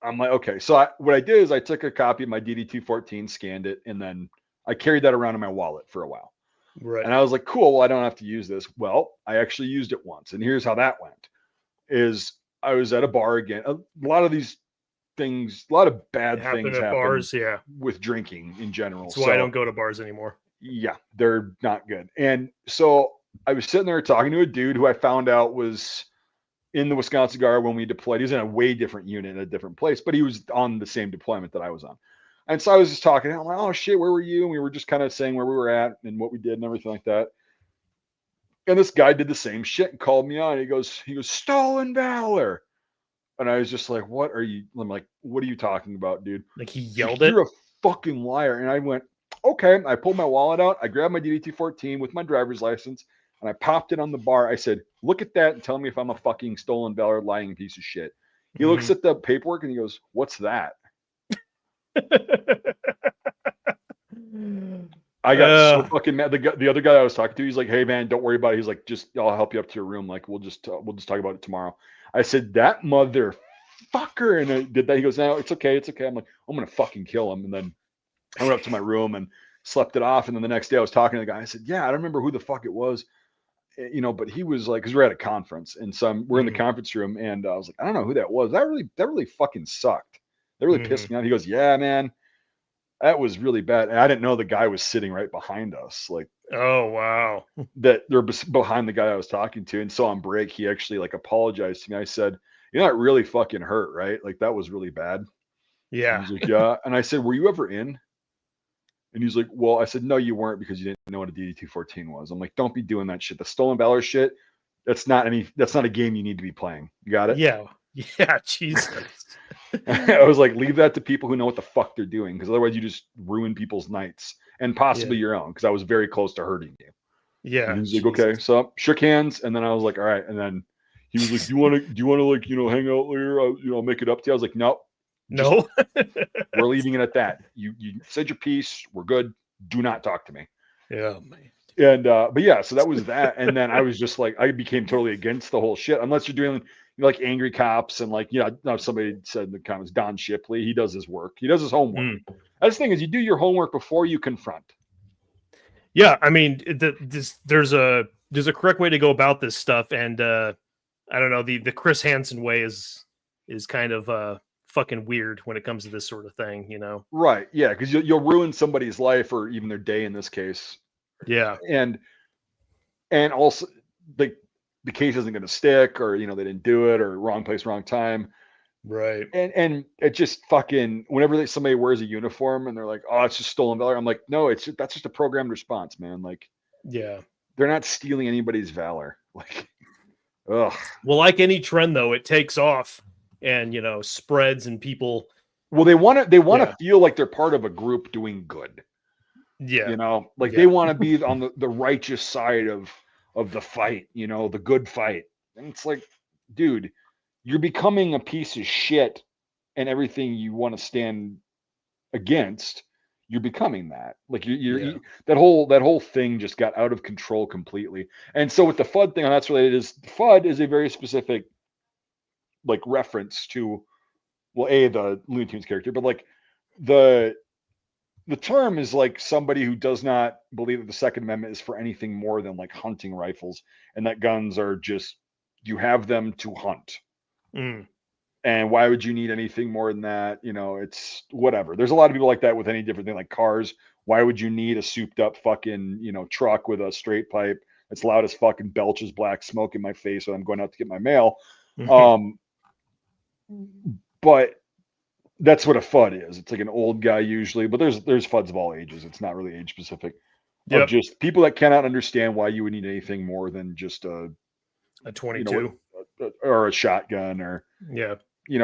I'm like, okay. So what I did is I took a copy of my DD-214, scanned it, and then I carried that around in my wallet for a while. Right. And I was like, cool, well, I don't have to use this. Well, I actually used it once. And here's how that went. Is I was at a bar again. A lot of these things, a lot of bad Happen things at happen bars. Yeah. with drinking in general. That's why I don't So go to bars anymore. yeah, they're not good. And so I was sitting there talking to a dude who I found out was in the Wisconsin Guard when we deployed. He was in a way different unit in a different place, but he was on the same deployment that I was on. And so I was just talking. I'm like, "Oh shit, where were you?" And we were just kind of saying where we were at and what we did and everything like that. And this guy did the same shit and called me on. He goes, "Stolen valor." And I was just like, "What are you?" I'm like, "What are you talking about, dude?" Like he He's like, yelled it. "You're a fucking liar." And I went, okay. I pulled my wallet out. I grabbed my DD-214 with my driver's license, and I popped it on the bar. I said, look at that and tell me if I'm a fucking stolen valor lying piece of shit. He looks at the paperwork and he goes, what's that? I got so fucking mad. The other guy I was talking to, he's like, "Hey man, don't worry about it." He's like, "Just I'll help you up to your room. Like we'll just talk about it tomorrow." I said, "That motherfucker," and I did that. He goes, "No, it's okay, it's okay." I'm like, "I'm gonna fucking kill him." And then I went up to my room and slept it off. And then the next day I was talking to the guy. I said, "Yeah, I don't remember who the fuck it was, but he was like, because we're at a conference, and so we're in the conference room, and I was like, I don't know who that was. That really fucking sucked. That really pissed me off." He goes, "Yeah, man. That was really bad." And I didn't know the guy was sitting right behind us. Like, oh wow. that they're behind the guy I was talking to. And so on break, he actually like apologized to me. I said, "You're not really fucking hurt, right? Like that was really bad." And Yeah. he's like, "Yeah." And I said, "Were you ever in?" And he's like, "Well," I said, "No, you weren't, because you didn't know what a DD-214 was." I'm like, "Don't be doing that shit. The stolen valor shit. That's not a game you need to be playing. You got it?" Yeah. Yeah. Jesus. I was like, "Leave that to people who know what the fuck they're doing, because otherwise you just ruin people's nights and possibly your own." Because I was very close to hurting you. Yeah. And he's like, "Okay." So shook hands, and then I was like, "All right." And then he was like, "Do you want to like hang out later? I'll make it up to you." I was like, "Nope, No. we're leaving it at that. You said your piece. We're good. Do not talk to me." Yeah, man. And but yeah, so that was that. And then I was just like, I became totally against the whole shit, unless you're doing like angry cops and like, now somebody said in the comments, Don Shipley, he does his work, he does his homework. That's the thing, is you do your homework before you confront. Yeah, I mean, there's a correct way to go about this stuff, and I don't know, the Chris Hansen way is kind of fucking weird when it comes to this sort of thing, Right? Yeah, because you'll ruin somebody's life, or even their day in this case. Yeah, and also the case isn't going to stick, or they didn't do it, or wrong place, wrong time. right. And it just fucking, whenever somebody wears a uniform and they're like, "Oh, it's just stolen valor," I'm like, no, that's just a programmed response, man. Like, Yeah. they're not stealing anybody's valor. Like, ugh. Well, like any trend, though, it takes off and spreads, and people. Well, they want to Yeah. feel like they're part of a group doing good. Yeah. Like Yeah. they want to be on the righteous side of the fight. The good fight. And it's like, dude, you're becoming a piece of shit, and everything you want to stand against, you're becoming that. Like Yeah. that whole thing just got out of control completely. And so with the FUD thing, that's related, is FUD is a very specific like reference to, well, the Looney Tunes character, but like the term is like somebody who does not believe that the Second Amendment is for anything more than like hunting rifles, and that guns are just, you have them to hunt. And why would you need anything more than that? It's whatever. There's a lot of people like that with any different thing, like cars. Why would you need a souped up fucking, truck with a straight pipe that's loud as fucking belches black smoke in my face when I'm going out to get my mail? But that's what a FUD is. It's like an old guy usually, but there's FUDs of all ages. It's not really age specific. Of just people that cannot understand why you would need anything more than just a 22 or a shotgun, or yeah,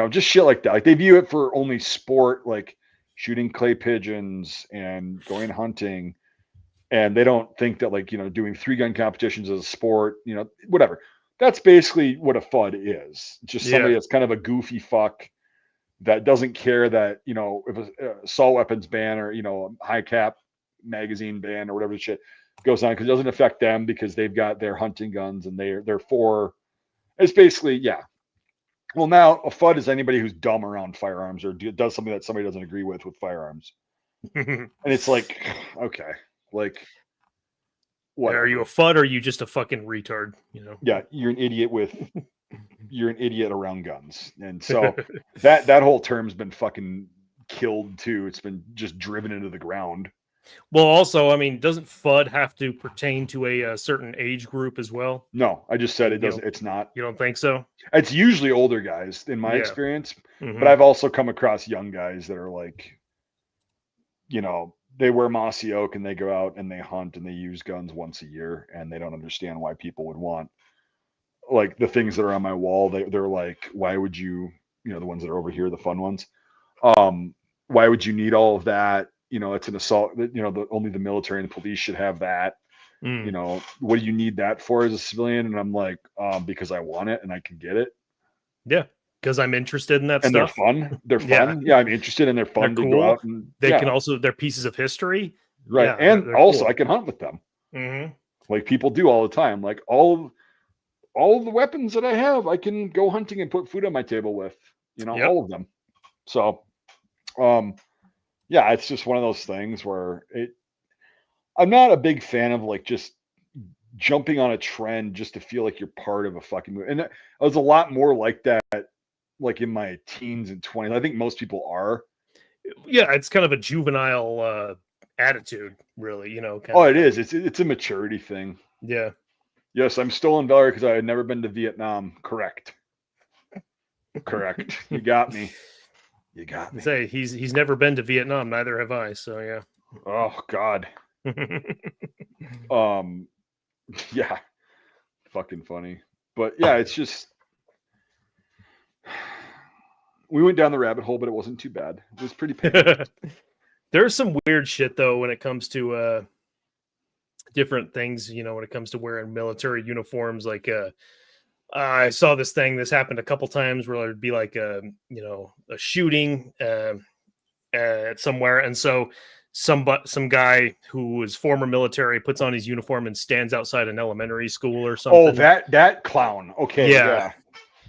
just shit like that. Like they view it for only sport, like shooting clay pigeons and going hunting. And they don't think that like, doing 3-gun competitions as a sport, whatever. That's basically what a FUD is. Just somebody that's kind of a goofy fuck that doesn't care that, if a assault weapons ban, or, a high cap magazine ban, or whatever the shit goes on, because it doesn't affect them, because they've got their hunting guns, and they're for, it's basically, yeah. Well, now a FUD is anybody who's dumb around firearms, or does something that somebody doesn't agree with firearms. And it's like, okay, like, whatever. Are you a FUD, or are you just a fucking retard? Yeah, you're an idiot around guns. And so that whole term's been fucking killed too. It's been just driven into the ground. Well, also, I mean, doesn't FUD have to pertain to a certain age group as well? No, I just said it doesn't. It's not. You don't think so? It's usually older guys in my experience, but I've also come across young guys that are like, they wear mossy oak and they go out and they hunt and they use guns once a year, and they don't understand why people would want, like, the things that are on my wall. They're like, why would you, the ones that are over here, the fun ones, why would you need all of that? it's an assault that, only the military and the police should have that. Mm. What do you need that for as a civilian? And I'm like, because I want it and I can get it. Yeah, because I'm interested in that And stuff. they're fun. They're Yeah. fun. Yeah, I'm interested and they're fun They're to go cool. out and They can also, they're pieces of history. right. Yeah, And they're also cool. I can hunt with them. Mm-hmm. Like people do all the time. Like all of the weapons that I have, I can go hunting and put food on my table with, Yep. all of them. So, yeah, it's just one of those things where I'm not a big fan of like just jumping on a trend just to feel like you're part of a fucking movie. And I was a lot more like that, like in my teens and 20s. I think most people are. Yeah, it's kind of a juvenile attitude, really. Kind Oh, of it thing. is. It's a maturity thing. Yeah. Yes, I'm stolen valor because I had never been to Vietnam. Correct. Correct. You got me. You got me. Say he's never been to Vietnam. Neither have I. So yeah. Oh God. Yeah. Fucking funny. But yeah, it's just we went down the rabbit hole, but it wasn't too bad. It was pretty painless. There's some weird shit though when it comes to different things, when it comes to wearing military uniforms. Like I saw this happened a couple times where there'd be like a shooting at somewhere, and so some guy who was former military puts on his uniform and stands outside an elementary school or something. Oh, that clown. Okay, yeah.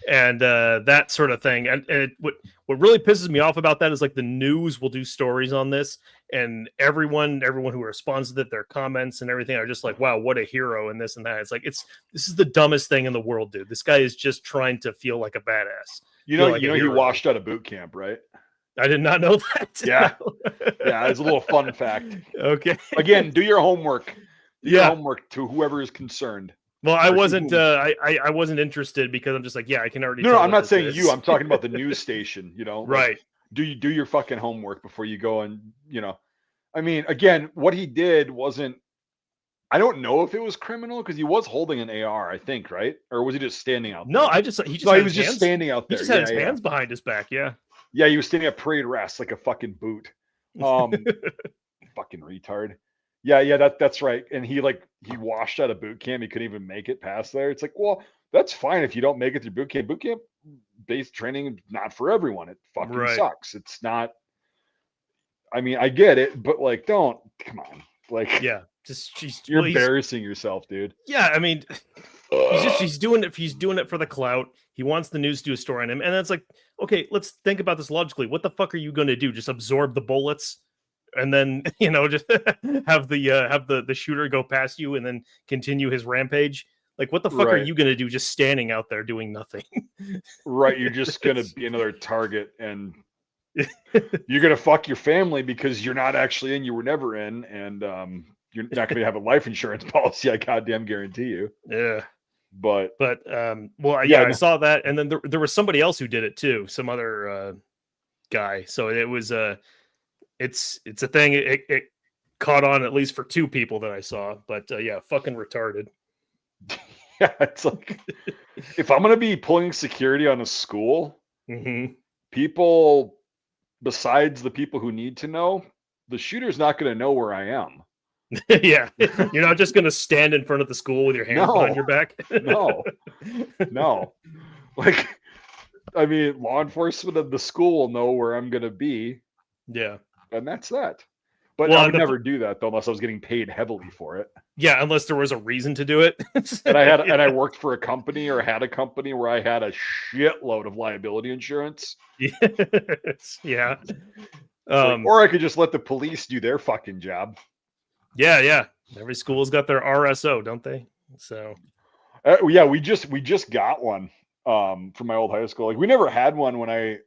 And that sort of thing. And what really pisses me off about that is like the news will do stories on this, and everyone who responds to it, their comments and everything are just like, wow, what a hero, and this and that. It's like this is the dumbest thing in the world, dude. This guy is just trying to feel like a badass. He washed out of boot camp, right? I did not know that. Yeah. Yeah, it's a little fun fact. Okay. Again, do your homework. Do your homework to whoever is concerned. Well, I wasn't. I wasn't interested because I'm just like, yeah, I can already. No, I'm not saying you. I'm talking about the news station. Right? Do your fucking homework before you go and I mean, again, what he did wasn't. I don't know if it was criminal because he was holding an AR, I think, right? Or was he just standing out there? No, he was just standing out there. He just had his hands behind his back. Yeah. Yeah, he was standing at parade rest like a fucking boot. Fucking retard. Yeah, that's right. And he washed out of boot camp. He couldn't even make it past there. It's like, well, that's fine if you don't make it through boot camp. Boot camp based training, not for everyone. It fucking sucks. It's not. I mean, I get it, but come on. Yeah, you're embarrassing yourself, dude. Yeah, I mean, he's doing it. He's doing it for the clout. He wants the news to do a story on him, and it's like, okay, let's think about this logically. What the fuck are you going to do? Just absorb the bullets? And then just have the shooter go past you and then continue his rampage. Like, what the fuck are you gonna do just standing out there doing nothing? Right, you're just gonna be another target, and you're gonna fuck your family because you're not actually in. You were never in, and you're not gonna have a life insurance policy. I goddamn guarantee you. Yeah, but I saw that, and then there was somebody else who did it too. Some other guy. So it was It's a thing. It caught on at least for two people that I saw, but yeah, fucking retarded. Yeah, it's like if I'm gonna be pulling security on a school, people besides the people who need to know, the shooter's not gonna know where I am. Yeah, you're not just gonna stand in front of the school with your hands behind your back. No. Like, I mean, law enforcement of the school will know where I'm gonna be. Yeah. And that's that. But I would never do that though, unless I was getting paid heavily for it. Yeah, unless there was a reason to do it. and I worked for a company or had a company where I had a shitload of liability insurance. Yes. Yeah. Or I could just let the police do their fucking job. Yeah. Every school's got their RSO, don't they? So yeah, we just got one from my old high school. Like, we never had one when I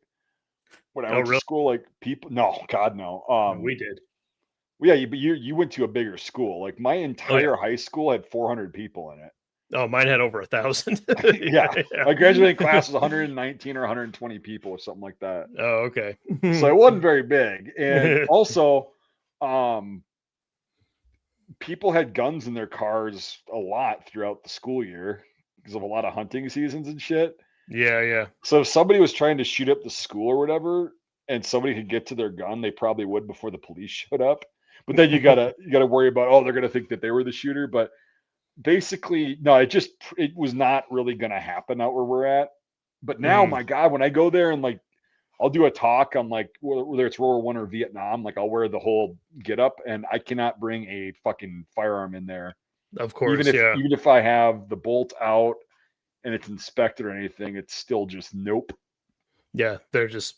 went to school. Like, people, no, God, no. We did. Yeah, but you went to a bigger school. Like, my entire high school had 400 people in it. Oh, mine had over 1,000. Yeah. My graduating class was 119 or 120 people or something like that. Oh, okay. So it wasn't very big. And also, people had guns in their cars a lot throughout the school year because of a lot of hunting seasons and shit. Yeah. So if somebody was trying to shoot up the school or whatever, and somebody could get to their gun, they probably would before the police showed up. But then you gotta worry about, oh, they're gonna think that they were the shooter. But basically, no, it was not really gonna happen out where we're at. But now, Mm, my God, when I go there and like I'll do a talk on like whether it's World War One or Vietnam, like I'll wear the whole get up, and I cannot bring a fucking firearm in there, of even course, if yeah. even if I have the bolt out and it's inspected or anything. It's still just nope. Yeah, they're just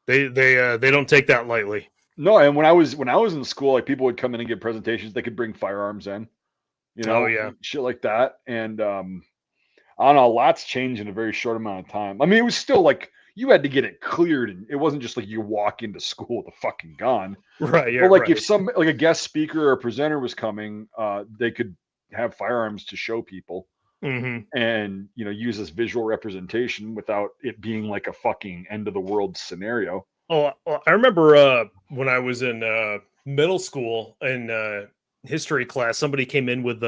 they don't take that lightly. No, and when I was in school, like people would come in and give presentations. They could bring firearms in, Oh yeah. shit like that. And I don't know, a lot's changed in a very short amount of time. I mean, it was still like you had to get it cleared, and it wasn't just like you walk into school with a fucking gun. Right, yeah, But like right. if some like a guest speaker or a presenter was coming, they could have firearms to show people Hmm. and use as visual representation without it being like a fucking end of the world scenario. Oh, I remember when I was in middle school in history class, somebody came in with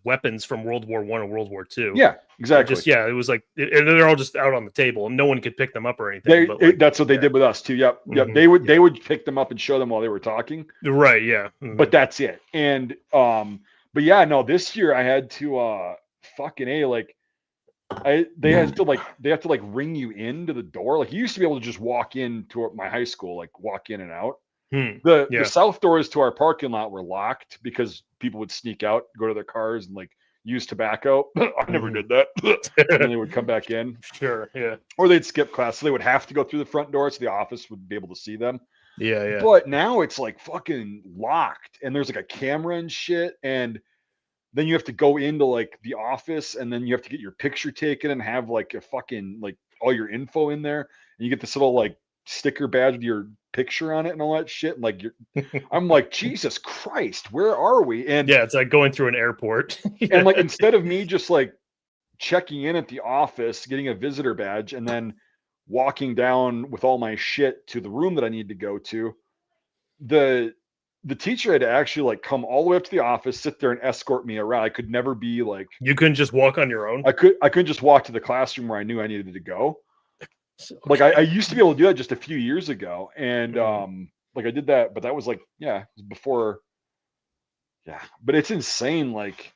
weapons from World War One or World War Two, Yeah, and exactly. just yeah, it was like, and they're all just out on the table, and no one could pick them up or anything. But like, That's what they yeah, did with us too. Yep, yep. hmm, They would pick them up and show them while they were talking, right, yeah, hmm, but that's it. And but yeah, no, this year I had to fucking A, like they have to ring you into the door. Like you used to be able to just walk into my high school, like walk in and out. hmm, The yeah, south doors to our parking lot were locked because people would sneak out, go to their cars, and like use tobacco. I never hmm. did that. And then they would come back in, Sure, yeah, or they'd skip class, so they would have to go through the front door so the office would be able to see them. yeah, yeah. But now it's like fucking locked, and there's like a camera and shit, and then you have to go into like the office, and then you have to get your picture taken and have like a fucking like all your info in there, and you get this little like sticker badge with your picture on it and all that shit. And like I'm like, Jesus Christ, where are we? And Yeah, it's like going through an airport. and Yeah. like instead of me just like checking in at the office, getting a visitor badge, and then walking down with all my shit to the room that I need to go to, the the teacher had to actually like come all the way up to the office, sit there and escort me around. I could never be like You couldn't just walk on your own. I couldn't just walk to the classroom where I knew I needed to go. Like I Okay. used to be able to do that just a few years ago. And Mm. like I did that, but that was like, yeah, it was before. Yeah. But it's insane like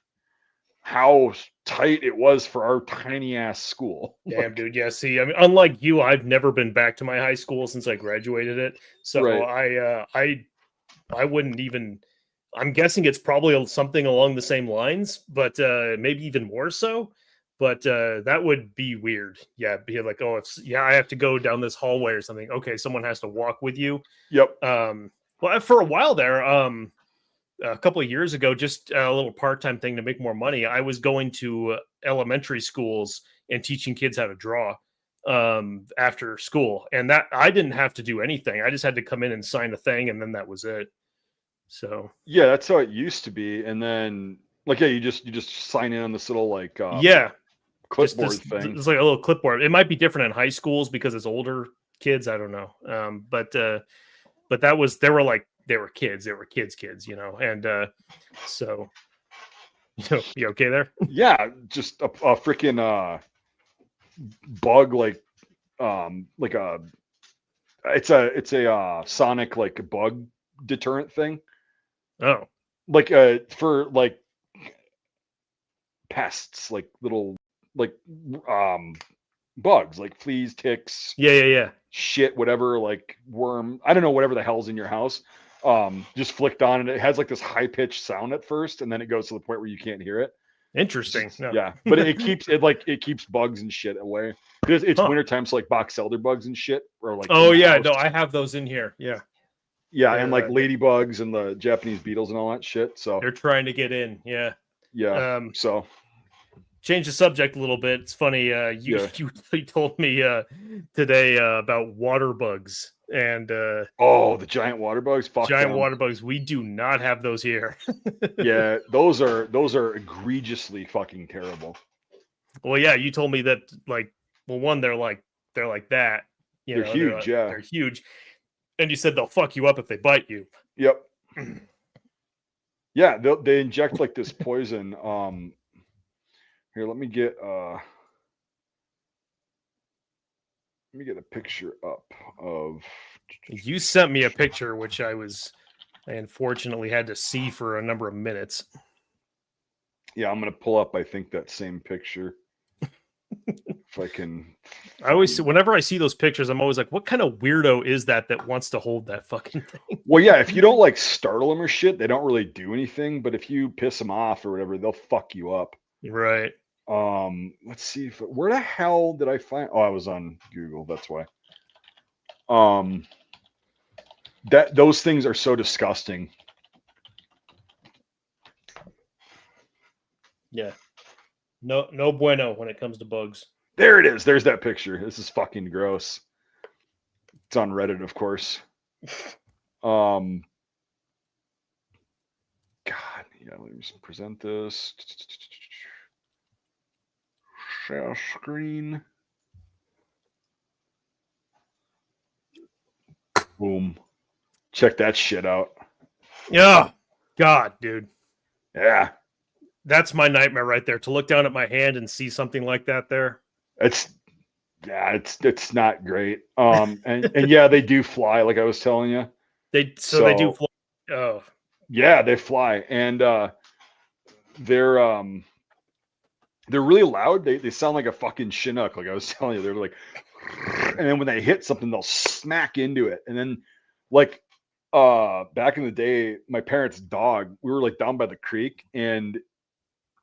how tight it was for our tiny ass school. Damn, Like, dude. Yeah, see, I mean, unlike you, I've never been back to my high school since I graduated it. So right. I wouldn't even. I'm guessing it's probably something along the same lines, but maybe even more so. But that would be weird. Yeah, be like, oh, if yeah, I have to go down this hallway or something. Okay, someone has to walk with you. Yep. Well, for a while there, a couple of years ago, just a little part-time thing to make more money, I was going to elementary schools and teaching kids how to draw after school, and that I didn't have to do anything. I just had to come in and sign a thing, and then that was it. So Yeah, that's how it used to be. And then like yeah, you just sign in on this little like yeah, just clipboard thing. it's like a little clipboard. It might be different in high schools because it's older kids. I don't know, but that was they were kids, kids, and so you okay there? Yeah, just a freaking bug like a it's a sonic like bug deterrent thing. Oh, Like for like pests, like little like um bugs, like fleas, ticks, yeah, yeah, yeah. shit, whatever, like worm. I don't know, whatever the hell's in your house. Just flicked on and it has like this high pitched sound at first, and then it goes to the point where you can't hear it. It's Interesting. just No. yeah, but it keeps bugs and shit away. Because it's Huh. wintertime, so like box elder bugs and shit are like in Oh the yeah, house. no, I have those in here. Yeah, Yeah, and like they're ladybugs and the Japanese beetles and all that shit. So they're trying to get in. Yeah. yeah, Um, so change the subject a little bit. It's funny. You yeah. you told me today about water bugs and Oh, the giant water bugs, fuck giant them. water bugs. We do not have those here. Yeah, those are egregiously fucking terrible. Well, yeah, you told me that like, well, one they're like that. They're huge, yeah. They're huge, and you said they'll fuck you up if they bite you. Yep. Yeah, they inject like this poison. Here, let me get Let me get a picture up of. You sent me a picture, which I unfortunately had to see for a number of minutes. Yeah, I'm gonna pull up. I think that same picture. If I can. I always, whenever I see those pictures, I'm always like, "What kind of weirdo is that wants to hold that fucking thing?" Well, yeah, if you don't like startle them or shit, they don't really do anything. But if you piss them off or whatever, they'll fuck you up. Right. Let's see if where the hell did I find? Oh, I was on Google. That's why. That those things are so disgusting. Yeah. No bueno when it comes to bugs. There it is. There's that picture. This is fucking gross. It's on Reddit, of course. God, yeah, let me just present this. Share screen. Boom. Check that shit out. Yeah. God, dude. Yeah. That's my nightmare right there. To look down at my hand and see something like that there. It's not great. And yeah, they do fly, like I was telling you. They do fly. Oh. Yeah, they fly. And they're really loud. They sound like a fucking Chinook, like I was telling you. They're like, and then when they hit something, they'll smack into it. And then like back in the day, my parents' dog, we were like down by the creek and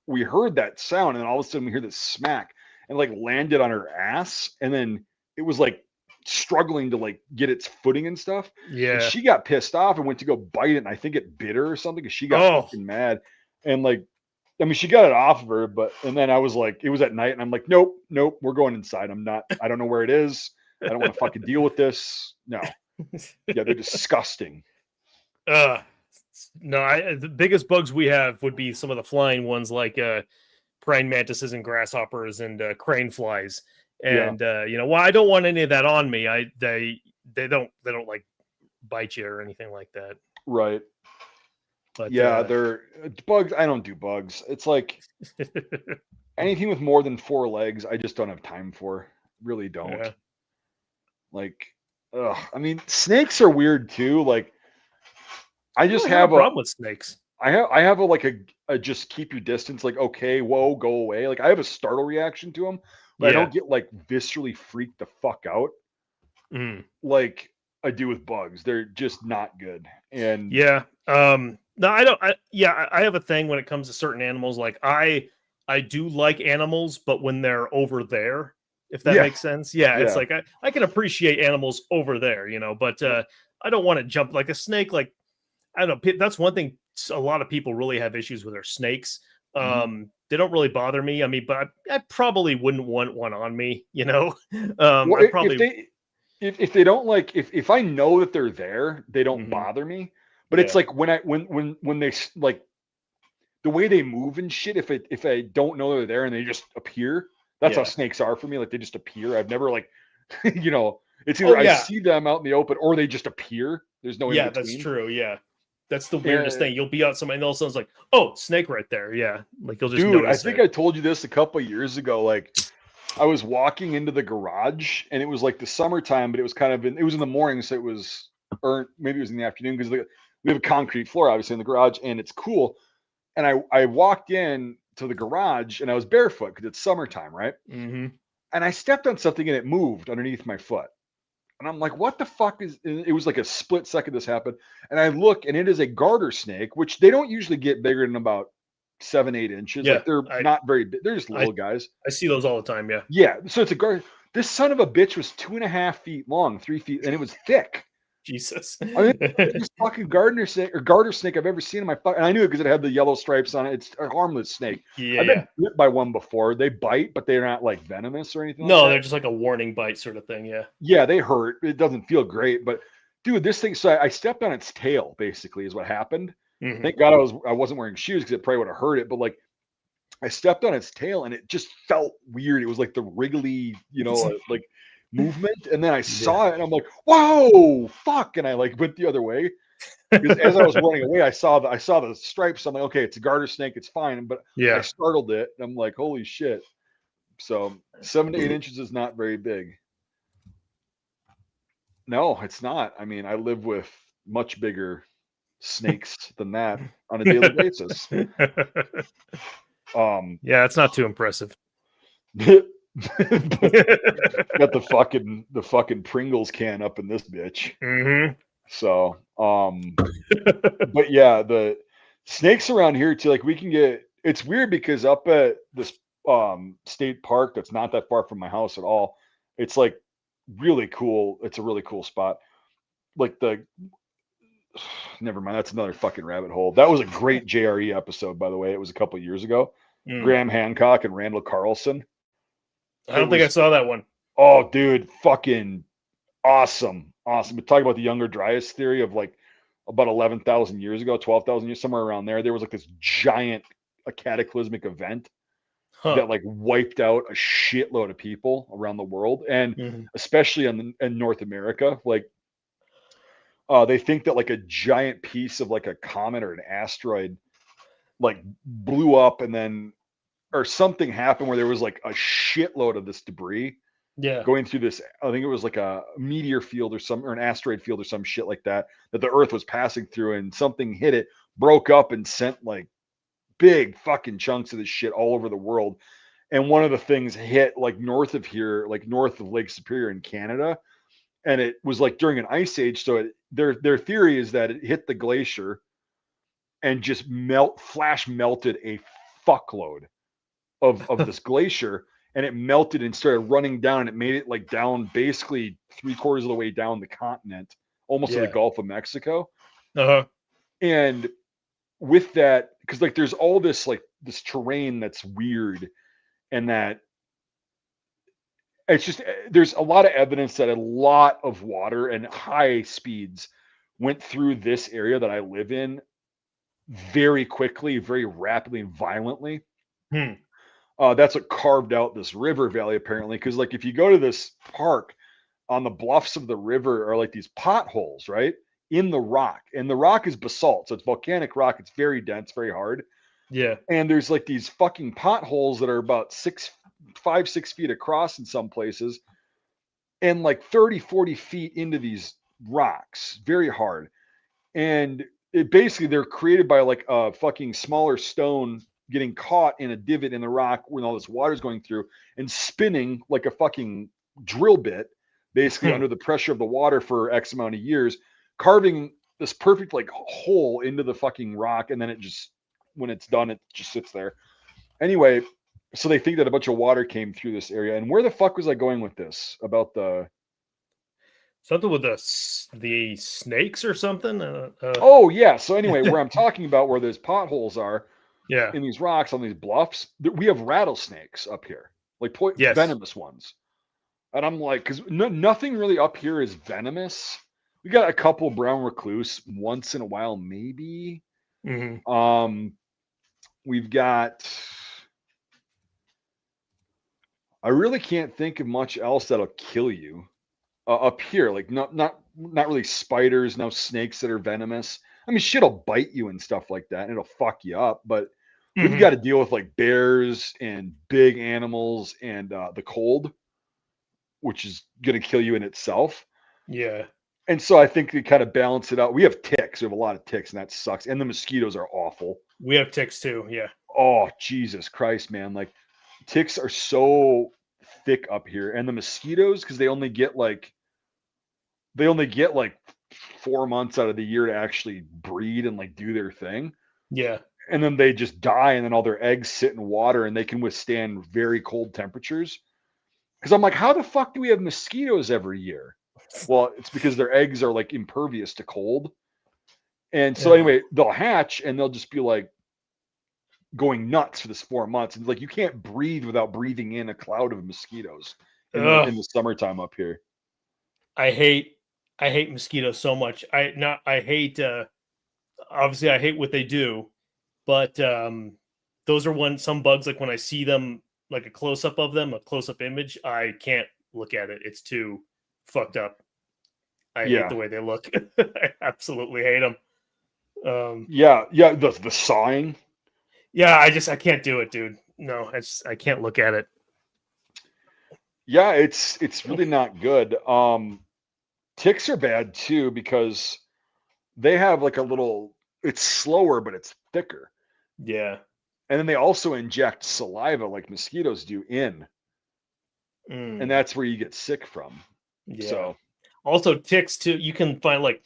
we heard that sound, and all of a sudden we hear this smack and like landed on her ass, and then it was like struggling to like get its footing and stuff. Yeah. And she got pissed off and went to go bite it, and I think it bit her or something because she got fucking mad. And like, I mean, she got it off of her, but and then I was like, it was at night, and I'm like, nope, we're going inside. I don't know where it is. I don't want to fucking deal with this. No. Yeah, they're disgusting. No, the biggest bugs we have would be some of the flying ones like praying mantises and grasshoppers and crane flies. And well, I don't want any of that on me. They don't like bite you or anything like that. Right. But yeah, they're bugs. I don't do bugs. It's like anything with more than 4 legs, I just don't have time for. Really don't. Yeah. Like, I mean, snakes are weird too. Like, I just have a problem with snakes. I have a just keep your distance. Like, okay, whoa, go away. Like, I have a startle reaction to them, but I don't get like viscerally freaked the fuck out. Like I do with bugs. They're just not good. And yeah, no, I don't. I have a thing when it comes to certain animals. Like I do like animals, but when they're over there, if that makes sense. Yeah, it's like I can appreciate animals over there, but I don't want to jump like a snake. Like I don't know. That's one thing. A lot of people really have issues with their snakes. They don't really bother me. I mean, but I probably wouldn't want one on me. Well, if they don't like, if I know that they're there, they don't bother me. But it's like when they like the way they move and shit. If I don't know they're there and they just appear, that's how snakes are for me. Like they just appear. I've never like, it's either I see them out in the open or they just appear. There's no in between. That's true. Yeah. That's the weirdest thing. You'll be out somewhere and all of a sudden it's like, oh, snake right there. Yeah. Like you'll just notice I think I told you this a couple of years ago. Like I was walking into the garage and it was like the summertime, but it was kind of it was in the morning. So it was, or maybe it was in the afternoon because we have a concrete floor, obviously in the garage and it's cool. And I walked in to the garage and I was barefoot because it's summertime. Right. And I stepped on something and it moved underneath my foot. And I'm like, what the fuck is, it was like a split second this happened. And I look and it is a garter snake, which they don't usually get bigger than about 7-8 inches. Yeah, like they're not very big. They're just little guys. I see those all the time. Yeah. Yeah. So it's a garter. This son of a bitch was 2.5 feet long, 3 feet, and it was thick. Jesus. I mean, this fucking garter snake I've ever seen in my fucking, and I knew it because it had the yellow stripes on it. It's a harmless snake. Yeah. I've been bit by one before. They bite, but they're not like venomous or anything. No, they're just like a warning bite sort of thing. Yeah. Yeah, they hurt. It doesn't feel great, but dude, this thing. So I stepped on its tail. Basically, is what happened. Thank God I wasn't wearing shoes because it probably would have hurt it. But like, I stepped on its tail and it just felt weird. It was like the wriggly, like movement. And then I saw it and I'm like, whoa, fuck. And I like went the other way. Because as I was running away, I saw the stripes. I'm like, okay, it's a garter snake, it's fine. But I startled it. And I'm like, holy shit. So 7 to 8 inches is not very big. No, it's not. I mean, I live with much bigger snakes than that on a daily basis. Um, Yeah, it's not too impressive. but got the fucking Pringles can up in this bitch. Hmm. So, but yeah, the snakes around here too. Like we can get. It's weird because up at this state park that's not that far from my house at all. It's like really cool. It's a really cool spot. Like the never mind. That's another fucking rabbit hole. That was a great JRE episode, by the way. It was a couple years ago. Mm. Graham Hancock and Randall Carlson. I don't think I saw that one. Oh, dude, fucking awesome. Awesome. We talk about the Younger Dryas theory of like about 11,000 years ago, 12,000 years, somewhere around there. There was like this giant a cataclysmic event Huh. that like wiped out a shitload of people around the world, and Mhm. especially in North America. Like they think that like a giant piece of like a comet or an asteroid like blew up, and then or something happened where there was like a shitload of this debris Yeah. going through this. I think it was like a meteor field or an asteroid field or some shit like that that the Earth was passing through, and something hit it, broke up, and sent like big fucking chunks of this shit all over the world. And one of the things hit like north of here, like north of Lake Superior in Canada, and it was like during an ice age. So their theory is that it hit the glacier and just flash melted a fuckload of this glacier, and it melted and started running down, and it made it like down basically 3/4 of the way down the continent, almost to the Yeah. Gulf of Mexico. Uh-huh. And with that, because like there's all this like this terrain that's weird, and that it's just there's a lot of evidence that a lot of water and high speeds went through this area that I live in very quickly, very rapidly and violently. Hmm. That's what carved out this river valley apparently. Because like if you go to this park, on the bluffs of the river are like these potholes, right? In the rock. And the rock is basalt. So it's volcanic rock. It's very dense, very hard. Yeah. And there's like these fucking potholes that are about 6 feet across in some places, and like 30, 40 feet into these rocks. Very hard. And it basically they're created by like a fucking smaller stone getting caught in a divot in the rock when all this water is going through and spinning like a fucking drill bit, basically Hmm. under the pressure of the water for X amount of years, carving this perfect like hole into the fucking rock, and then it just when it's done, it just sits there. Anyway, so they think that a bunch of water came through this area. And where the fuck was I going with this? About the Something with the snakes or something. oh yeah. So anyway, where I'm talking about where those potholes are Yeah. in these rocks on these bluffs, we have rattlesnakes up here, like Yes. venomous ones. And I'm like, because nothing really up here is venomous. We got a couple brown recluse once in a while, maybe. Hmm. We've got. I really can't think of much else that'll kill you up here. Like not really spiders, no snakes that are venomous. I mean, shit'll bite you and stuff like that, and it'll fuck you up. But we've Hmm. got to deal with like bears and big animals and the cold, which is going to kill you in itself. Yeah. And so I think we kind of balance it out. We have ticks. We have a lot of ticks, and that sucks. And the mosquitoes are awful. We have ticks too. Yeah. Oh, Jesus Christ, man. Like ticks are so thick up here. And the mosquitoes, because they only get like 4 months out of the year to actually breed and like do their thing. Yeah. And then they just die, and then all their eggs sit in water, and they can withstand very cold temperatures. Because I'm like, how the fuck do we have mosquitoes every year? Well, it's because their eggs are like impervious to cold. And so Yeah. anyway, they'll hatch and they'll just be like going nuts for this 4 months. And like you can't breathe without breathing in a cloud of mosquitoes in the Ugh. in the summertime up here. I hate mosquitoes so much. I hate obviously I hate what they do, but those are some bugs like when I see them like a close up of them, a close up image, I can't look at it. It's too fucked up. I hate the Yeah. way they look. I absolutely hate them. Yeah. Yeah. The sawing. Yeah, I can't do it, dude. No, I can't look at it. Yeah, it's really not good. ticks are bad too because they have like a little. It's slower, but it's thicker. Yeah. And then they also inject saliva like mosquitoes do in, and that's where you get sick from. Yeah. So also ticks too. You can find like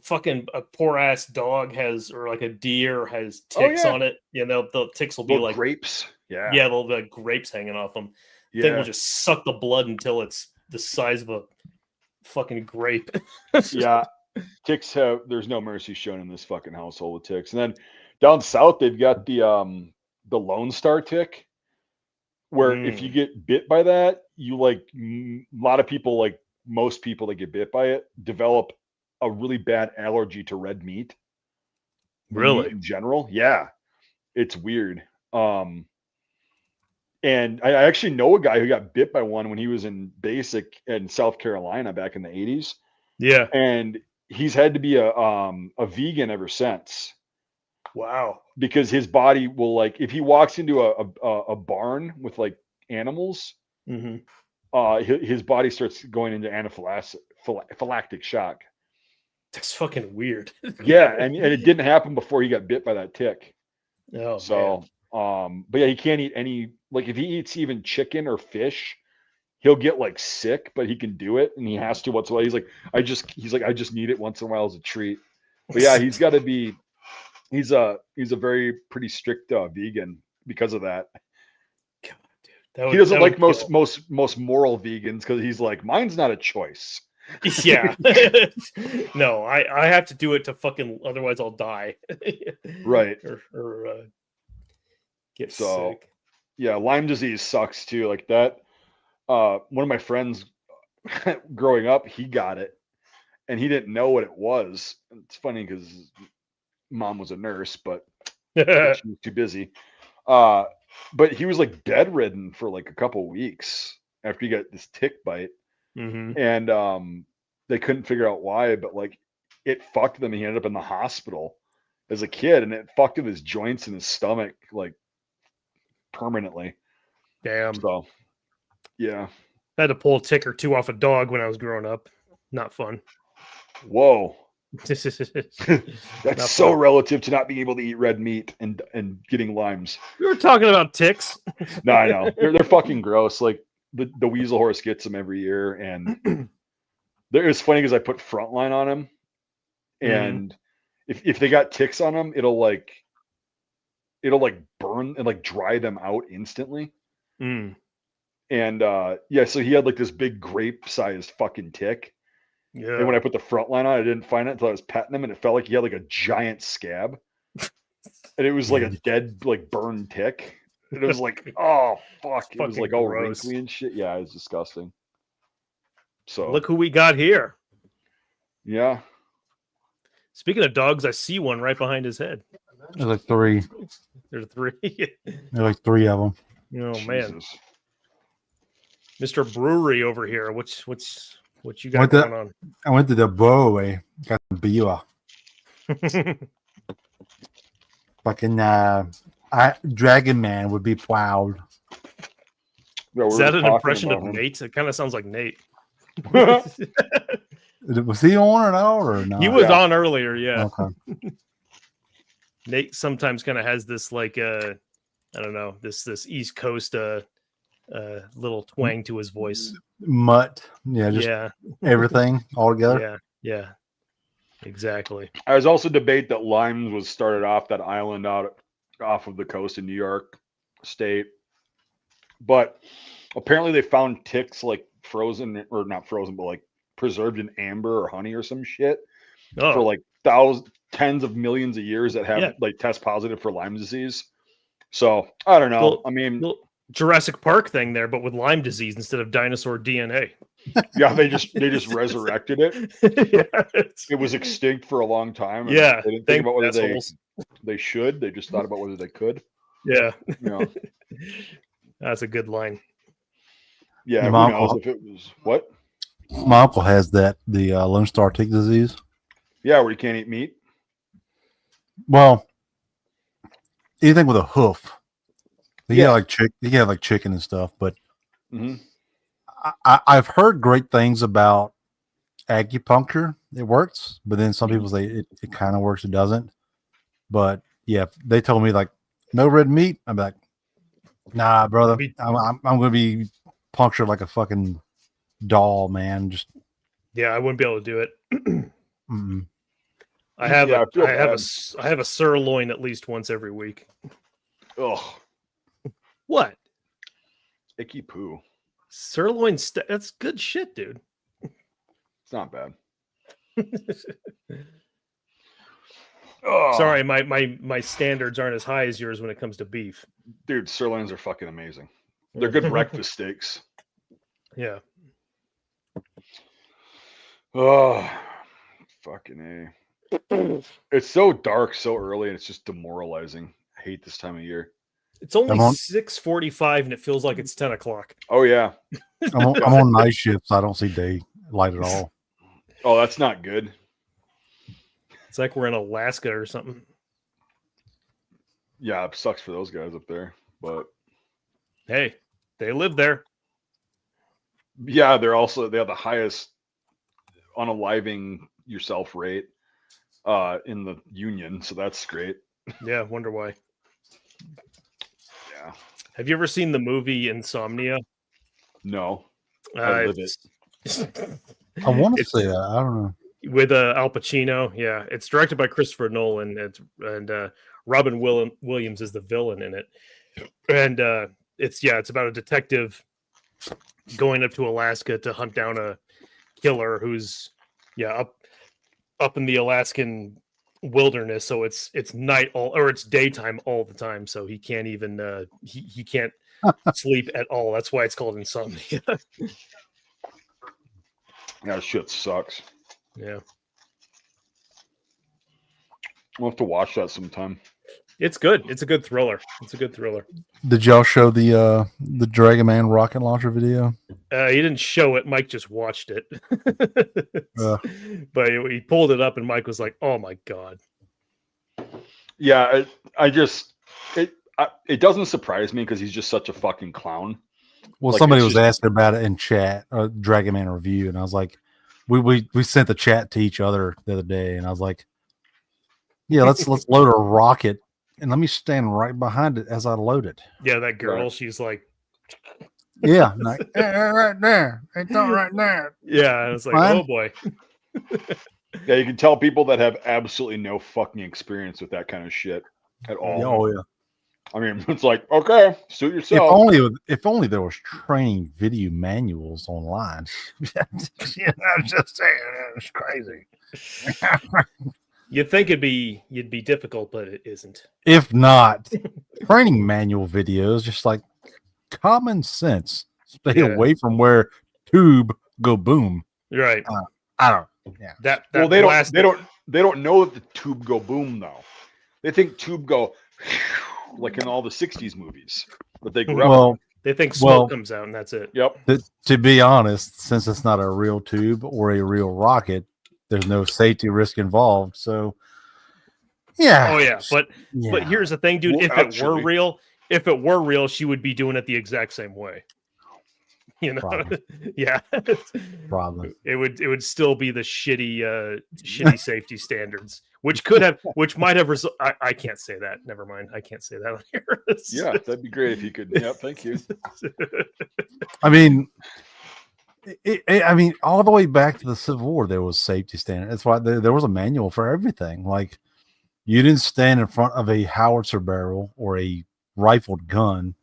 fucking a poor ass dog has, or like a deer has ticks on it. You know, the ticks will be like grapes. Yeah. Yeah, they'll be like grapes hanging off them. Thing will just suck the blood until it's the size of a fucking grape. Yeah. Ticks there's no mercy shown in this fucking household with ticks. And then down south they've got the Lone Star tick, where if you get bit by that, you like a lot of people, like most people that get bit by it, develop a really bad allergy to red meat. Really? Meat in general. Yeah. It's weird. And I actually know a guy who got bit by one when he was in basic in South Carolina back in the 80s. Yeah. And he's had to be a vegan ever since. Wow. Because his body will, like, if he walks into a barn with like animals, his body starts going into anaphylactic shock. That's fucking weird. Yeah, and it didn't happen before he got bit by that tick. Oh, so but yeah, he can't eat any, like if he eats even chicken or fish, he'll get like sick, but he can do it, and he has to once in a while. He's like, I just need it once in a while as a treat. But yeah, he's got to be. He's a very pretty strict vegan because of that. God, dude, he doesn't like most moral vegans because he's like, mine's not a choice. Yeah. No, I have to do it to fucking, otherwise I'll die. Right. Or get sick. Yeah, Lyme disease sucks too. Like that. One of my friends growing up, he got it, and he didn't know what it was. It's funny because mom was a nurse, but she was too busy. But he was like bedridden for like a couple weeks after he got this tick bite, and they couldn't figure out why. But like, it fucked them. He ended up in the hospital as a kid, and it fucked with his joints and his stomach like permanently. Damn. So, yeah, I had to pull a tick or two off a dog when I was growing up. Not fun. Whoa. That's so fun. relative to not being able to eat red meat and getting limes. We were talking about ticks. No, I know. They're fucking gross. Like the weasel horse gets them every year, and it's funny because I put Frontline on them, and if they got ticks on them, it'll like burn and like dry them out instantly. And yeah, so he had like this big grape-sized fucking tick. Yeah. And when I put the Frontline on, I didn't find it until I was petting him, and it felt like he had like a giant scab. And it was like a dead, like burned tick. And it was like, oh fuck. It was like all wrinkly and shit. Yeah, it was disgusting. So look who we got here. Yeah. Speaking of dogs, I see one right behind his head. There's like three. There's three. There's like three of them. Oh Jesus. Man. Mr. Brewery over here. What you got going on? I went to the brewery, got some beer. Fucking Dragon Man would be proud. Is that an impression of Nate? It kind of sounds like Nate. Was he on or not? He was on earlier, yeah. Okay. Nate sometimes kind of has this like I don't know, this East Coast little twang to his voice. Mutt. Yeah, just everything all together. Yeah. Exactly. I was also debate that Limes was started off that island off of the coast in New York State. But apparently they found ticks like frozen, or not frozen, but like preserved in amber or honey or some shit for like tens of millions of years that have like test positive for Lyme disease. So I don't know. I mean, Jurassic Park thing there, but with Lyme disease instead of dinosaur DNA. Yeah, they just resurrected it. It was extinct for a long time. And they didn't think about whether they should. They just thought about whether they could. Yeah. You know. That's a good line. Yeah, who knows if it was what? My uncle has the Lone Star tick disease. Yeah, where you can't eat meat. Well, anything with a hoof. He had like chicken and stuff, but I've heard great things about acupuncture, it works, but then some people say it kind of works, it doesn't. But yeah, they told me like no red meat. I'm like, nah, brother, I'm gonna be punctured like a fucking doll, man. Just Yeah, I wouldn't be able to do it. mm-mm. I have Yeah, I feel I have a sirloin at least once every week. Ugh, What? icky poo. Sirloin that's good shit, dude. It's not bad. Sorry, my standards aren't as high as yours when it comes to beef. Dude, sirloins are fucking amazing. They're good breakfast steaks. Yeah. Oh, fucking A. It's so dark so early and it's just demoralizing. I hate this time of year. It's only I'm on- 6:45 and it feels like it's 10 o'clock. Oh, yeah. I'm on night shift, so I don't see daylight at all. Oh, that's not good. It's like we're in Alaska or something. Yeah, it sucks for those guys up there. But Hey, they live there. yeah, they have the highest unaliving yourself rate in the union, so that's great. Yeah, wonder why. Yeah. Have you ever seen the movie Insomnia? No. I live I want to It's- say that. I don't know. With Al Pacino. Yeah, it's directed by Christopher Nolan. And Robin Williams is the villain in it. And it's about a detective going up to Alaska to hunt down a killer who's up in the Alaskan wilderness. So it's night it's daytime all the time. So he can't even he can't sleep at all. That's why it's called insomnia. That shit sucks. Yeah, We'll have to watch that sometime. it's good. It's a good thriller. Did y'all show the Dragon Man rocket launcher video? He didn't show it. Mike just watched it. Uh. But he pulled it up, and Mike was like, "Oh my god!" Yeah, it doesn't surprise me because he's just such a fucking clown. Well, Like, somebody it's was just- asking about it in chat, Dragon Man review, and I was like, we sent the chat to each other the other day, and I was like, yeah, let's load a rocket, and let me stand right behind it as I load it. Yeah, that girl. Right. She's like, Yeah, like, right there, it's not right there. yeah. And it's like, Fine. oh boy. Yeah, you can tell people that have absolutely no fucking experience with that kind of shit at all. Oh yeah. I mean, it's like, okay, suit If yourself. only there was training video manuals online. I'm just saying, it's crazy. You'd think you'd be difficult, but it isn't. If not, training manual videos, just like common sense. Stay Yeah. away from where tube go boom. Right. I don't. Yeah. That Well, they blast- don't know that the tube go boom though. They think tube go like in all the '60s movies that they grew up. Well, They think smoke comes out and that's it. Yep. to be honest, since it's not a real tube or a real rocket, there's no safety risk involved. So, yeah. Oh yeah, but Yeah. here's the thing, dude. Well, If it were real, she would be doing it the exact same way. You know, Probably. yeah. Probably. It would still be the shitty safety standards, which might have I can't say that. Never mind. I can't say that on here. Yeah, that'd be great if you could. Yep, thank you. I mean, all the way back to the Civil War, there was safety standard. That's why there was a manual for everything. Like, you didn't stand in front of a howitzer barrel or a rifled gun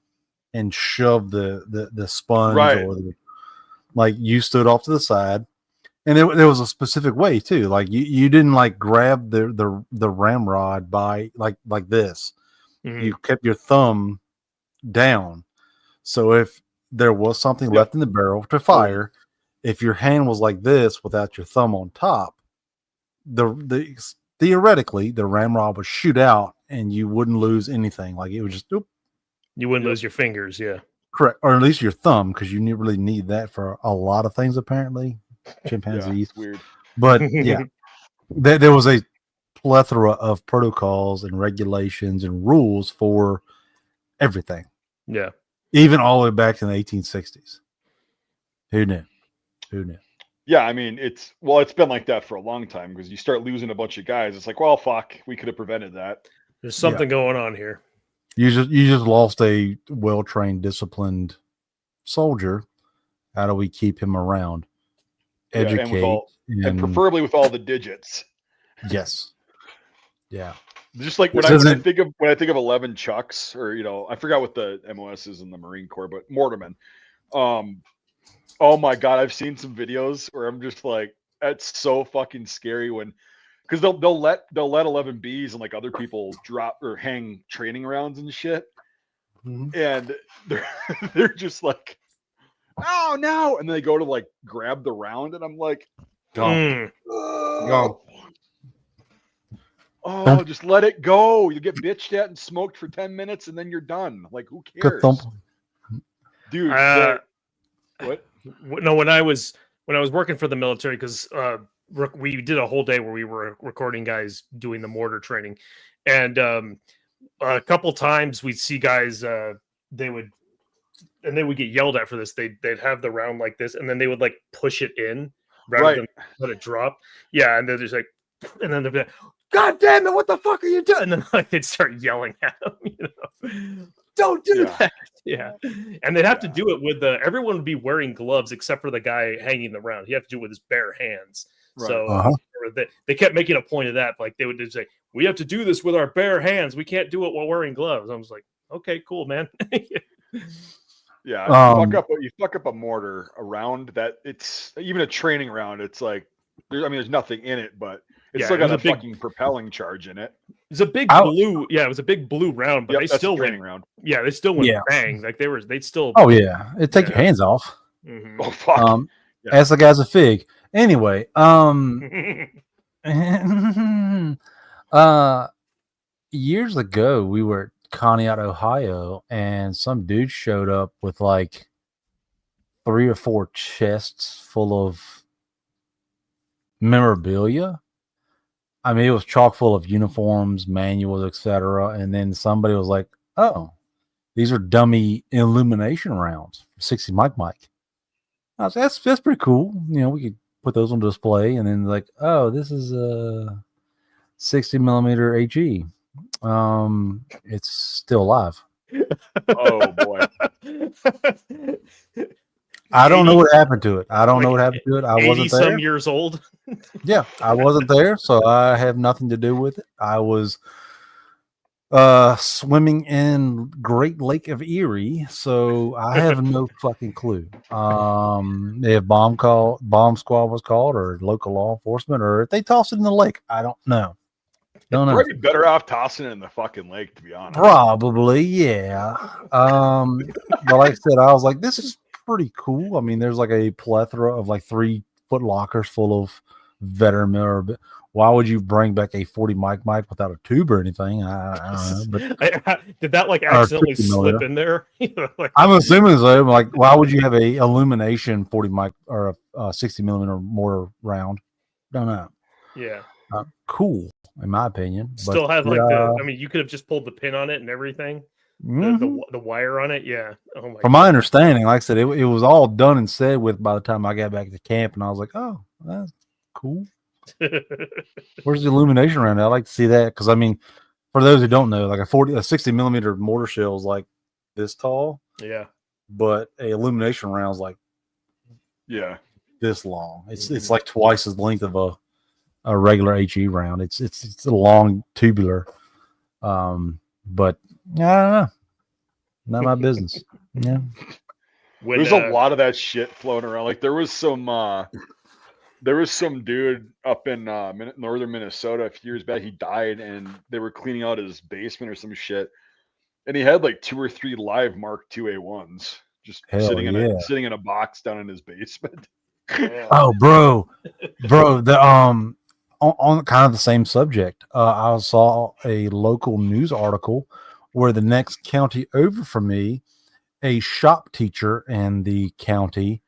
and shove the sponge, Right. or like you stood off to the side, and there was a specific way too. Like you didn't like grab the ramrod by like this. Mhm. You kept your thumb down. So if there was something Yep. left in the barrel to fire, if your hand was like this without your thumb on top, theoretically the ramrod would shoot out and you wouldn't lose anything. Like it would just You wouldn't lose your fingers, yeah. correct, or at least your thumb, because you really need that for a lot of things apparently. Yeah, Chimpanzees, it's weird. but yeah, there was a plethora of protocols and regulations and rules for everything, Yeah. even all the way back to the 1860s. Who knew? Yeah, I mean, it's been like that for a long time because you start losing a bunch of guys. It's like, well, fuck, we could have prevented that. There's something going on here. You just lost a well-trained, disciplined soldier. How do we keep him around? Educate and preferably with all the digits. Yes. Yeah. Just like when I think of 11 Chucks, or I forgot what the MOS is in the Marine Corps, but Mortarman. Oh my god, I've seen some videos where I'm just like, that's so fucking scary because they'll let 11 Bs and like other people drop or hang training rounds and shit, and they're just like, oh no, and then they go to like grab the round, and I'm like, gone. Oh, just let it go. You get bitched at and smoked for 10 minutes, and then you're done. Like, who cares, dude? What? No, when I was working for the military, because we did a whole day where we were recording guys doing the mortar training, and a couple times we'd see guys they would get yelled at for this. They'd have the round like this, and then they would like push it in rather than let it drop. Yeah, and they're just like, and then they'd be like, God damn it, what the fuck are you doing? And then like they'd start yelling at them, don't do that. Yeah. And they'd have to do it with everyone would be wearing gloves except for the guy hanging the round. He had to do it with his bare hands. Right. So they kept making a point of that. Like they would just say, we have to do this with our bare hands. We can't do it while wearing gloves. I was like, okay, cool, man. Yeah. You fuck up a mortar around that. It's even a training round. It's like, there's nothing in it, but it's still got a fucking propelling charge in it. It's a big blue. Yeah, it was a big blue round, but they still went round. Yeah, they still went bang. Like they'd still. Oh yeah, it'd take your hands off. Mm-hmm. Oh fuck. As the guy's a fig. Anyway, years ago we were at Conneaut, Ohio, and some dude showed up with like 3 or 4 chests full of memorabilia. I mean, it was chock full of uniforms, manuals, etc. And then somebody was like, "Oh, these are dummy illumination rounds, 60 Mike." I was like, that's pretty cool. We could put those on display. And then like, "Oh, this is a 60 millimeter HE. It's still alive." Oh boy. I don't know what happened to it. I wasn't there. Some years old. Yeah, I wasn't there, so I have nothing to do with it. I was swimming in Great Lake of Erie, so I have no fucking clue. If bomb squad was called, or local law enforcement, or if they tossed it in the lake, I don't know. Don't know. Probably better off tossing it in the fucking lake, to be honest. Probably, yeah. But like I said, I was like, this is pretty cool. I mean, there's like a plethora of like 3-foot lockers full of veteran memorabilia. Why would you bring back a 40 mic without a tube or anything? I don't know. But did that like accidentally slip in there? I'm assuming so. Like, why would you have a illumination 40 mic or a 60 millimeter mortar round? Don't know. Yeah. Cool, in my opinion. Still have like I mean, you could have just pulled the pin on it and everything. Mm-hmm. The wire on it, yeah. Oh my! From my understanding, like I said, it was all done and said with by the time I got back to camp, and I was like, "Oh, that's cool." Where's the illumination around? I like to see that because I mean, for those who don't know, like a 60 millimeter mortar shell is like this tall, yeah, but a illumination round is like this long. It's like twice as length of a regular HE round. It's a long tubular, but. I don't know. Not my business. Yeah. There's a lot of that shit floating around. Like there was some dude up in northern Minnesota a few years back. He died, and they were cleaning out his basement or some shit, and he had like 2 or 3 live Mark II A1s just sitting in a box down in his basement. Oh, bro, the on kind of the same subject. I saw a local news article where the next county over from me, a shop teacher in the county,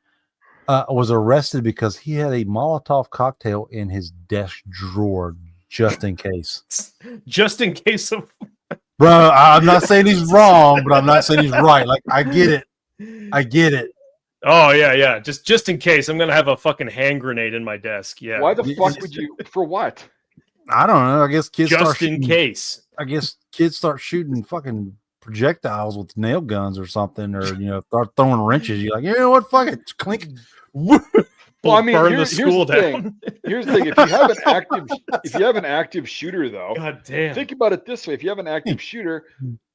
was arrested because he had a Molotov cocktail in his desk drawer just in case. Just in case of. Bro, I'm not saying he's wrong, but I'm not saying he's right. Like, I get it. Oh yeah. Just in case, I'm gonna have a fucking hand grenade in my desk. Yeah. Why the fuck would you? For what? I don't know. I guess kids start Just in shooting. case. I guess kids start shooting fucking projectiles with nail guns or something, or start throwing wrenches. You're like, you know what? Fuck it, clink. Well, I mean, burn the here's school the down. thing. Here's the thing. If you have an active shooter, though, God damn. think about it this way: if you have an active shooter,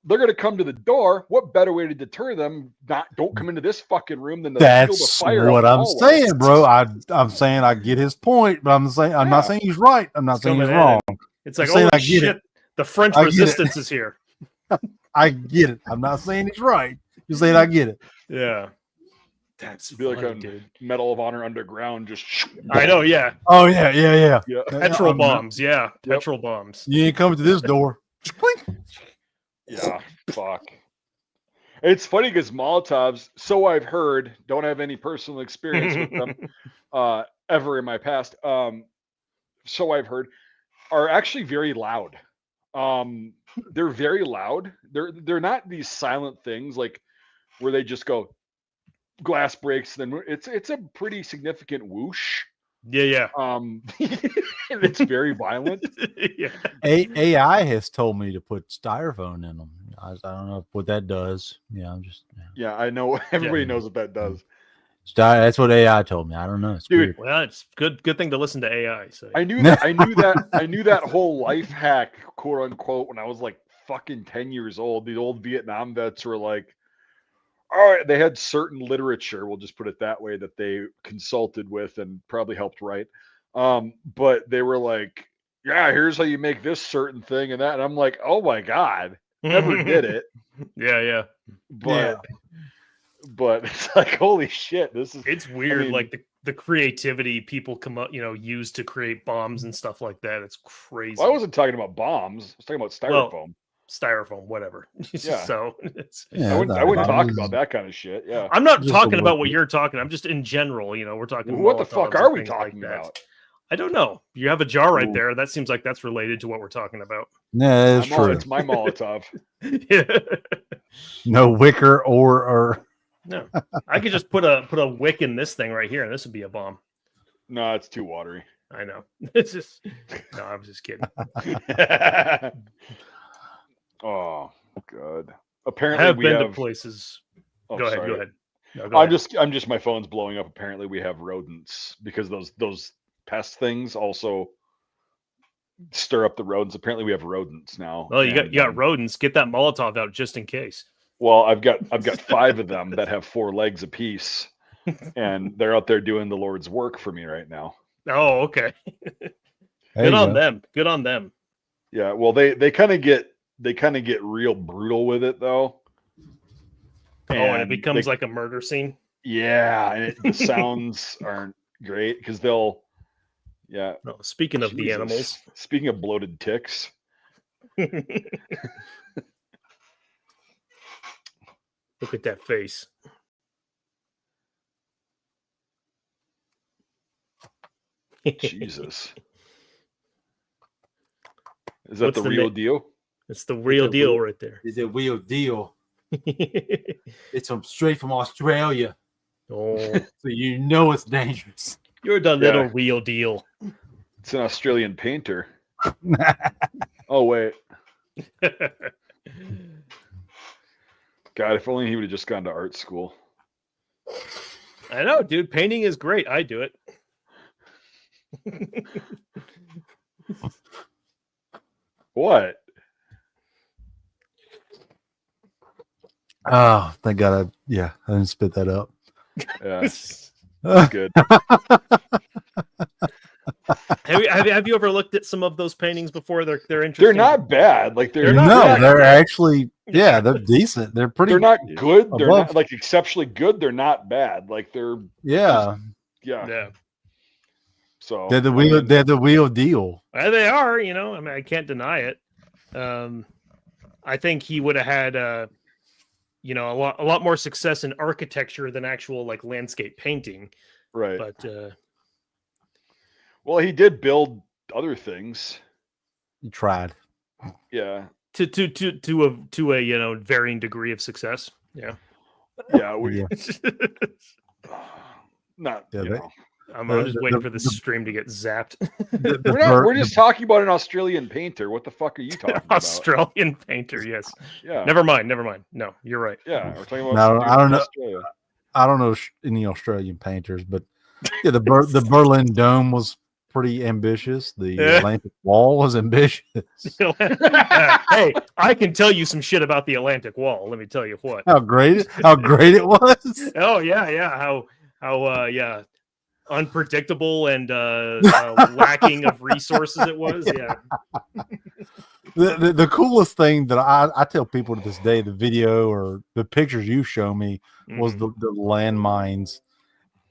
they're going to come to the door. What better way to deter them? Don't come into this fucking room than to field a That's fire. what out I'm the hallway. saying, bro. I'm saying I get his point, but I'm not Yeah. saying he's right. I'm not saying he's Coming at wrong. it. It's like, I'm saying oh I get shit, it. the French I get it. resistance is here. I get it. I'm not saying he's right. You're saying I get it. Yeah. That's Be like funny, on dude. Medal of Honor Underground, just. I know, yeah. Oh yeah. Yeah. Petrol bombs, yeah. Yep. Petrol bombs. You ain't coming to this door. Clink. Yeah. Fuck. It's funny because Molotovs, so I've heard, don't have any personal experience with them ever in my past. So I've heard, are actually very loud. They're very loud. They're not these silent things like where they just go glass breaks. Then it's a pretty significant whoosh. Yeah. And it's very violent. Yeah. AI has told me to put styrofoam in them. I don't know what that does. Yeah, I'm just. Yeah, I know. Everybody knows what that does. That's what AI told me. I don't know. It's Dude, weird. Well, it's good thing to listen to AI. So I knew that whole life hack, quote unquote, when I was like fucking 10 years old. The old Vietnam vets were like, all right, they had certain literature, we'll just put it that way, that they consulted with and probably helped write. But they were like, yeah, here's how you make this certain thing and that. And I'm like, oh my God, never did it. Yeah. But it's like, holy shit, It's weird, mean, like the creativity people come up, use to create bombs and stuff like that. It's crazy. Well, I wasn't talking about bombs. I was talking about styrofoam. Well, styrofoam, whatever. Yeah. So it's, I wouldn't talk about that kind of shit. Yeah. I'm not Just talking a about little what bit. you're talking. I'm just in general, we're talking. What the fuck Molotovs are and we things like talking that. about? I don't know. You have a jar right Ooh. there. That seems like that's related to what we're talking about. Yeah, that's true. It's my Molotov. Yeah. No wicker or No, I could just put a wick in this thing right here, and this would be a bomb. No, it's too watery. I know. It's just no. I'm just kidding. Oh, good. I Apparently, have we been have. to places. Oh, Go ahead. sorry. Go ahead. No, go ahead. I'm just my phone's blowing up. Apparently, we have rodents because those pest things also stir up the rodents. Apparently, we have rodents now. Well, you and, got rodents. Get that Molotov out just in case. Well, I've got 5 of them that have 4 legs apiece, and they're out there doing the Lord's work for me right now. Oh, okay. There Good you on go. them. Good on them. Yeah, well, they kind of get real brutal with it though. And it becomes like a murder scene. Yeah, and the sounds aren't great because they'll. Yeah. Oh, speaking of the Jesus. animals. Speaking of bloated ticks. Look at that face. Jesus. Is that What's the the real na- deal? It's the real deal right there. It's a real deal. It's straight from Australia, Oh, so you know it's dangerous. you're the Yeah. little real deal. It's an Australian painter. Oh wait. God, if only he would have just gone to art school. I know, dude. Painting is great. I do it. What? Oh, thank God! I didn't spit that up. Yeah, good. Have you ever looked at some of those paintings before? They're interesting. They're not bad. Like They're not bad. They're actually they're decent. They're pretty. They're not good. They're above. not like exceptionally good. They're not bad. Like they're Yeah, Yeah. So they're the real. They're the real deal. They are. I mean, I can't deny it. I think he would have had a lot more success in architecture than actual like landscape painting. right. But Well, he did build other things. You tried. Yeah. to a varying degree of success. Yeah. Yeah. Yeah. Not, Yeah, you they- know. I'm The- just the- waiting the- for this the- stream to get zapped. We're just talking about an Australian painter. What the fuck are you talking about? Australian painter, yes. Yeah. Never mind. No, you're right. Yeah, we're talking about No, some dude I don't from know. Australia. I don't know any Australian painters, but yeah, the Berlin Dome was pretty ambitious. The Yeah. Atlantic Wall was ambitious. Hey, I can tell you some shit about the Atlantic Wall. Let me tell you what. How great it was. Oh yeah. How unpredictable and lacking of resources it was. Yeah. The coolest thing that I tell people to this day, the video or the pictures you show me was Mhm. the landmines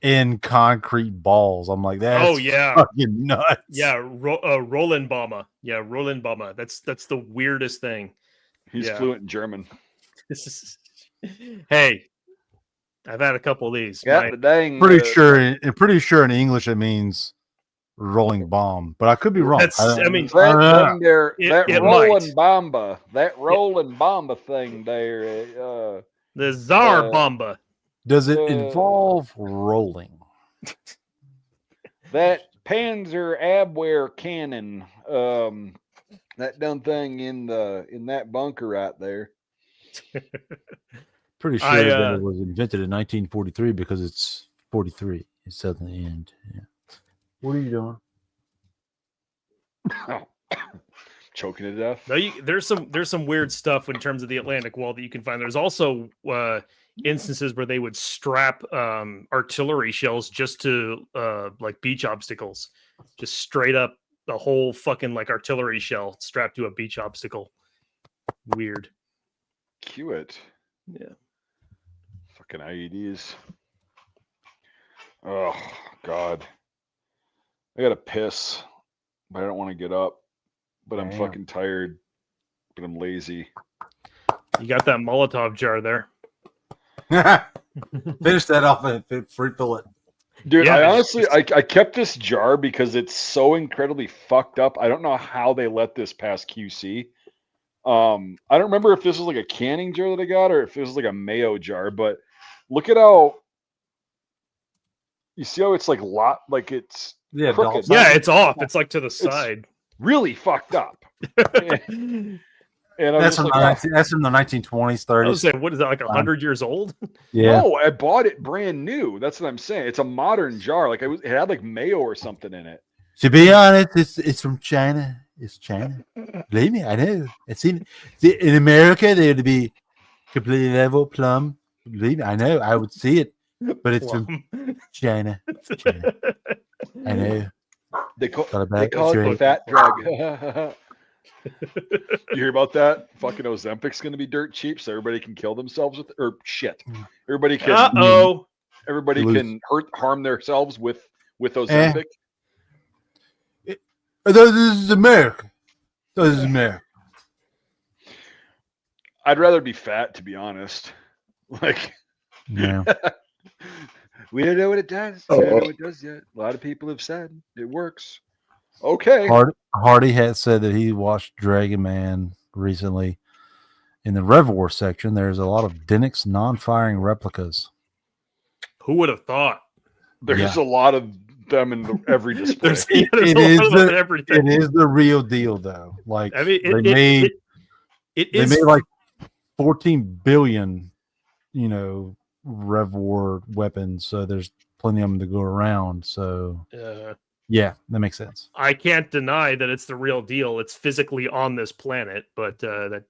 in concrete balls. I'm like, that's Oh yeah. fucking nuts. Yeah, Roland Bomber. Yeah, Roland Bomber. That's the weirdest thing. He's Yeah. fluent in German. Hey, I've had a couple of these. Yeah, My- the dang. Pretty sure in English it means rolling bomb, but I could be wrong. That's- I mean, That thing there, It- that it rolling might. bomba, that rolling bomba thing there. the Tsar Bomba. does it involve rolling? That Panzer Abwehr cannon, that dumb thing in that bunker right there. Pretty sure that it was invented in 1943 because it's 43. It said in the end. Yeah. What are you doing? Choking to death. No, there's some weird stuff in terms of the Atlantic Wall that you can find. There's also instances where they would strap artillery shells just to like beach obstacles, just straight up the whole fucking like artillery shell strapped to a beach obstacle. Weird. Cue it. Yeah. Fucking IEDs. Oh God. I gotta piss, but I don't want to get up. But I'm Damn. fucking tired. But I'm lazy. You got that Molotov jar there. Finish that off and fill it. Dude, Yeah, I it's honestly, I kept this jar because it's so incredibly fucked up. I don't know how they let this pass QC. I don't remember if this was like a canning jar that I got or if it was like a mayo jar, but look at how you see how it's like it's Yeah, crooked. Yeah, it's off. It's like to the side. really fucked up. And I was That's just from, like, that's from the 1920s, I 30s. was saying, what is that, like 100 years old? Yeah. no, I bought it brand new. That's what I'm saying. It's a modern jar. Like it had like mayo or something in it. To be honest, it's from China. It's China. Believe me, I know. It's in America. They would be completely level, plumb. Believe me, I know. I would see it, but it's from China. China. I know. They call Got a bag- it the sure. fat drug. You hear about that? Fucking Ozempic's going to be dirt cheap, so everybody can kill themselves with, or shit. Everybody can. Uh-oh. Everybody Lose. can harm themselves with Ozempic. This is America. This is America. I'd rather be fat, to be honest. Like, Yeah. we don't know what it does. We don't know what it does yet. A lot of people have said it works. Okay. Hardy had said that he watched Dragon Man recently. In the Rev War section, there's a lot of Denix non-firing replicas. Who would have thought? There's a lot of them in every display. There's It a is lot of the- everything. It is the real deal, though. Like I mean, they it is made like 14 billion, Rev War weapons. So there's plenty of them to go around. So yeah, that makes sense. I can't deny that it's the real deal. It's physically on this planet, but that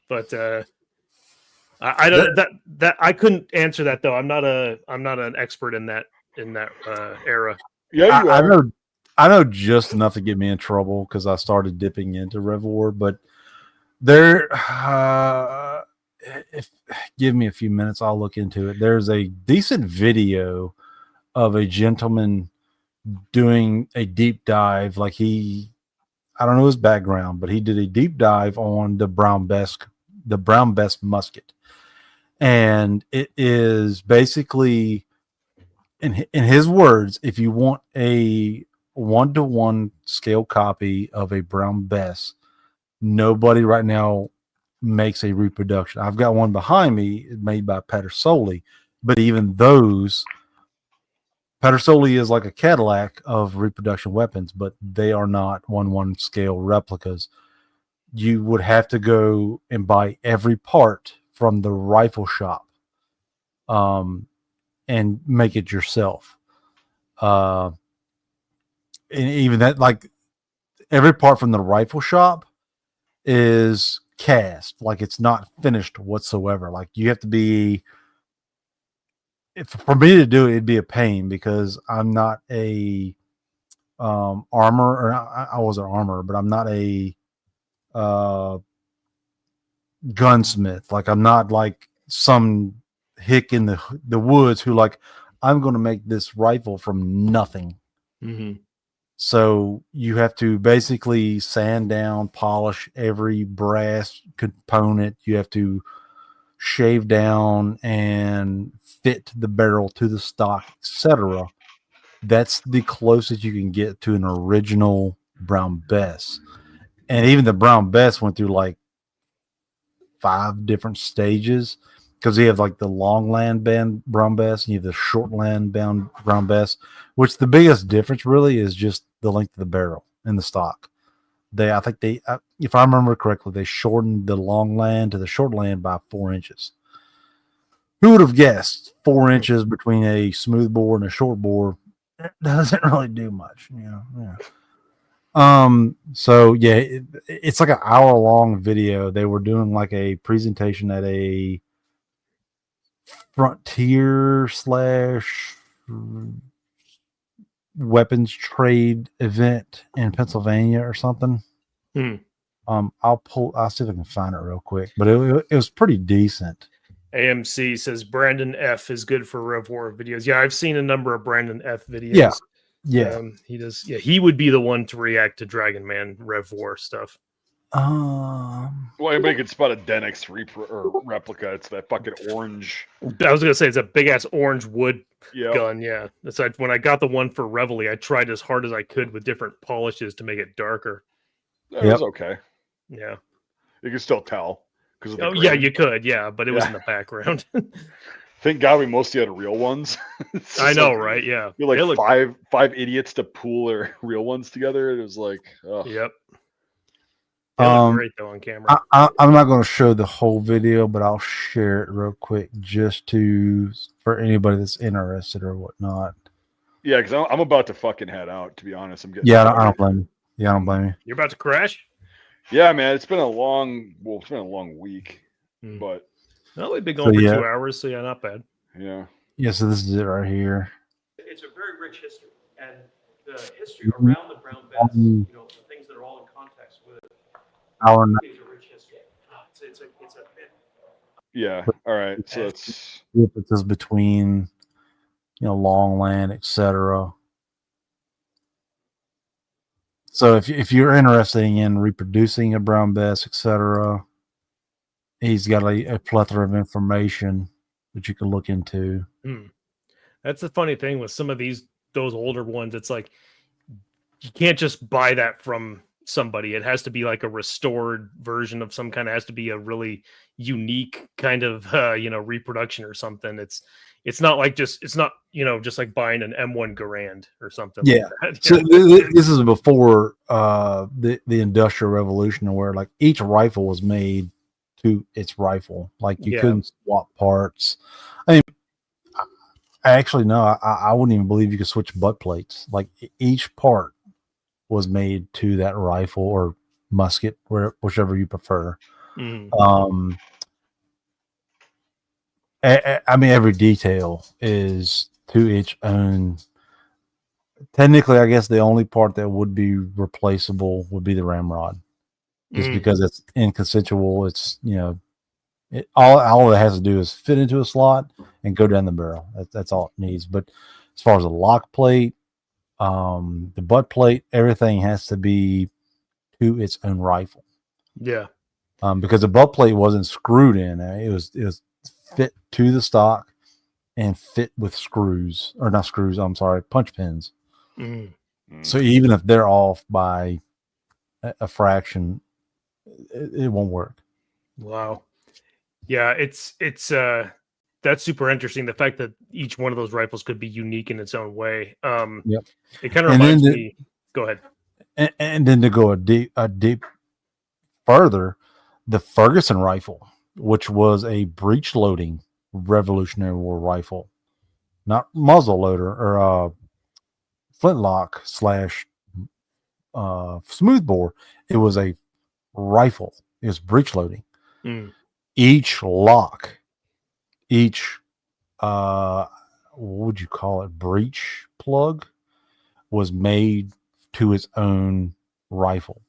but I don't that I couldn't answer that though. I'm not an expert in that era. Yeah, you are. I know just enough to get me in trouble because I started dipping into Rev War, but there if give me a few minutes, I'll look into it. There's a decent video of a gentleman doing a deep dive. Like I don't know his background, but he did a deep dive on the Brown Bess musket. And it is basically, in his words, if you want a 1-to-1 scale copy of a Brown Bess, nobody right now makes a reproduction. I've got one behind me made by Peter Soley, But even those, Pedersoli is like a Cadillac of reproduction weapons, but they are not 1/1 scale replicas. You would have to go and buy every part from the rifle shop, and make it yourself. And even that, like every part from the rifle shop is cast, like it's not finished whatsoever. Like you have to be, for me to do it, it'd be a pain because I'm not a armor, or I was an armor, but I'm not a gunsmith. Like I'm not like some hick in the woods who like, I'm going to make this rifle from nothing. Mm-hmm. So you have to basically sand down, polish every brass component. You have to shave down and fit the barrel to the stock, etc. That's the closest you can get to an original Brown Bess. And even the Brown Bess went through like 5 different stages, because you have like the long land band Brown Bess and you have the short land bound Brown Bess, which the biggest difference really is just the length of the barrel in the stock. I think if I remember correctly, they shortened the long land to the short land by 4 inches. Who would have guessed 4 inches between a smooth bore and a short bore? It doesn't really do much, Yeah. So yeah, it's like an hour-long video. They were doing like a presentation at a frontier / weapons trade event in Pennsylvania or something. I'll see if I can find it real quick, but it was pretty decent. AMC says Brandon F is good for Rev War videos. Yeah, I've seen a number of Brandon F videos. Yeah. He does. Yeah, he would be the one to react to Dragon Man Rev War stuff. Well, anybody could spot a Denix replica. It's that fucking orange. I was gonna say it's a big ass orange wood Yep. gun. Yeah, that's like when I got the one for Reveille, I tried as hard as I could with different polishes to make it darker. It was okay. Yeah, You can still tell because of the yeah, grain. you could. Yeah, but it was in the background. Thank God we mostly had real ones. I know, right? Yeah, you're like five idiots to pool their real ones together. It was like, oh. Yep. They look great though on camera. I'm not going to show the whole video, but I'll share it real quick just for anybody that's interested or whatnot. Yeah, because I'm about to fucking head out. To be honest, I'm getting. Yeah, I don't blame you. Yeah, I don't blame you. You're about to crash? Yeah, man. It's been a long week, but we've been going for 2 hours, so yeah, not bad. Yeah. Yeah, so this is it right here. It's a very rich history, and the history around the Brown Bess, the things that are all in context with it. Hour and It's a rich history. It's a bit. Yeah. All right. So it's differences between long land, etc. So if you're interested in reproducing a Brown Bess, etc., he's got a plethora of information that you can look into. That's the funny thing with some of those older ones. It's like you can't just buy that from somebody. It has to be like a restored version of some kind. It has to be a really unique kind of reproduction or something. It's not just like buying an M1 Garand or something. Yeah. Like that. So this is before the Industrial Revolution, where like each rifle was made to its rifle. Like you couldn't swap parts. I mean, actually, no, I wouldn't even believe you could switch butt plates. Like each part was made to that rifle or musket, whichever you prefer. I mean, every detail is to its own. Technically, I guess the only part that would be replaceable would be the ramrod, just because it's inconsensual. It's all it has to do is fit into a slot and go down the barrel. That's all it needs. But as far as the lock plate, the butt plate, everything has to be to its own rifle. Yeah. Because the butt plate wasn't screwed in. It was fit to the stock and fit with screws, or not screws. I'm sorry, punch pins. So even if they're off by a fraction, it won't work. Wow. Yeah, it's that's super interesting. The fact that each one of those rifles could be unique in its own way. Yep. It kind of And reminds then me. Go ahead. And then to go a deep further, the Ferguson rifle, which was a breech loading Revolutionary War rifle, not muzzle loader or flintlock slash smoothbore. It was a rifle. It was breech loading. Mm. Each lock, each what would you call it, breech plug, was made to its own rifle.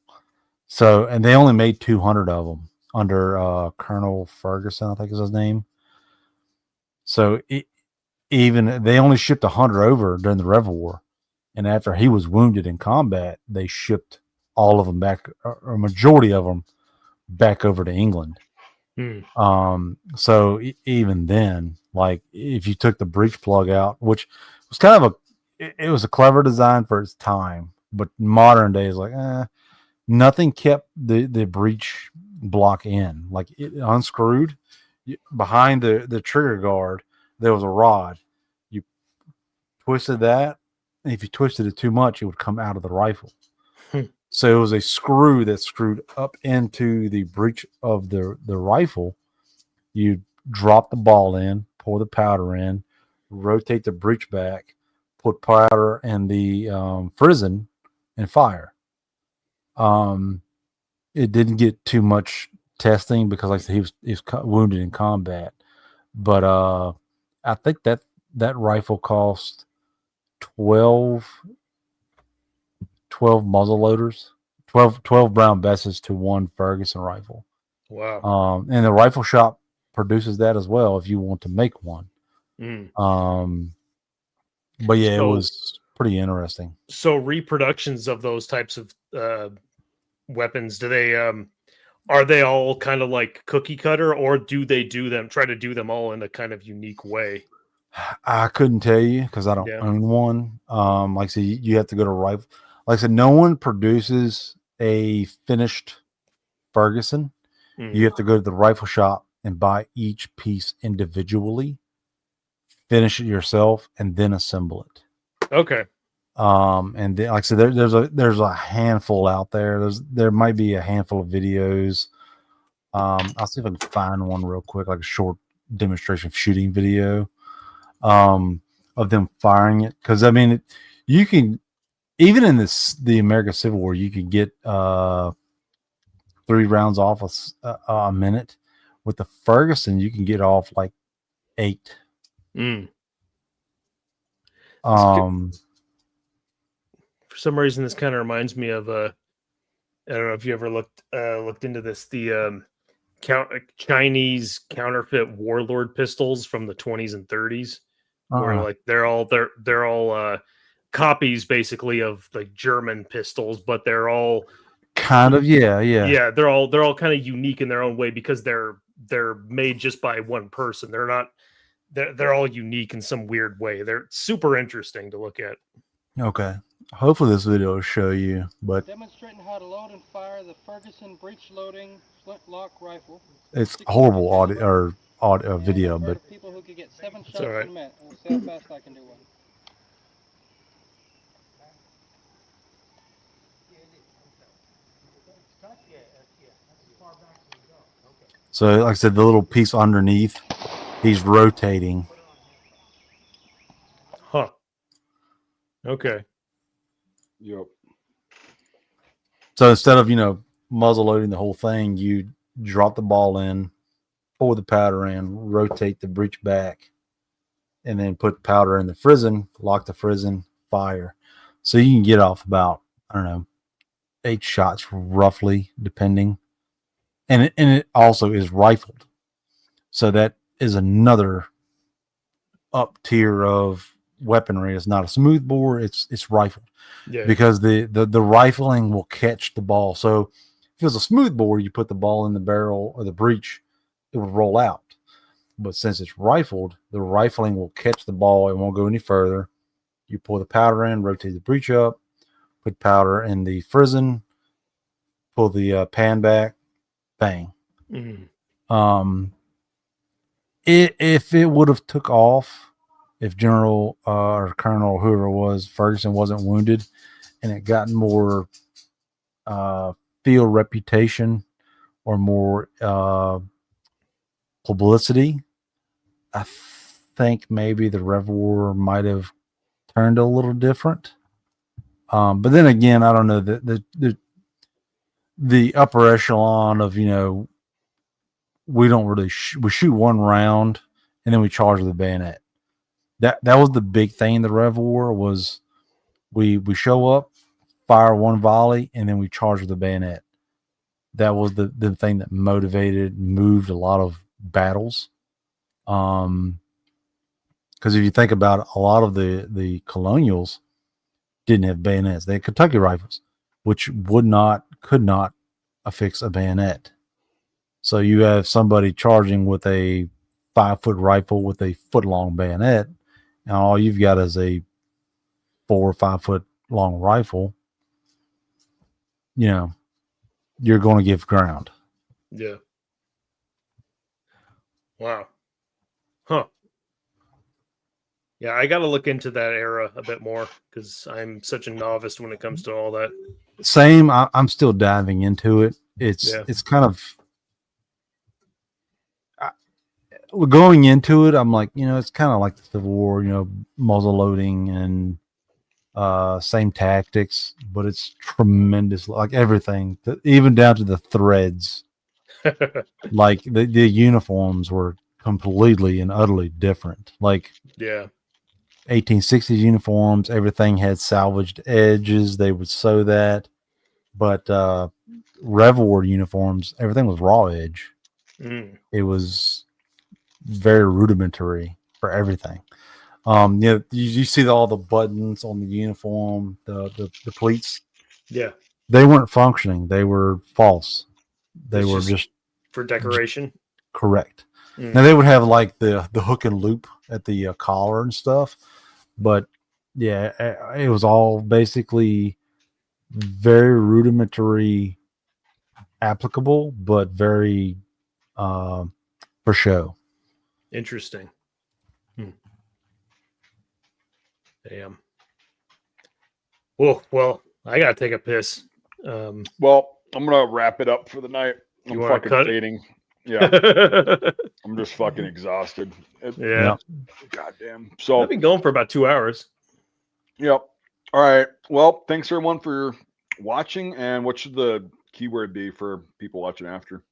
So, and they only made 200 of them under Colonel Ferguson, I think is his name. So even they only shipped 100 over during the Rev War, and after he was wounded in combat, they shipped all of them back, or a majority of them back over to England. So even then, like if you took the breech plug out, which was kind of it was a clever design for its time, but modern days, like nothing kept the breech block in. Like it unscrewed behind the trigger guard. There was a rod. You twisted that, and if you twisted it too much, it would come out of the rifle. So it was a screw that screwed up into the breech of the rifle. You drop the ball in, pour the powder in, rotate the breech back, put powder in the frizzen, and fire. It didn't get too much testing because, like I said, he was wounded in combat. But I think that rifle cost 12 muzzle loaders, 12 Brown Besses to one Ferguson rifle. Wow. And the rifle shop produces that as well if you want to make one. But yeah, it was pretty interesting. So reproductions of those types of weapons, do they are they all kind of like cookie cutter, or do they try to do them all in a kind of unique way? I couldn't tell you because I don't own one. Like I said, you have to go to rifle. Like I said, no one produces a finished Ferguson. You have to go to the rifle shop and buy each piece individually, finish it yourself, and then assemble it. Okay. And then, like I said, there's a handful out there. There might be a handful of videos. I'll see if I can find one real quick, like a short demonstration shooting video of them firing it. Because I mean, you can, even in the American Civil War, you could get 3 rounds off a minute. With the Ferguson, you can get off like 8. For some reason, this kind of reminds me of I don't know if you ever looked into this, the Chinese counterfeit warlord pistols from the 20s and 30s, where like they're all copies basically of like German pistols, but they're all kind of yeah, they're all kind of unique in their own way because they're made just by one person. They're all unique in some weird way. They're super interesting to look at. Okay. Hopefully this video will show you, but demonstrating how to load and fire the Ferguson breech loading flintlock rifle. It's horrible audio video, but people who could get 7 shots in a minute. We'll see how fast I can do one. so like I said, the little piece underneath, he's rotating. Huh. Okay. Yep. So instead of, muzzle loading the whole thing, you drop the ball in, pour the powder in, rotate the breech back, and then put powder in the frizzen, lock the frizzen, fire. So you can get off about, I don't know, 8 shots roughly, depending. And it also is rifled. So that is another up tier of weaponry. It's not a smooth bore, it's rifled. Yeah. Because the rifling will catch the ball. So if it was a smooth bore, you put the ball in the barrel or the breech, it would roll out. But since it's rifled, the rifling will catch the ball. It won't go any further. You pour the powder in, rotate the breech up, put powder in the frizzen, pull the pan back, bang. If it would have took off, if General or Colonel or whoever it was, Ferguson wasn't wounded, and it got more field reputation or more publicity, I think maybe the Rev War might have turned a little different. But then again, I don't know, the upper echelon of, we don't really we shoot one round and then we charge with the bayonet. That was the big thing in the Rev War was we show up, fire one volley, and then we charge with the bayonet. That was the thing that moved a lot of battles. Because if you think about it, a lot of the colonials didn't have bayonets. They had Kentucky rifles, which could not affix a bayonet. So you have somebody charging with a 5-foot rifle with a foot-long bayonet, and all you've got is a 4 or 5 foot long rifle. You're going to give ground. Yeah. Wow. Huh. Yeah, I got to look into that era a bit more because I'm such a novice when it comes to all that. Same. I'm still diving into it. It's kind of going into it. I'm like, it's kind of like the Civil War, muzzle loading and same tactics, but it's tremendous. Like everything, even down to the threads. Like the uniforms were completely and utterly different. Like 1860s uniforms, everything had salvaged edges. They would sew that, but Rev War uniforms, everything was raw edge. It was very rudimentary for everything. You see all the buttons on the uniform, the pleats. Yeah, they weren't functioning. They were false. They were just for decoration. Correct. Now they would have like the hook and loop at the collar and stuff, but yeah, it was all basically very rudimentary, applicable, but very for show. Interesting. Damn. Well, I gotta take a piss. Well, I'm gonna wrap it up for the night. I'm fucking fading. Yeah. I'm just fucking exhausted. Yeah. Goddamn. So I've been going for about 2 hours. Yep. All right. Well, thanks everyone for watching. And what should the keyword be for people watching after?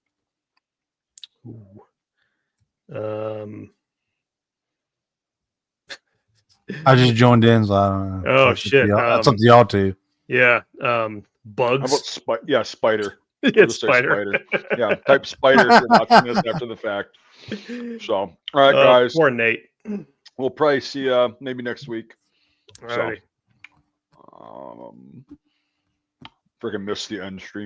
I just joined in, so I don't know. Oh shit! That's up to y'all too. Yeah. Bugs. How about spider? Yeah, spider. Yeah, type spider if you're watching this after the fact. So, all right, guys. Poor Nate. We'll probably see you maybe next week. All right. Freaking missed the end stream.